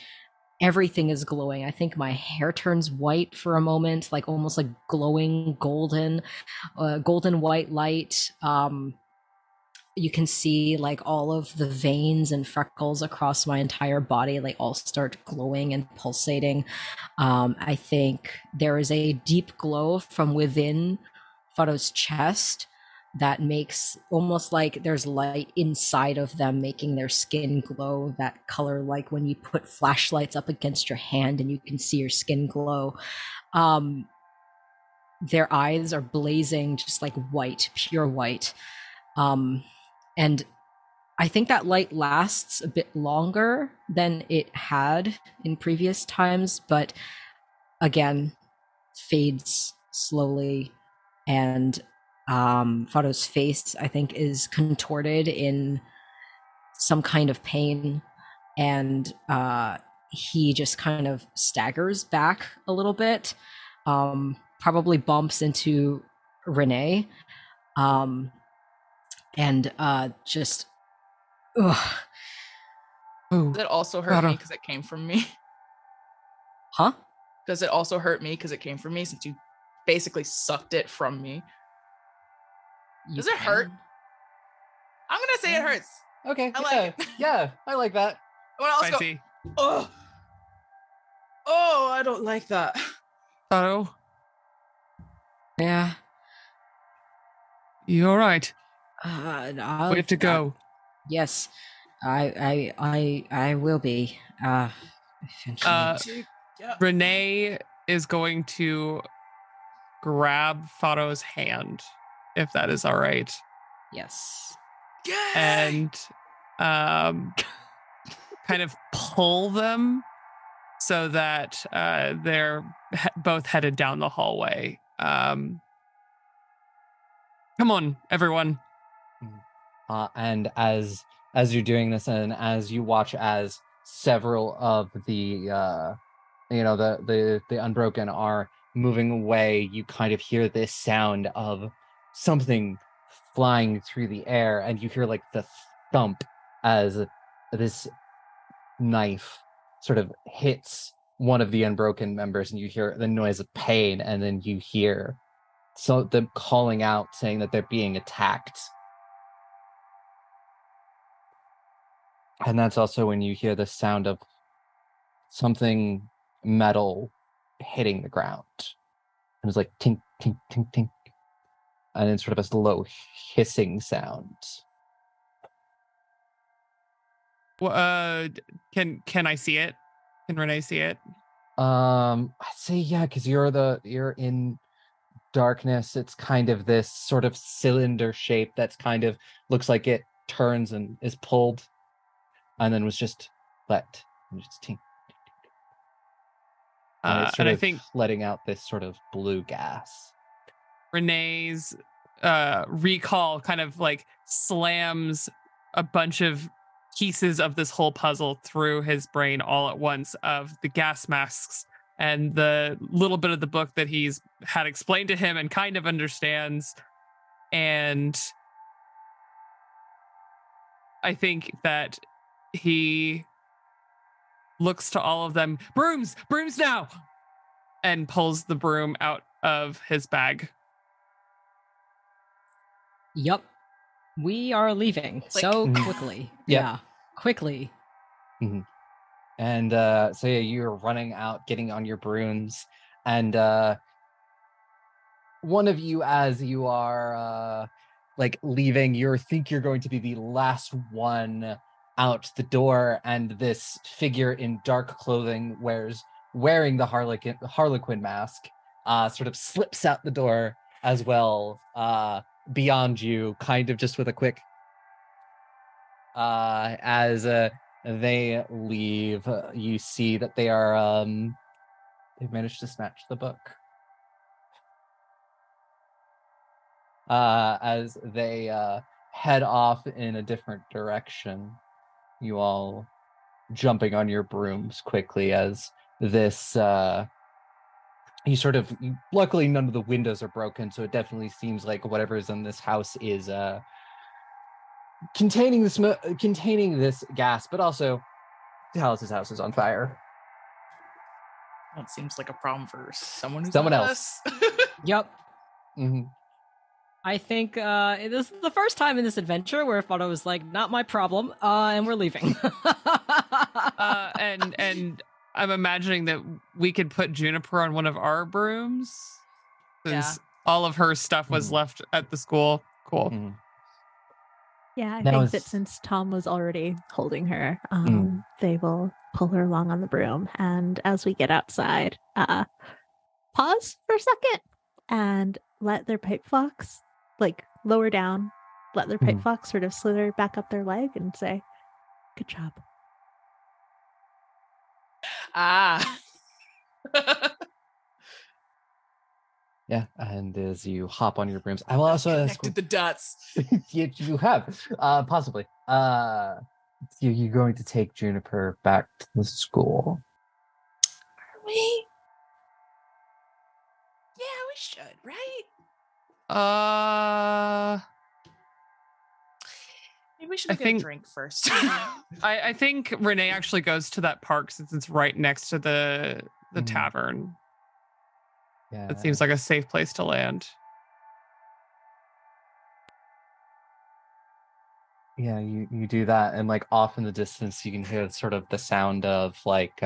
everything is glowing. I think my hair turns white for a moment, like almost like glowing golden white light. You can see like all of the veins and freckles across my entire body like all start glowing and pulsating. I think there is a deep glow from within Faro's chest that makes almost like there's light inside of them making their skin glow, that color like when you put flashlights up against your hand and you can see your skin glow. Their eyes are blazing just like white, pure white. And I think that light lasts a bit longer than it had in previous times, but again, fades slowly. And Faro's face, I think, is contorted in some kind of pain. And he just kind of staggers back a little bit, probably bumps into Rene. And just ugh. Does it also hurt me because it came from me? Huh? Does it also hurt me because it came from me since you basically sucked it from me? Does it hurt? I'm gonna say it hurts. Okay. I like it. Yeah, I like that. What else? Spicy. Oh, I don't like that. Faro, Yeah. you all right? We We have to go. Yes, I will be. Eventually. Yeah. Rene is going to grab Faro's hand, if that is all right, Yes. and kind of pull them so that they're both headed down the hallway. Come on, everyone. And as you're doing this, and as you watch as several of the the Unbroken are moving away, you kind of hear this sound of something flying through the air, and you hear like the thump as this knife sort of hits one of the unbroken members, and you hear the noise of pain, and then you hear them calling out, saying that they're being attacked. And that's also when you hear the sound of something metal hitting the ground. It was like tink, tink, tink, tink. And then sort of a low hissing sound. Well, can I see it? Can Rene see it? I'd say yeah, because you're in darkness. It's kind of this sort of cylinder shape that's kind of looks like it turns and is pulled, and then was just let and just tink. And it's sort and of I think letting out this sort of blue gas. Renee's recall kind of like slams a bunch of pieces of this whole puzzle through his brain all at once, of the gas masks and the little bit of the book that he's had explained to him and kind of understands. And I think that he looks to all of them, brooms now, and pulls the broom out of his bag. Yup. We are leaving so quickly. Yep. Yeah, quickly. Mm-hmm. And so yeah, you're running out, getting on your brooms, and one of you, as you are like leaving, you think you're going to be the last one out the door, and this figure in dark clothing wearing the Harlequin mask sort of slips out the door as well, beyond you, kind of just with a quick as they leave, you see that they are they've managed to snatch the book. As they head off in a different direction, you all jumping on your brooms quickly as this luckily none of the windows are broken, so it definitely seems like whatever is in this house is containing this gas, but also Alice's house is on fire. That seems like a problem for someone who's Someone not else. us. Yup. Mm-hmm. I think this is the first time in this adventure where Faro was like, not my problem, and we're leaving. And I'm imagining that we could put Juniper on one of our brooms, since all of her stuff was left at the school. Cool. Mm-hmm. Yeah, I think that since Thom was already holding her, they will pull her along on the broom. And as we get outside, pause for a second and let their pipe fox lower down, let their pipe fox sort of slither back up their leg and say, "Good job." Yeah, and as you hop on your brooms, I will also connected the dots. you have possibly. You're going to take Juniper back to the school. Are we? Yeah, we should, right? Maybe we should get a drink first. I think Rene actually goes to that park since it's right next to the tavern. Yeah, it seems like a safe place to land. Yeah, you do that, and like off in the distance, you can hear sort of the sound of like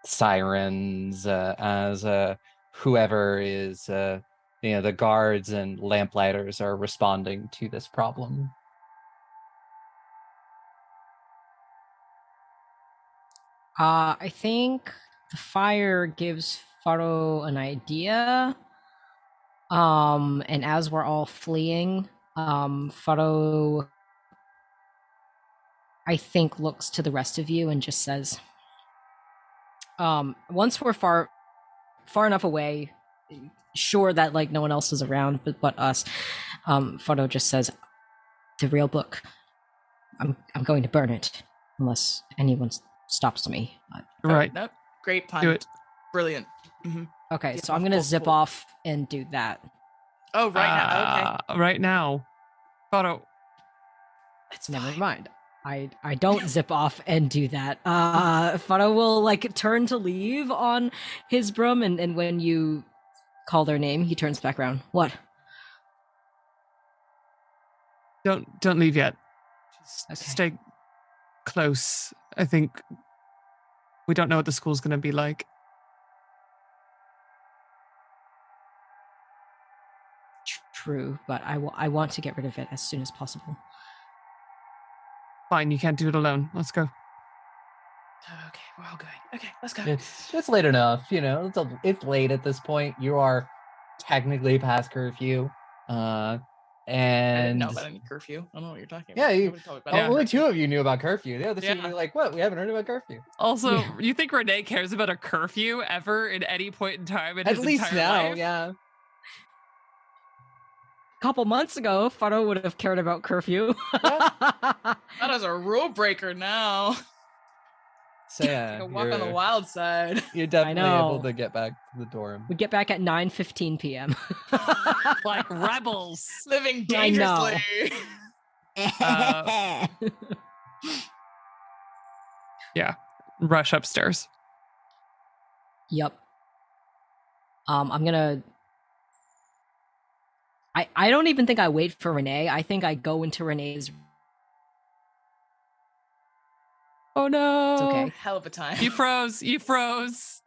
sirens as whoever is the guards and lamplighters are responding to this problem. I think the fire gives Faro an idea. And as we're all fleeing, Faro, I think, looks to the rest of you and just says, once we're far enough away, sure that like no one else is around but us, Faro just says, "The real book. I'm going to burn it unless anyone stops me." Right. Nope. Great pun. Do it. Brilliant. Mm-hmm. Okay, Yeah, so I'm gonna full zip full. off and do that. Oh, right now. Okay. Right now. Photo. It's Never fine. mind. I don't zip off and do that. Faro will like turn to leave on his broom, and when you call their name, he turns back around. What? Don't leave yet. Just Okay. stay close. I think we don't know what the school's going to be like. True, but I want to get rid of it as soon as possible. Fine, you can't do it alone. Let's go. Okay, we're all going. Okay, let's go. It's late enough, you know. It's late at this point. You are technically past curfew, I didn't and know about any curfew. I don't know what you're talking Yeah, about. you- Nobody told me about Yeah. any only curfew. two of you knew about curfew. The other two Yeah. were like, "What? We haven't heard about curfew." Also, Yeah. you think Rene cares about a curfew ever in any point in time in At his least entire now, life? yeah. A couple months ago, Faro would have cared about curfew. That is a rule breaker now. So yeah, Take a walk on the wild side. You're definitely able know. to get back to the dorm. We get back at 9:15 p.m. Like rebels. Living I know. dangerously. Yeah. Rush upstairs. Yep. I'm gonna. I don't even think I wait for Rene. I think I go into Rene's. Oh no. It's okay. Hell of a time. You froze. You froze.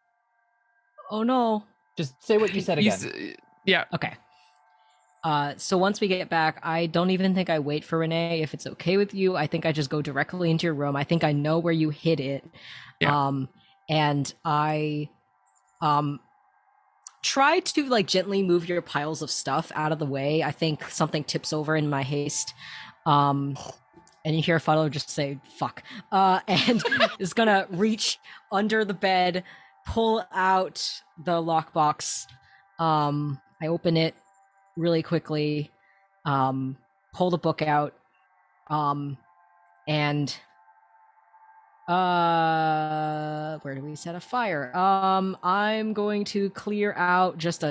Oh no. Just say what you said You again. yeah. Okay. So once we get back, I don't even think I wait for Rene. If it's okay with you, I think I just go directly into your room. I think I know where you hid it. Yeah. And I try to like gently move your piles of stuff out of the way. I think something tips over in my haste. And you hear Faro just say "fuck," and is gonna reach under the bed, pull out the lockbox. I open it really quickly, pull the book out, and where do we set a fire? I'm going to clear out just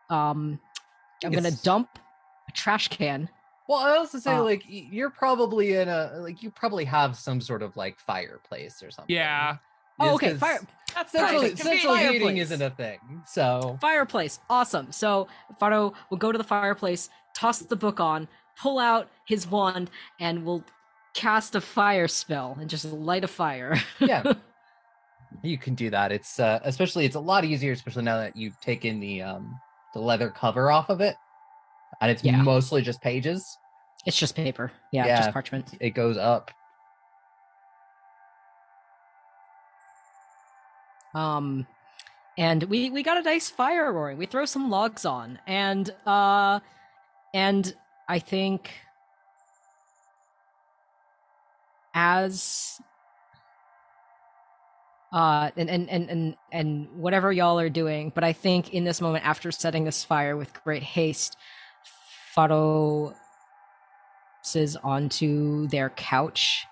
I'm gonna dump a trash can. Well, I also say Uh, like you're probably in a like you probably have some sort of like fireplace or something. Yeah. Oh, Just okay, 'cause fire. That's Central, perfect. central heating Fireplace. isn't a thing, so Fireplace. Awesome. So Faro will go to the fireplace, toss the book on, pull out his wand, and will cast a fire spell and just light a fire. Yeah. you can do that. It's especially it's a lot easier, especially now that you've taken the leather cover off of it, and it's Yeah. mostly just pages. It's just paper. Yeah, Yeah. just parchment. It goes up. And we got a nice fire roaring. We throw some logs on, and I think as and whatever y'all are doing, but I think in this moment, after setting this fire with great haste, Faro sits onto their couch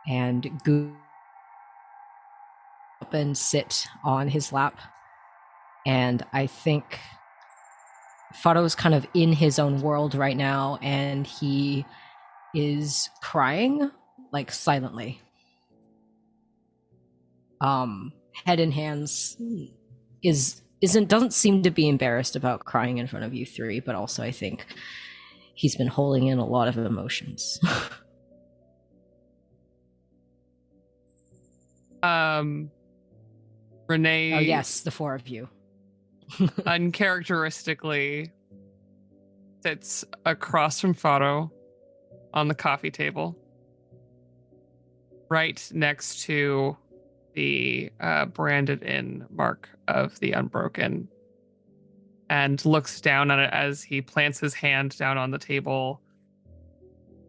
and go up and sit on his lap. And I think Faro's kind of in his own world right now, and he is crying, like silently. Head in hands, doesn't seem to be embarrassed about crying in front of you three, but also I think he's been holding in a lot of emotions. Rene. Oh yes, the four of you. Uncharacteristically sits across from Faro on the coffee table, right next to the branded in mark of the Unbroken, and looks down at it as he plants his hand down on the table,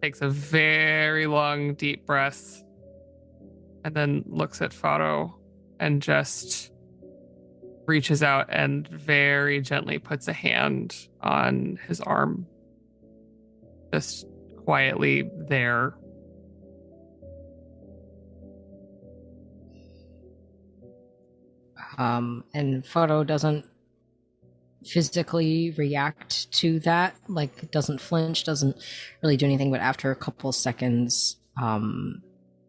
takes a very long, deep breath, and then looks at Faro and just reaches out and very gently puts a hand on his arm, just quietly there. And Faro doesn't physically react to that. Like, it doesn't flinch, doesn't really do anything, but after a couple seconds,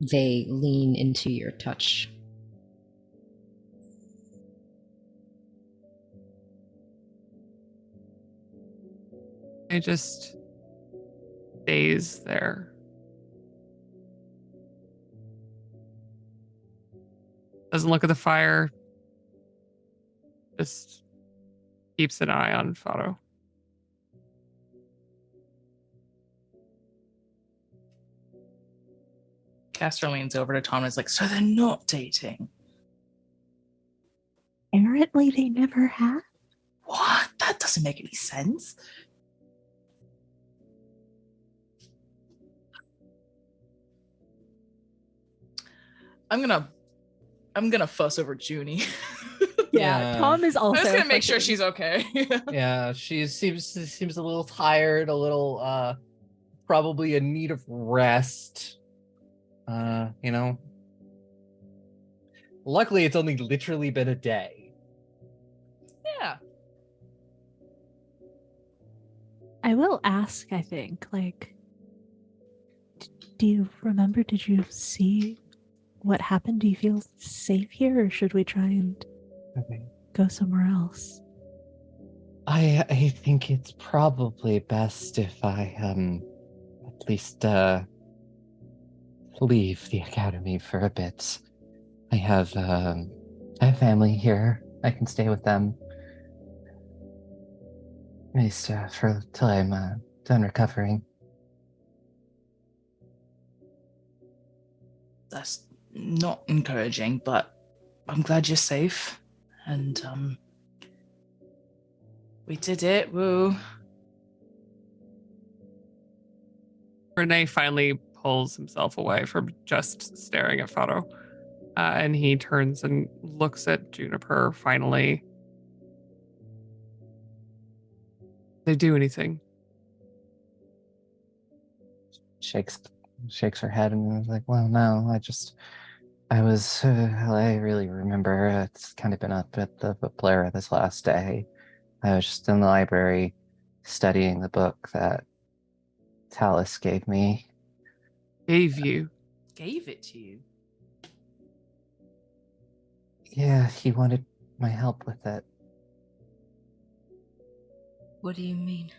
they lean into your touch. It just stays there. Doesn't look at the fire. Just keeps an eye on Faro. Castor leans over to Thom and is like, so they're not dating? Apparently they never have. What? That doesn't make any sense. I'm gonna fuss over Junie. Yeah, Thom is also. I'm just gonna make sure she's okay. Yeah, she seems a little tired, a little probably in need of rest. You know. Luckily, it's only literally been a day. Yeah. I will ask, I think, like, do you remember, did you see what happened? Do you feel safe here, or should we try and go somewhere else? I think it's probably best if I at least leave the academy for a bit. I have family here. I can stay with them. At least for till I'm done recovering. That's not encouraging, but I'm glad you're safe. And we did it. Woo. Rene finally pulls himself away from just staring at Faro. And he turns and looks at Juniper finally. They do anything? Shakes her head and is like, well, no, I really remember it's kind of been up at the Blair this last day. I was just in the library studying the book that Talus gave me. Gave you? Gave it to you? Yeah, he wanted my help with it. What do you mean?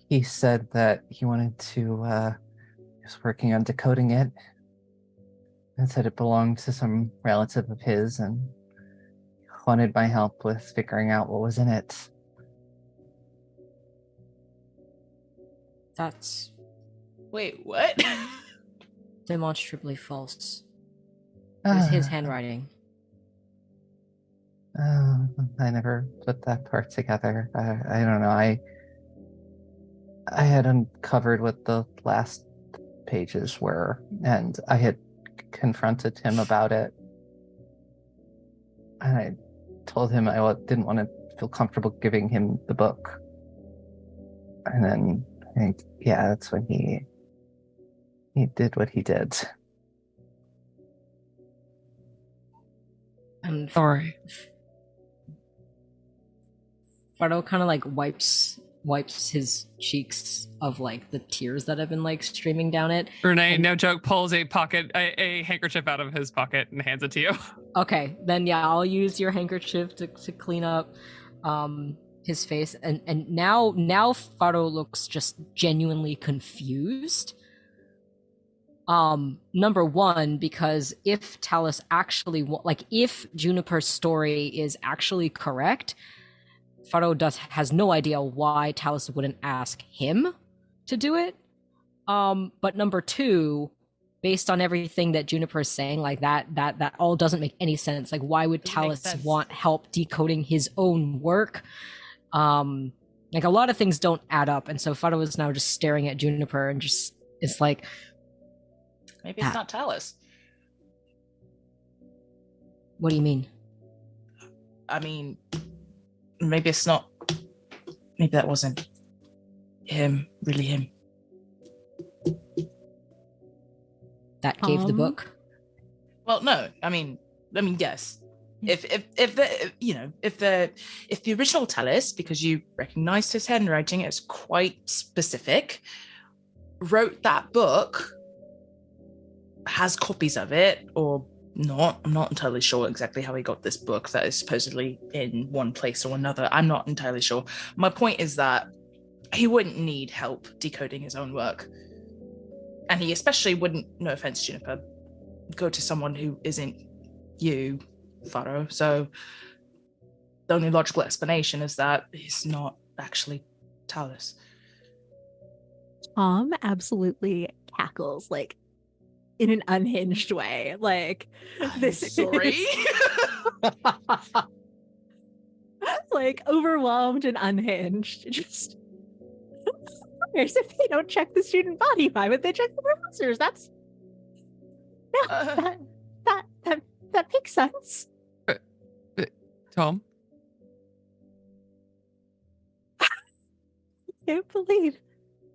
He said that he wanted to, he was working on decoding it. And said it belonged to some relative of his and wanted my help with figuring out what was in it. That's Wait, what? demonstrably false. It was his handwriting. I never put that part together. I don't know. I had uncovered what the last pages were, and I had confronted him about it. And I told him I didn't want to feel comfortable giving him the book. And then, that's when he did what he did. And Sorry. Faro kind of like wipes his cheeks of like the tears that have been like streaming down it. Rene, no joke, pulls a handkerchief out of his pocket and hands it to you. Okay, then yeah, I'll use your handkerchief to clean up his face, and now Faro looks just genuinely confused. Number one, because if Talus actually if Juniper's story is actually correct, Faro has no idea why Talus wouldn't ask him to do it. But number two, based on everything that Juniper is saying, like that all doesn't make any sense. Like, why would Talus want help decoding his own work? Like, a lot of things don't add up, and so Faro is now just staring at Juniper and it's like, maybe it's not Talus. What do you mean? I mean, maybe it's not. Maybe that wasn't him, really him. That gave the book? Well, no. I mean, yes. if the original Talus, because you recognized his handwriting as quite specific, wrote that book, has copies of it or not, I'm not entirely sure exactly how he got this book that is supposedly in one place or another. I'm not entirely sure. My point is that he wouldn't need help decoding his own work, and he especially wouldn't, no offense, Juniper, go to someone who isn't you, Faro. So the only logical explanation is that he's not actually Talus. Thom absolutely cackles, like in an unhinged way. Like, this Sorry. is like overwhelmed and unhinged. Just if they don't check the student body, why would they check the professors? That's that makes sense. Thom? I can't believe.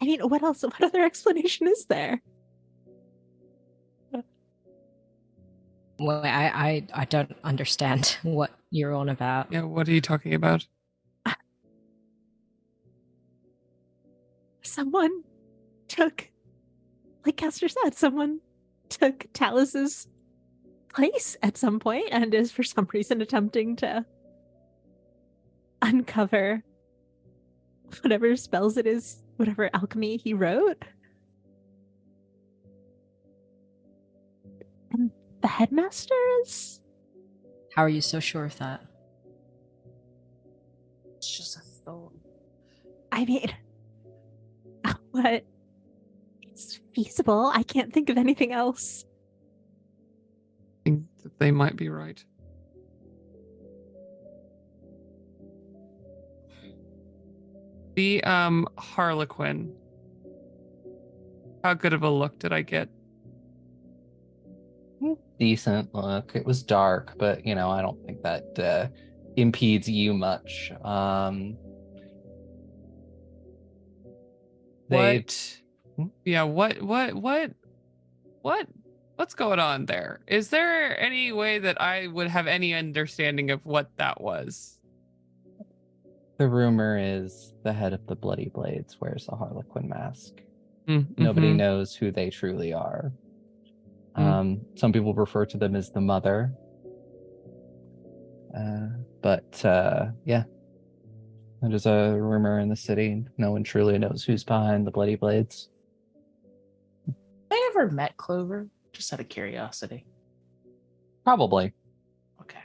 I mean, what else? What other explanation is there? Well, I don't understand what you're on about. Yeah, what are you talking about? Someone took, like Castor said, someone took Talus's place at some point and is for some reason attempting to uncover whatever spells it is, whatever alchemy he wrote. And the headmasters? How are you so sure of that? It's just a thought. I mean, what? It's feasible. I can't think of anything else. I think that they might be right. The Harlequin. How good of a look did I get? Decent look. It was dark, but I don't think that impedes you much. Yeah, what's going on there? Is there any way that I would have any understanding of what that was? The rumor is the head of the Bloody Blades wears a Harlequin mask. Mm-hmm. Nobody knows who they truly are. Some people refer to them as the mother. But yeah, that is a rumor in the city. No one truly knows who's behind the Bloody Blades. Have I ever met Clover? Just out of curiosity. Probably. Okay.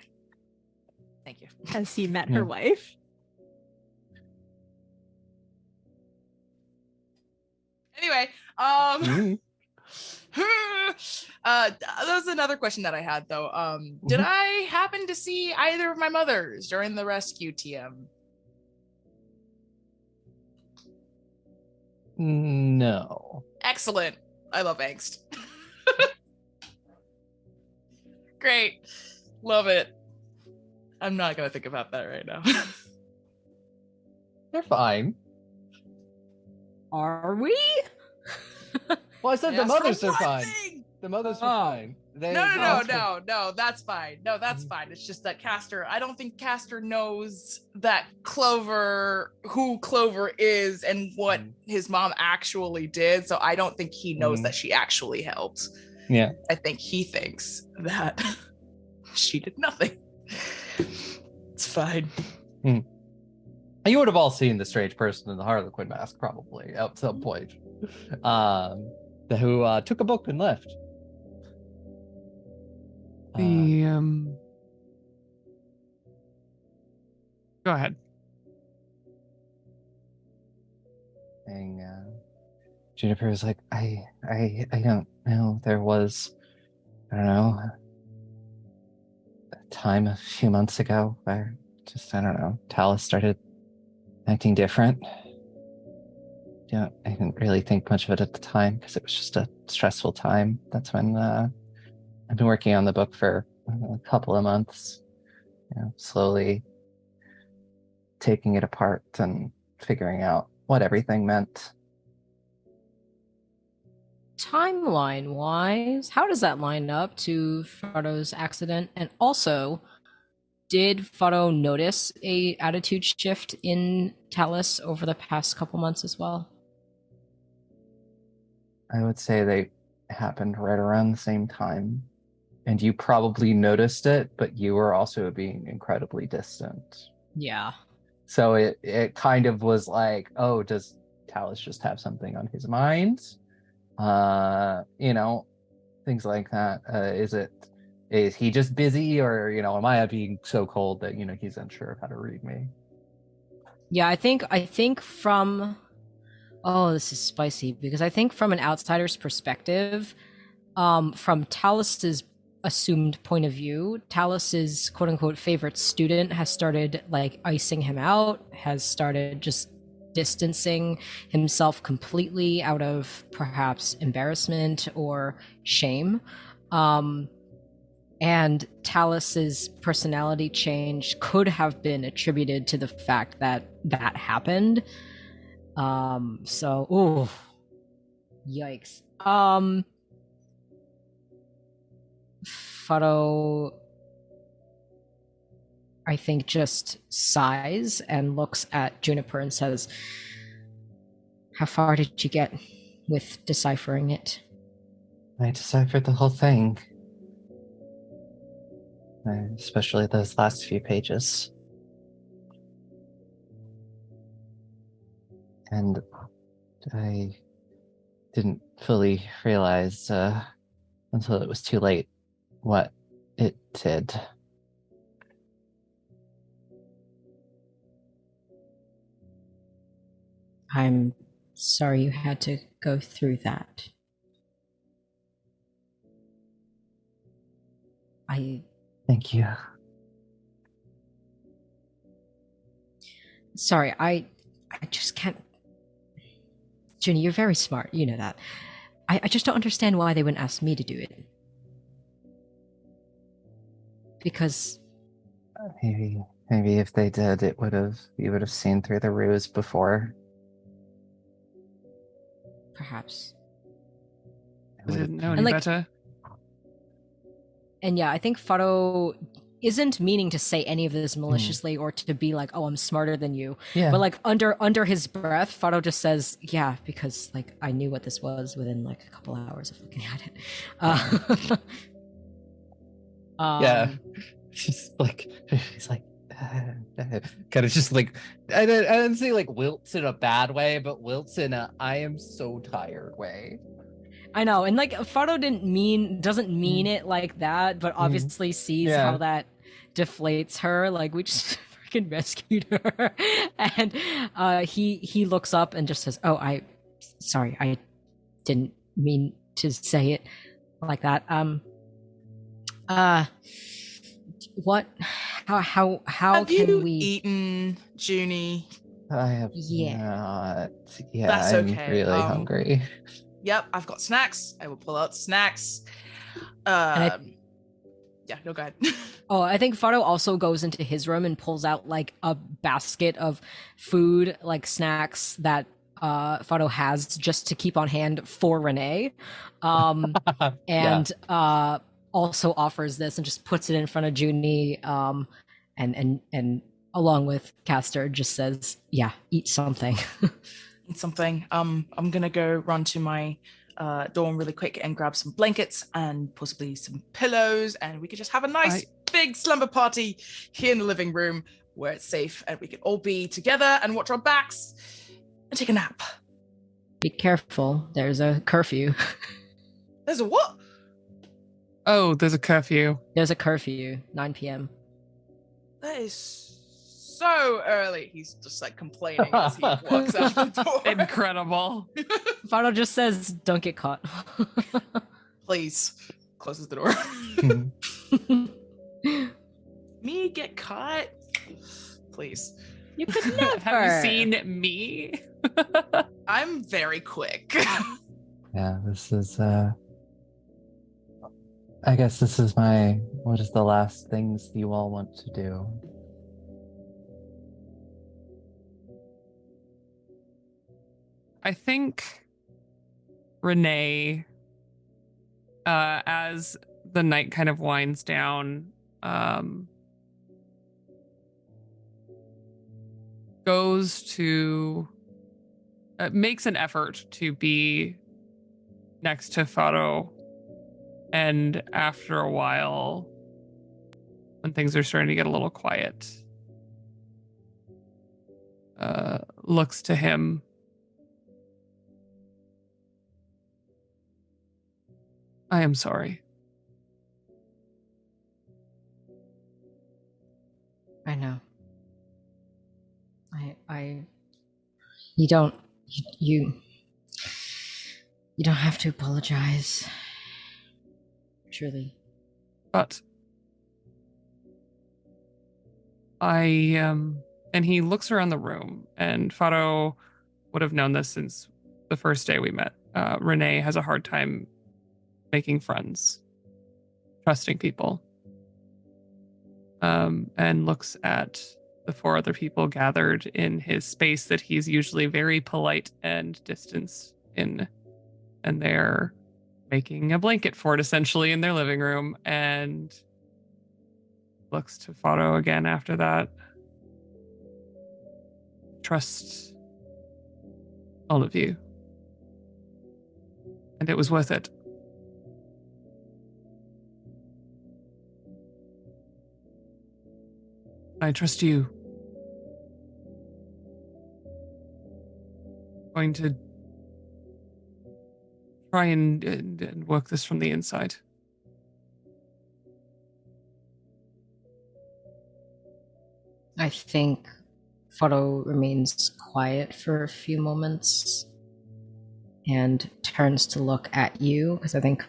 Thank you. Has he met her wife? Anyway, that was another question that I had though. Did I happen to see either of my mothers during the rescue TM? No. Excellent. I love angst. Great. Love it. I'm not gonna think about that right now. They're fine. Are we? Well, I said the Yes, mothers for are one fine. thing! The mothers are fine. No, that's fine. No, that's fine. It's just that Castor, I don't think Castor knows that who Clover is and what his mom actually did. So I don't think he knows that she actually helped. Yeah. I think he thinks that she did nothing. It's fine. You would have all seen the strange person in the Harlequin mask, probably, at some point. Who took a book and left. Go ahead. And Juniper was like, I don't know. There was, I don't know, a time a few months ago where I don't know, Talus started acting different. Yeah, I didn't really think much of it at the time because it was just a stressful time. That's when I've been working on the book for a couple of months, slowly taking it apart and figuring out what everything meant. Timeline-wise, how does that line up to Faro's accident? And also, Did Faro notice a attitude shift in Talus over the past couple months as well? I would say they happened right around the same time. And you probably noticed it, but you were also being incredibly distant. Yeah. So it kind of was like, oh, does Talus just have something on his mind? Things like that. Is he just busy, or am I being so cold that he's unsure of how to read me? Yeah, I think from this is spicy because I think from an outsider's perspective, from Talus's assumed point of view, Talus's quote unquote favorite student has started like icing him out, has started just distancing himself completely out of perhaps embarrassment or shame. And Talus's personality change could have been attributed to the fact that happened. Yikes. Faro, I think, just sighs and looks at Juniper and says, "How far did you get with deciphering it?" I deciphered the whole thing. Especially those last few pages. And I didn't fully realize until it was too late what it did. I'm sorry you had to go through that. Thank you. Sorry, I just can't. Junie, you're very smart. You know that. I just don't understand why they wouldn't ask me to do it. Because Maybe if they did, you would have seen through the ruse before. perhaps. I didn't know any better. And yeah, I think Faro isn't meaning to say any of this maliciously or to be like, oh, I'm smarter than you. Yeah. But like under his breath, Faro just says, yeah, because like I knew what this was within like a couple hours of looking at it. Yeah. Just like, he's like, kind of just like, I didn't say like wilts in a bad way, but wilts in a I am so tired way. I know, and like Faro doesn't mean it like that, but obviously sees how that deflates her. Like we just freaking rescued her, and he looks up and just says, "Oh, sorry, I didn't mean to say it like that." What? How have can you we eaten, Junie? I have not. Yeah, That's I'm okay. really hungry. Yep, I've got snacks. I will pull out snacks. Yeah, no, go ahead. Oh, I think Faro also goes into his room and pulls out like a basket of food, like snacks that Faro has just to keep on hand for Rene. And also offers this and just puts it in front of Junie, and along with Castor just says, yeah, eat something. Eat something. I'm gonna go run to my dorm really quick and grab some blankets and possibly some pillows, and we could just have a nice big slumber party here in the living room where it's safe and we can all be together and watch our backs and take a nap. Be careful, there's a curfew. There's a what? Oh, there's a curfew. There's a curfew, 9 p.m. That is so early. He's just like complaining as he walks out the door. Incredible. Faro just says, don't get caught. Please. Closes the door. Me get caught? Please. You could never. Have you seen me? I'm very quick. Yeah, this is I guess this is what is the last things you all want to do? I think Rene, as the night kind of winds down, goes to makes an effort to be next to Faro, and after a while, when things are starting to get a little quiet, looks to him. I am sorry. I know. You don't have to apologize. Truly. But and he looks around the room, and Faro would have known this since the first day we met. Rene has a hard time making friends, trusting people. And looks at the 4 other people gathered in his space that he's usually very polite and distant in, and they're making a blanket fort essentially in their living room, and looks to Faro again after that. Trust all of you, and it was worth it. I trust you. Going to try and work this from the inside. I think Faro remains quiet for a few moments and turns to look at you, because I think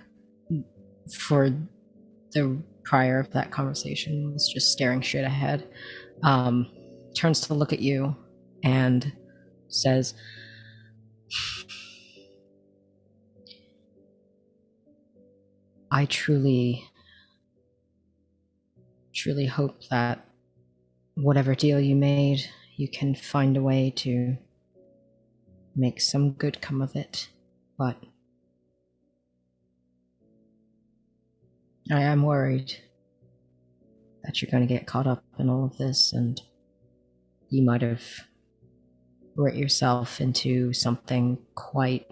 for the prior of that conversation was just staring straight ahead. Turns to look at you and says, I truly hope that whatever deal you made, you can find a way to make some good come of it. But I am worried that you're going to get caught up in all of this, and you might have worked yourself into something quite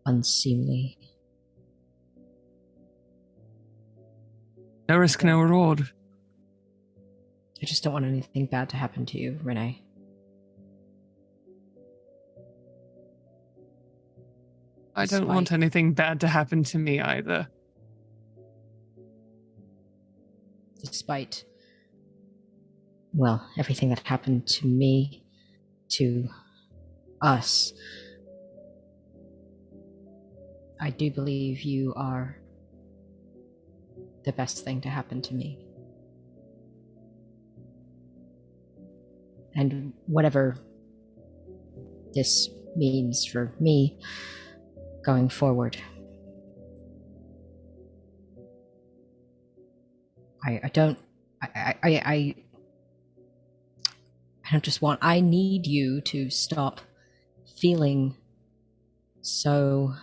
unseemly. No risk, no reward. I just don't want anything bad to happen to you, Rene. I don't want anything bad to happen to me either. Despite, well, everything that happened to me, to us, I do believe you are the best thing to happen to me. And whatever this means for me going forward, I don't just want, I need you to stop feeling so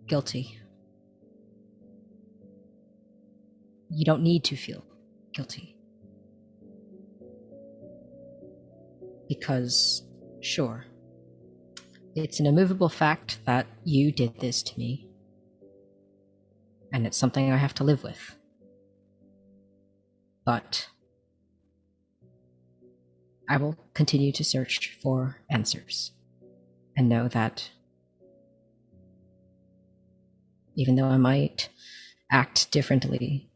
guilty. You don't need to feel guilty. Because, sure, it's an immovable fact that you did this to me, and it's something I have to live with. But I will continue to search for answers, and know that even though I might act differently,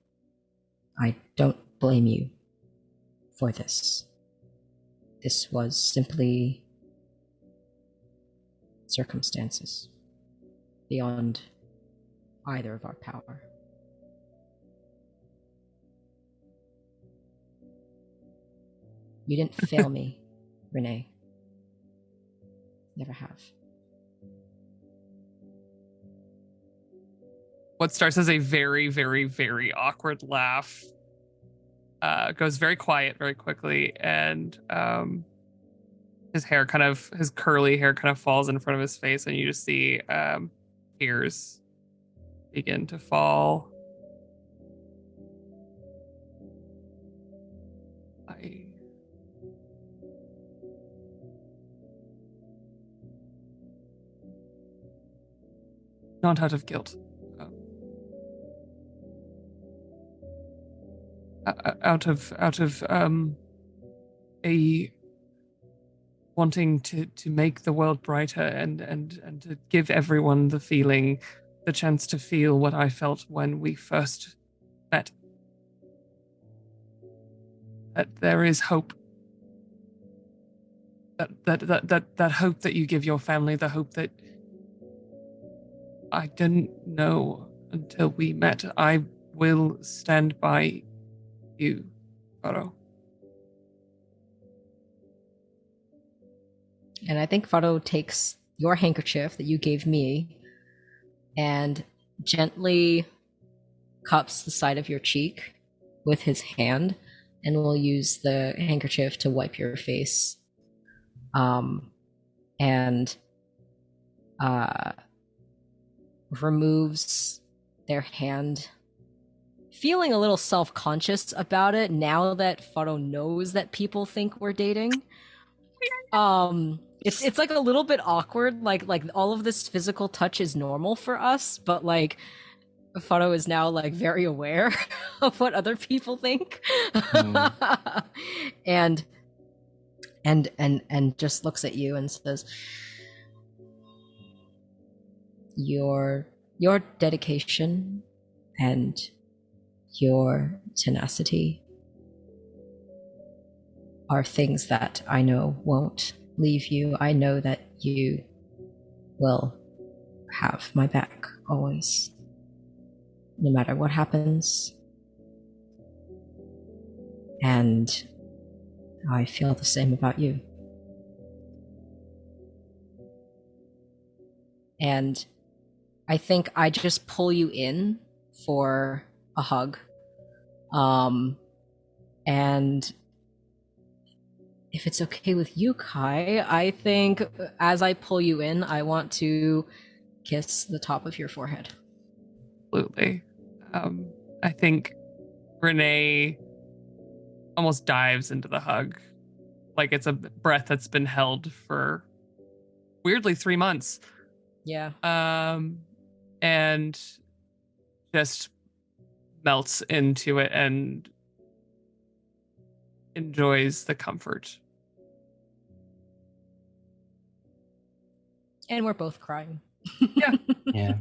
I don't blame you for this. This was simply circumstances beyond either of our power. You didn't fail me, Rene. Never have. What starts as a very, very, very awkward laugh goes very quiet very quickly, and his curly hair kind of falls in front of his face, and you just see tears begin to fall. not out of guilt. Out of a wanting to make the world brighter and to give everyone the chance to feel what I felt when we first met. That there is hope. That hope that you give your family, the hope that I didn't know until we met. I will stand by you, Faro. And I think Faro takes your handkerchief that you gave me and gently cups the side of your cheek with his hand, and will use the handkerchief to wipe your face. And removes their hand, feeling a little self-conscious about it now that Faro knows that people think we're dating. It's like a little bit awkward, like all of this physical touch is normal for us, but like Faro is now like very aware of what other people think. and just looks at you and says, your dedication and your tenacity are things that I know won't leave you. I know that you will have my back always, no matter what happens. And I feel the same about you. And I think I just pull you in for a hug. And if it's okay with you, Kai, I think as I pull you in, I want to kiss the top of your forehead. Absolutely. I think Rene almost dives into the hug. Like it's a breath that's been held for weirdly 3 months. Yeah. And just melts into it and enjoys the comfort. And we're both crying. Yeah. Yeah.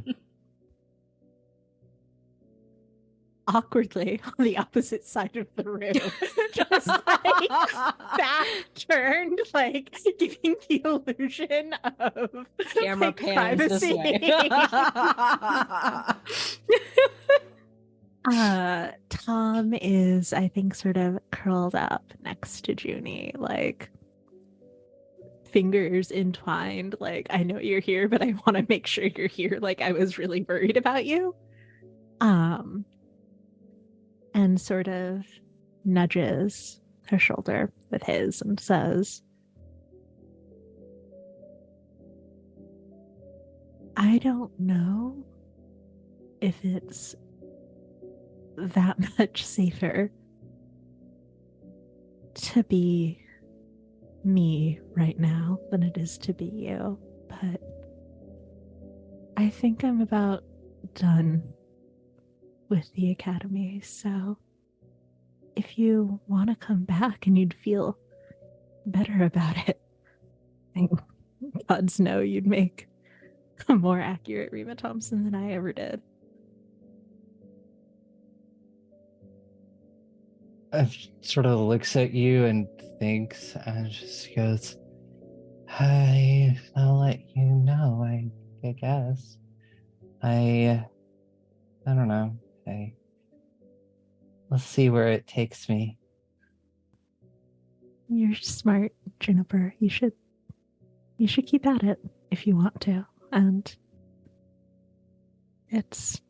Awkwardly on the opposite side of the room, just like back turned, like giving the illusion of Camera like, pans privacy. this way. Thom is, I think, sort of curled up next to Junie, like fingers entwined, like, I know you're here, but I want to make sure you're here. Like, I was really worried about you. And sort of nudges her shoulder with his and says, I don't know if it's that much safer to be me right now than it is to be you, but I think I'm about done with the academy, so if you want to come back and you'd feel better about it, I think gods know you'd make a more accurate Rima Thompson than I ever did. Sort of looks at you and thinks and just goes, I'll let you know, I guess. I don't know. Let's see where it takes me. You're smart, Juniper. You should keep at it if you want to. And it's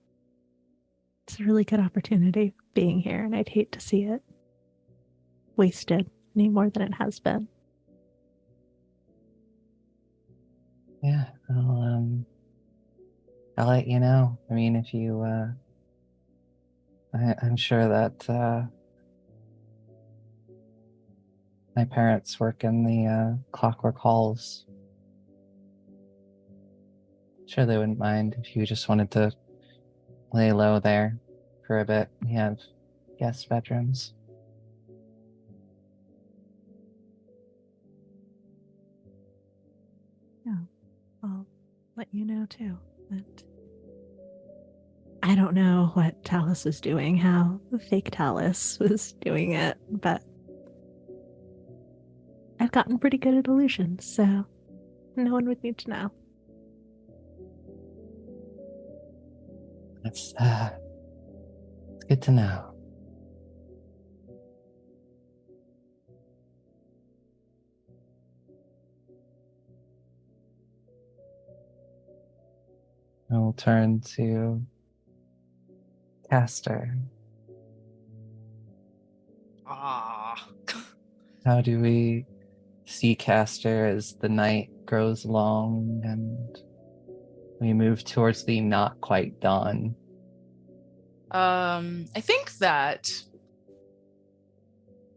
a really good opportunity being here, and I'd hate to see it wasted any more than it has been. Yeah, I'll let you know. I mean, if you I'm sure that my parents work in the Clockwork Halls. Sure, they wouldn't mind if you just wanted to lay low there for a bit. We have guest bedrooms. Yeah, I'll let you know too. But I don't know what Talus was doing, how the fake Talus was doing it, but I've gotten pretty good at illusions, so no one would need to know. It's good to know. I'll turn to Castor. How do we see Castor as the night grows long and we move towards the not quite dawn? I think that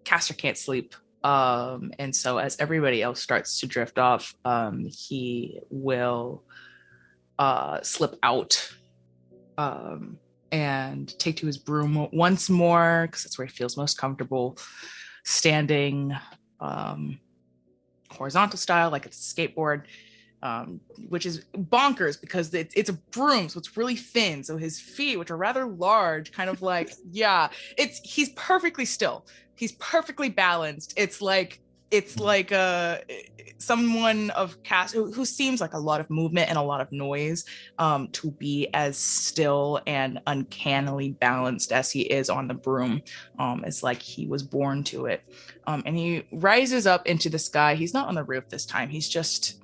Castor can't sleep. And so as everybody else starts to drift off, he will slip out and take to his broom once more, because that's where he feels most comfortable, standing horizontal style, like it's a skateboard, which is bonkers because it's a broom, so it's really thin. So his feet, which are rather large, kind of like, yeah, he's perfectly still. He's perfectly balanced. It's like someone of Castor who seems like a lot of movement and a lot of noise, to be as still and uncannily balanced as he is on the broom. It's like he was born to it. And he rises up into the sky. He's not on the roof this time. He's just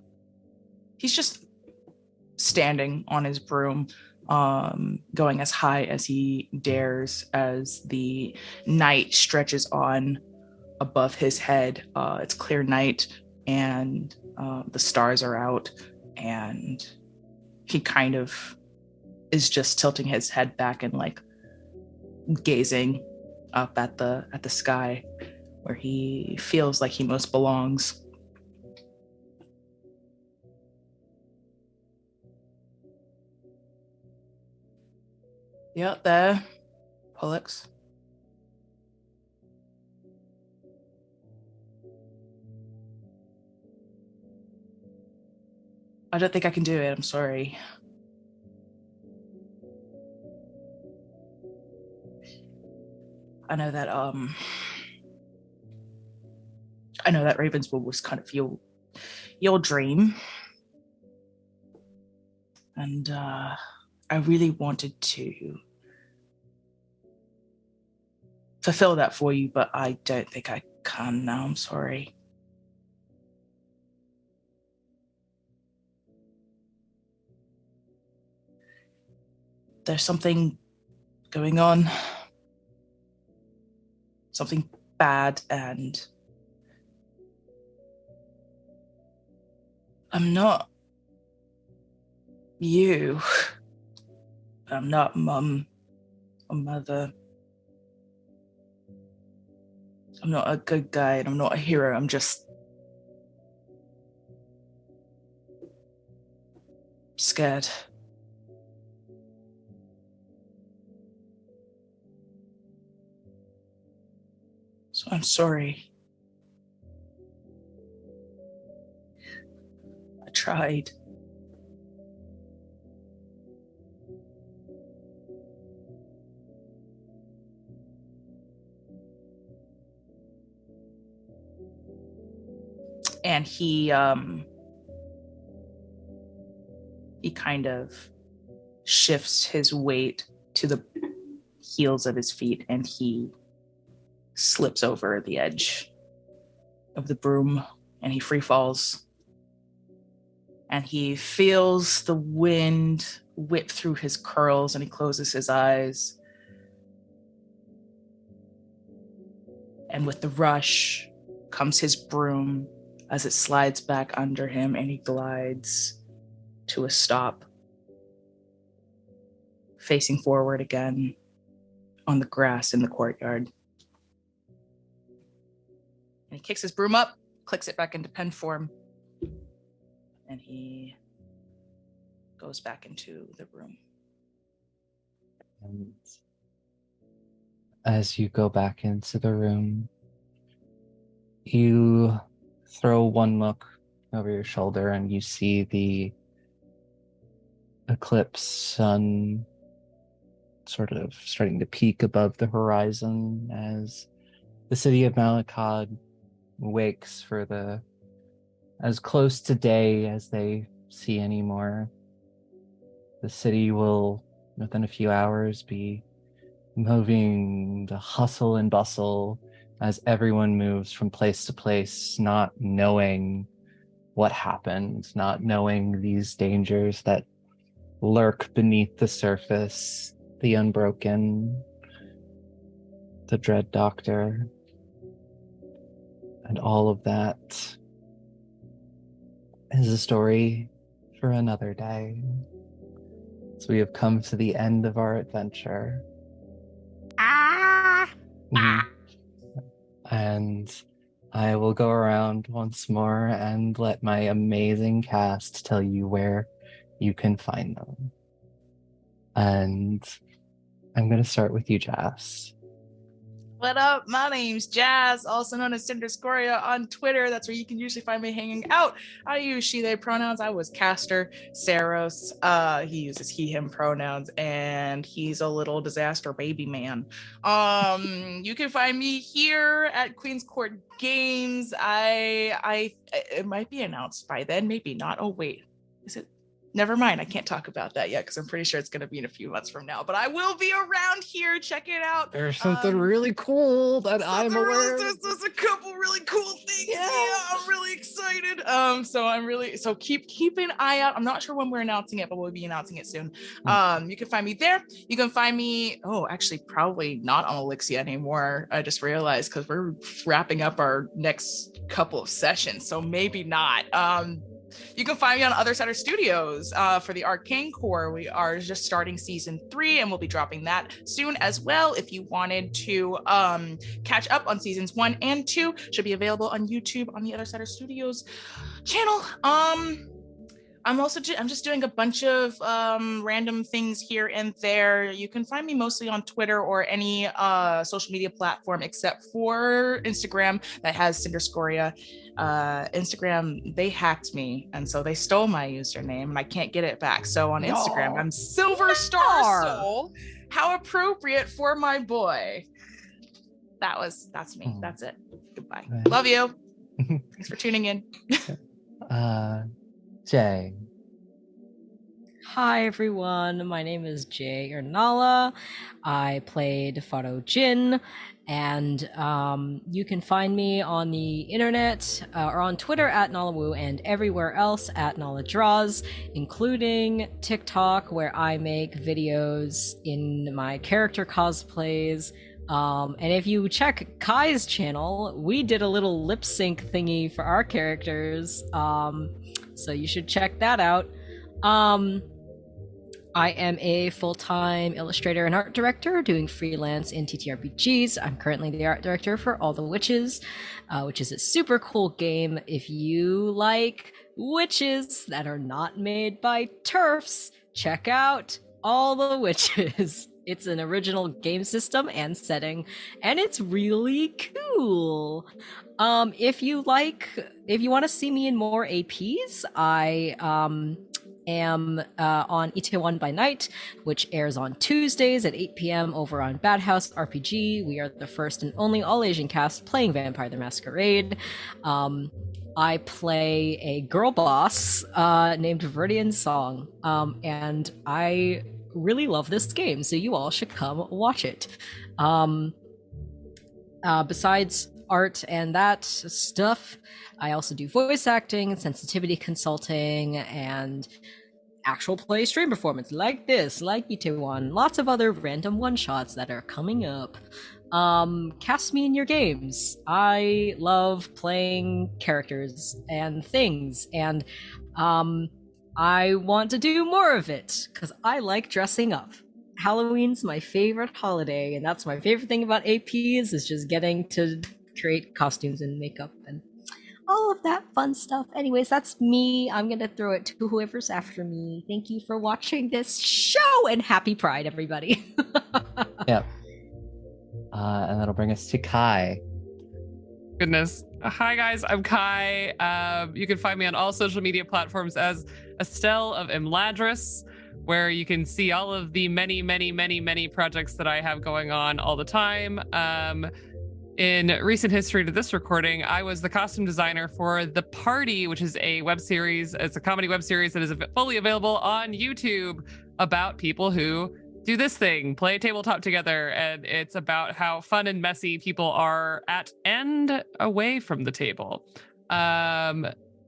standing on his broom, going as high as he dares as the night stretches on above his head. It's clear night, and the stars are out, and he kind of is just tilting his head back and like gazing up at the sky where he feels like he most belongs. Yeah, there, Pollux. I don't think I can do it. I'm sorry. I know that Ravenswood was kind of your dream. And I really wanted to fulfill that for you, but I don't think I can now. I'm sorry. There's something going on. Something bad, and I'm not you. I'm not mum or mother. I'm not a good guy, and I'm not a hero. I'm just scared. So I'm sorry. I tried. And he kind of shifts his weight to the heels of his feet, and he slips over the edge of the broom, and he free falls. And he feels the wind whip through his curls, and he closes his eyes. And with the rush comes his broom as it slides back under him, and he glides to a stop, facing forward again on the grass in the courtyard. And he kicks his broom up, clicks it back into pen form, and he goes back into the room. And as you go back into the room, you throw one look over your shoulder and you see the eclipse sun sort of starting to peak above the horizon as the city of Malakad wakes for the as close to day as they see anymore. The city will, within a few hours, be moving the hustle and bustle as everyone moves from place to place, not knowing what happened, not knowing these dangers that lurk beneath the surface, the Unbroken, the Dread Doctor, and all of that is a story for another day. So we have come to the end of our adventure. And I will go around once more and let my amazing cast tell you where you can find them. And I'm going to start with you, Jazz. What up? My name's Jazz, also known as Cinder Scoria on Twitter. That's where you can usually find me hanging out. I use she, they pronouns. I was Castor. Saros, he uses he, him pronouns, and he's a little disaster baby man. You can find me here at Queen's Court Games. It might be announced by then, maybe not. Oh, wait. Is it? Never mind. I can't talk about that yet because I'm pretty sure it's going to be in a few months from now. But I will be around here. Check it out. There's something really cool that I'm aware of. There's a couple really cool things. Yeah, I'm really excited. So keep an eye out. I'm not sure when we're announcing it, but we'll be announcing it soon. You can find me there. You can find me. Oh, actually, probably not on Elixia anymore. I just realized because we're wrapping up our next couple of sessions, so maybe not. You can find me on Other Sider Studios for the Arcane Core. We are just starting season 3 and we'll be dropping that soon as well. If you wanted to catch up on seasons 1 and 2, should be available on YouTube on the Other Sider Studios channel. I'm just doing a bunch of random things here and there. You can find me mostly on Twitter or any social media platform except for Instagram that has Cinder Scoria. Instagram, they hacked me, and so they stole my username, and I can't get it back. So on Instagram, I'm Silver Star Soul. How appropriate for my boy. That's me. That's it. Goodbye. Right. Love you. Thanks for tuning in. Jay. Hi everyone, my name is Jay Ernala. I played Faro Jin, and you can find me on the internet or on Twitter at Nalawu and everywhere else at Nala Draws, including TikTok, where I make videos in my character cosplays. And if you check Kai's channel, we did a little lip sync thingy for our characters. So you should check that out. I am a full-time illustrator and art director doing freelance in TTRPGs. I'm currently the art director for All the Witches, which is a super cool game. If you like witches that are not made by TERFs, check out All the Witches. It's an original game system and setting, and it's really cool. If you want to see me in more APs, I am on Itaewon by Night, which airs on Tuesdays at 8 p.m. over on Bad House RPG. We are the first and only all-Asian cast playing Vampire the Masquerade. I play a girl boss named Verdian Song, and I really love this game, so you all should come watch it. Besides art and that stuff, I also do voice acting, sensitivity consulting, and actual play stream performance like this, like Itaewon, lots of other random one-shots that are coming up. Cast me in your games. I love playing characters and things, and I want to do more of it because I like dressing up. Halloween's my favorite holiday, and that's my favorite thing about APs is just getting to create costumes and makeup and all of that fun stuff. Anyways, that's me. I'm gonna throw it to whoever's after me. Thank you for watching this show, and happy Pride, everybody. Yeah. And that'll bring us to Kai. Goodness. Hi guys, I'm Kai. You can find me on all social media platforms as Estelle of Imladris, where you can see all of the many projects that I have going on all the time. In recent history to this recording, I was the costume designer for The Party, which is a web series. It's a comedy web series that is fully available on YouTube about people who do this thing, play tabletop together, and it's about how fun and messy people are at and away from the table.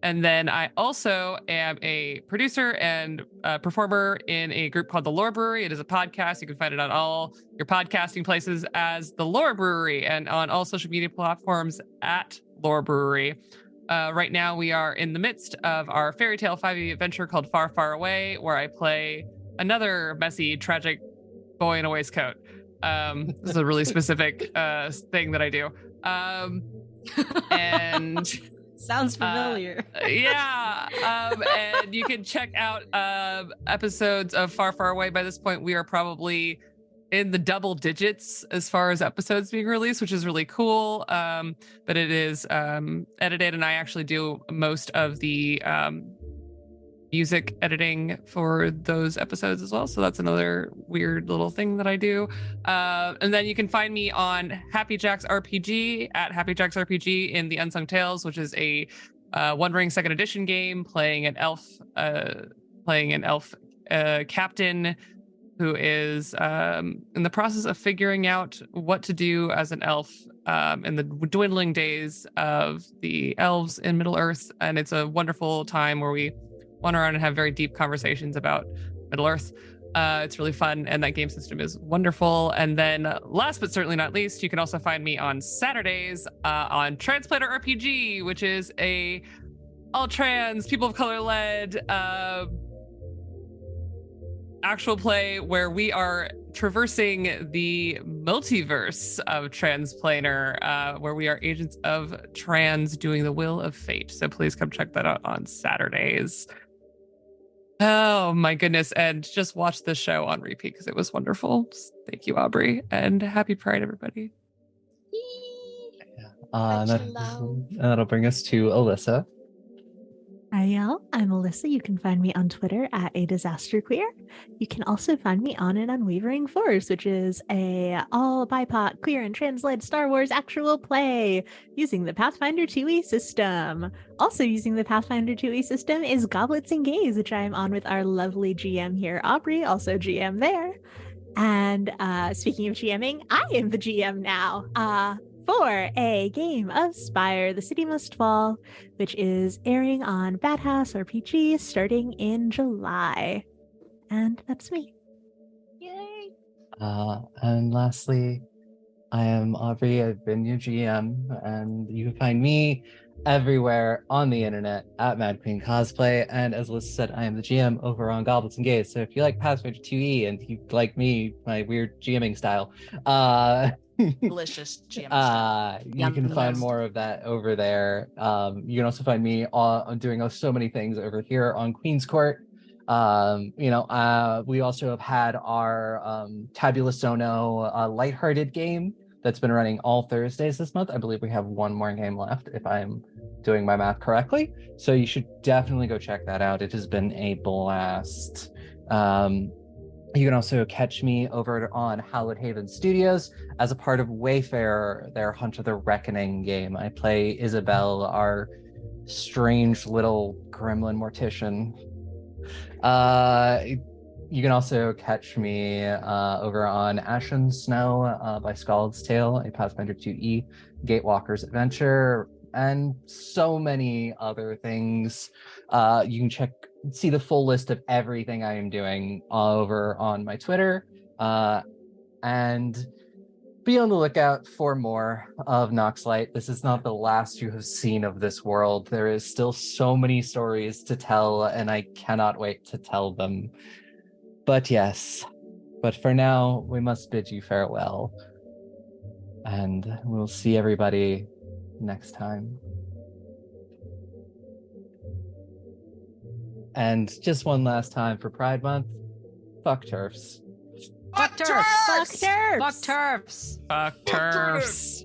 And then I also am a producer and performer in a group called The Lore Brewery. It is a podcast. You can find it on all your podcasting places as The Lore Brewery, and on all social media platforms at Lore Brewery. Right now, we are in the midst of our fairy tale 5e adventure called Far, Far Away, where I play another messy, tragic boy in a waistcoat. This is a really specific thing that I do. And sounds familiar. And you can check out episodes of Far, Far Away. By this point, we are probably in the double digits as far as episodes being released, which is really cool. But it is edited, and I actually do most of the music editing for those episodes as well. So that's another weird little thing that I do. And then you can find me on Happy Jacks RPG at Happy Jacks RPG in the Unsung Tales, which is a One Ring second edition game playing an elf captain who is in the process of figuring out what to do as an elf in the dwindling days of the elves in Middle Earth. And it's a wonderful time where we wander around and have very deep conversations about Middle Earth. It's really fun, and that game system is wonderful. And then last but certainly not least, you can also find me on Saturdays on Translator RPG, which is a all trans, people of color led actual play where we are traversing the multiverse of Transplanar, where we are agents of trans doing the will of fate. So please come check that out on Saturdays. Oh my goodness. And just watch this show on repeat because it was wonderful. Thank you, Aubrey. And happy Pride, everybody. That'll bring us to Alyssa. Hi, y'all. I'm Alyssa. You can find me on Twitter at A Disaster Queer. You can also find me on An Unwavering Force, which is a all BIPOC, queer, and trans-led Star Wars actual play using the Pathfinder 2e system. Also using the Pathfinder 2e system is Goblets and Gays, which I'm on with our lovely GM here, Aubrey, also GM there. And speaking of GMing, I am the GM now. For a game of Spire, The City Must Fall, which is airing on Bad House RPG starting in July. And that's me. Yay! And lastly, I am Aubrey. I've been your GM, and you can find me everywhere on the internet at Mad Queen Cosplay. And as Alyssa said, I am the GM over on Goblets and Gays. So if you like Pathfinder 2e and you like me, my weird GMing style, Delicious GM style. You can find more of that over there. You can also find me doing so many things over here on Queen's Court. We also have had our Tabula Sono lighthearted game that's been running all Thursdays this month. I believe we have one more game left, if I'm doing my math correctly. So you should definitely go check that out. It has been a blast. You can also catch me over on Hallowed Haven Studios as a part of Wayfarer, their Hunt of the Reckoning game. I play Isabel, our strange little gremlin mortician. You can also catch me over on Ashen Snow by Scald's Tale, a Pathfinder 2e Gatewalker's Adventure, and so many other things. You can see the full list of everything I am doing over on my Twitter, and be on the lookout for more of Noxlight. This is not the last you have seen of this world. There is still so many stories to tell, and I cannot wait to tell them. But yes, but for now, we must bid you farewell, and we'll see everybody next time. And just one last time for Pride Month, fuck turfs. Fuck turfs! Fuck turfs! Fuck turfs! Fuck turfs.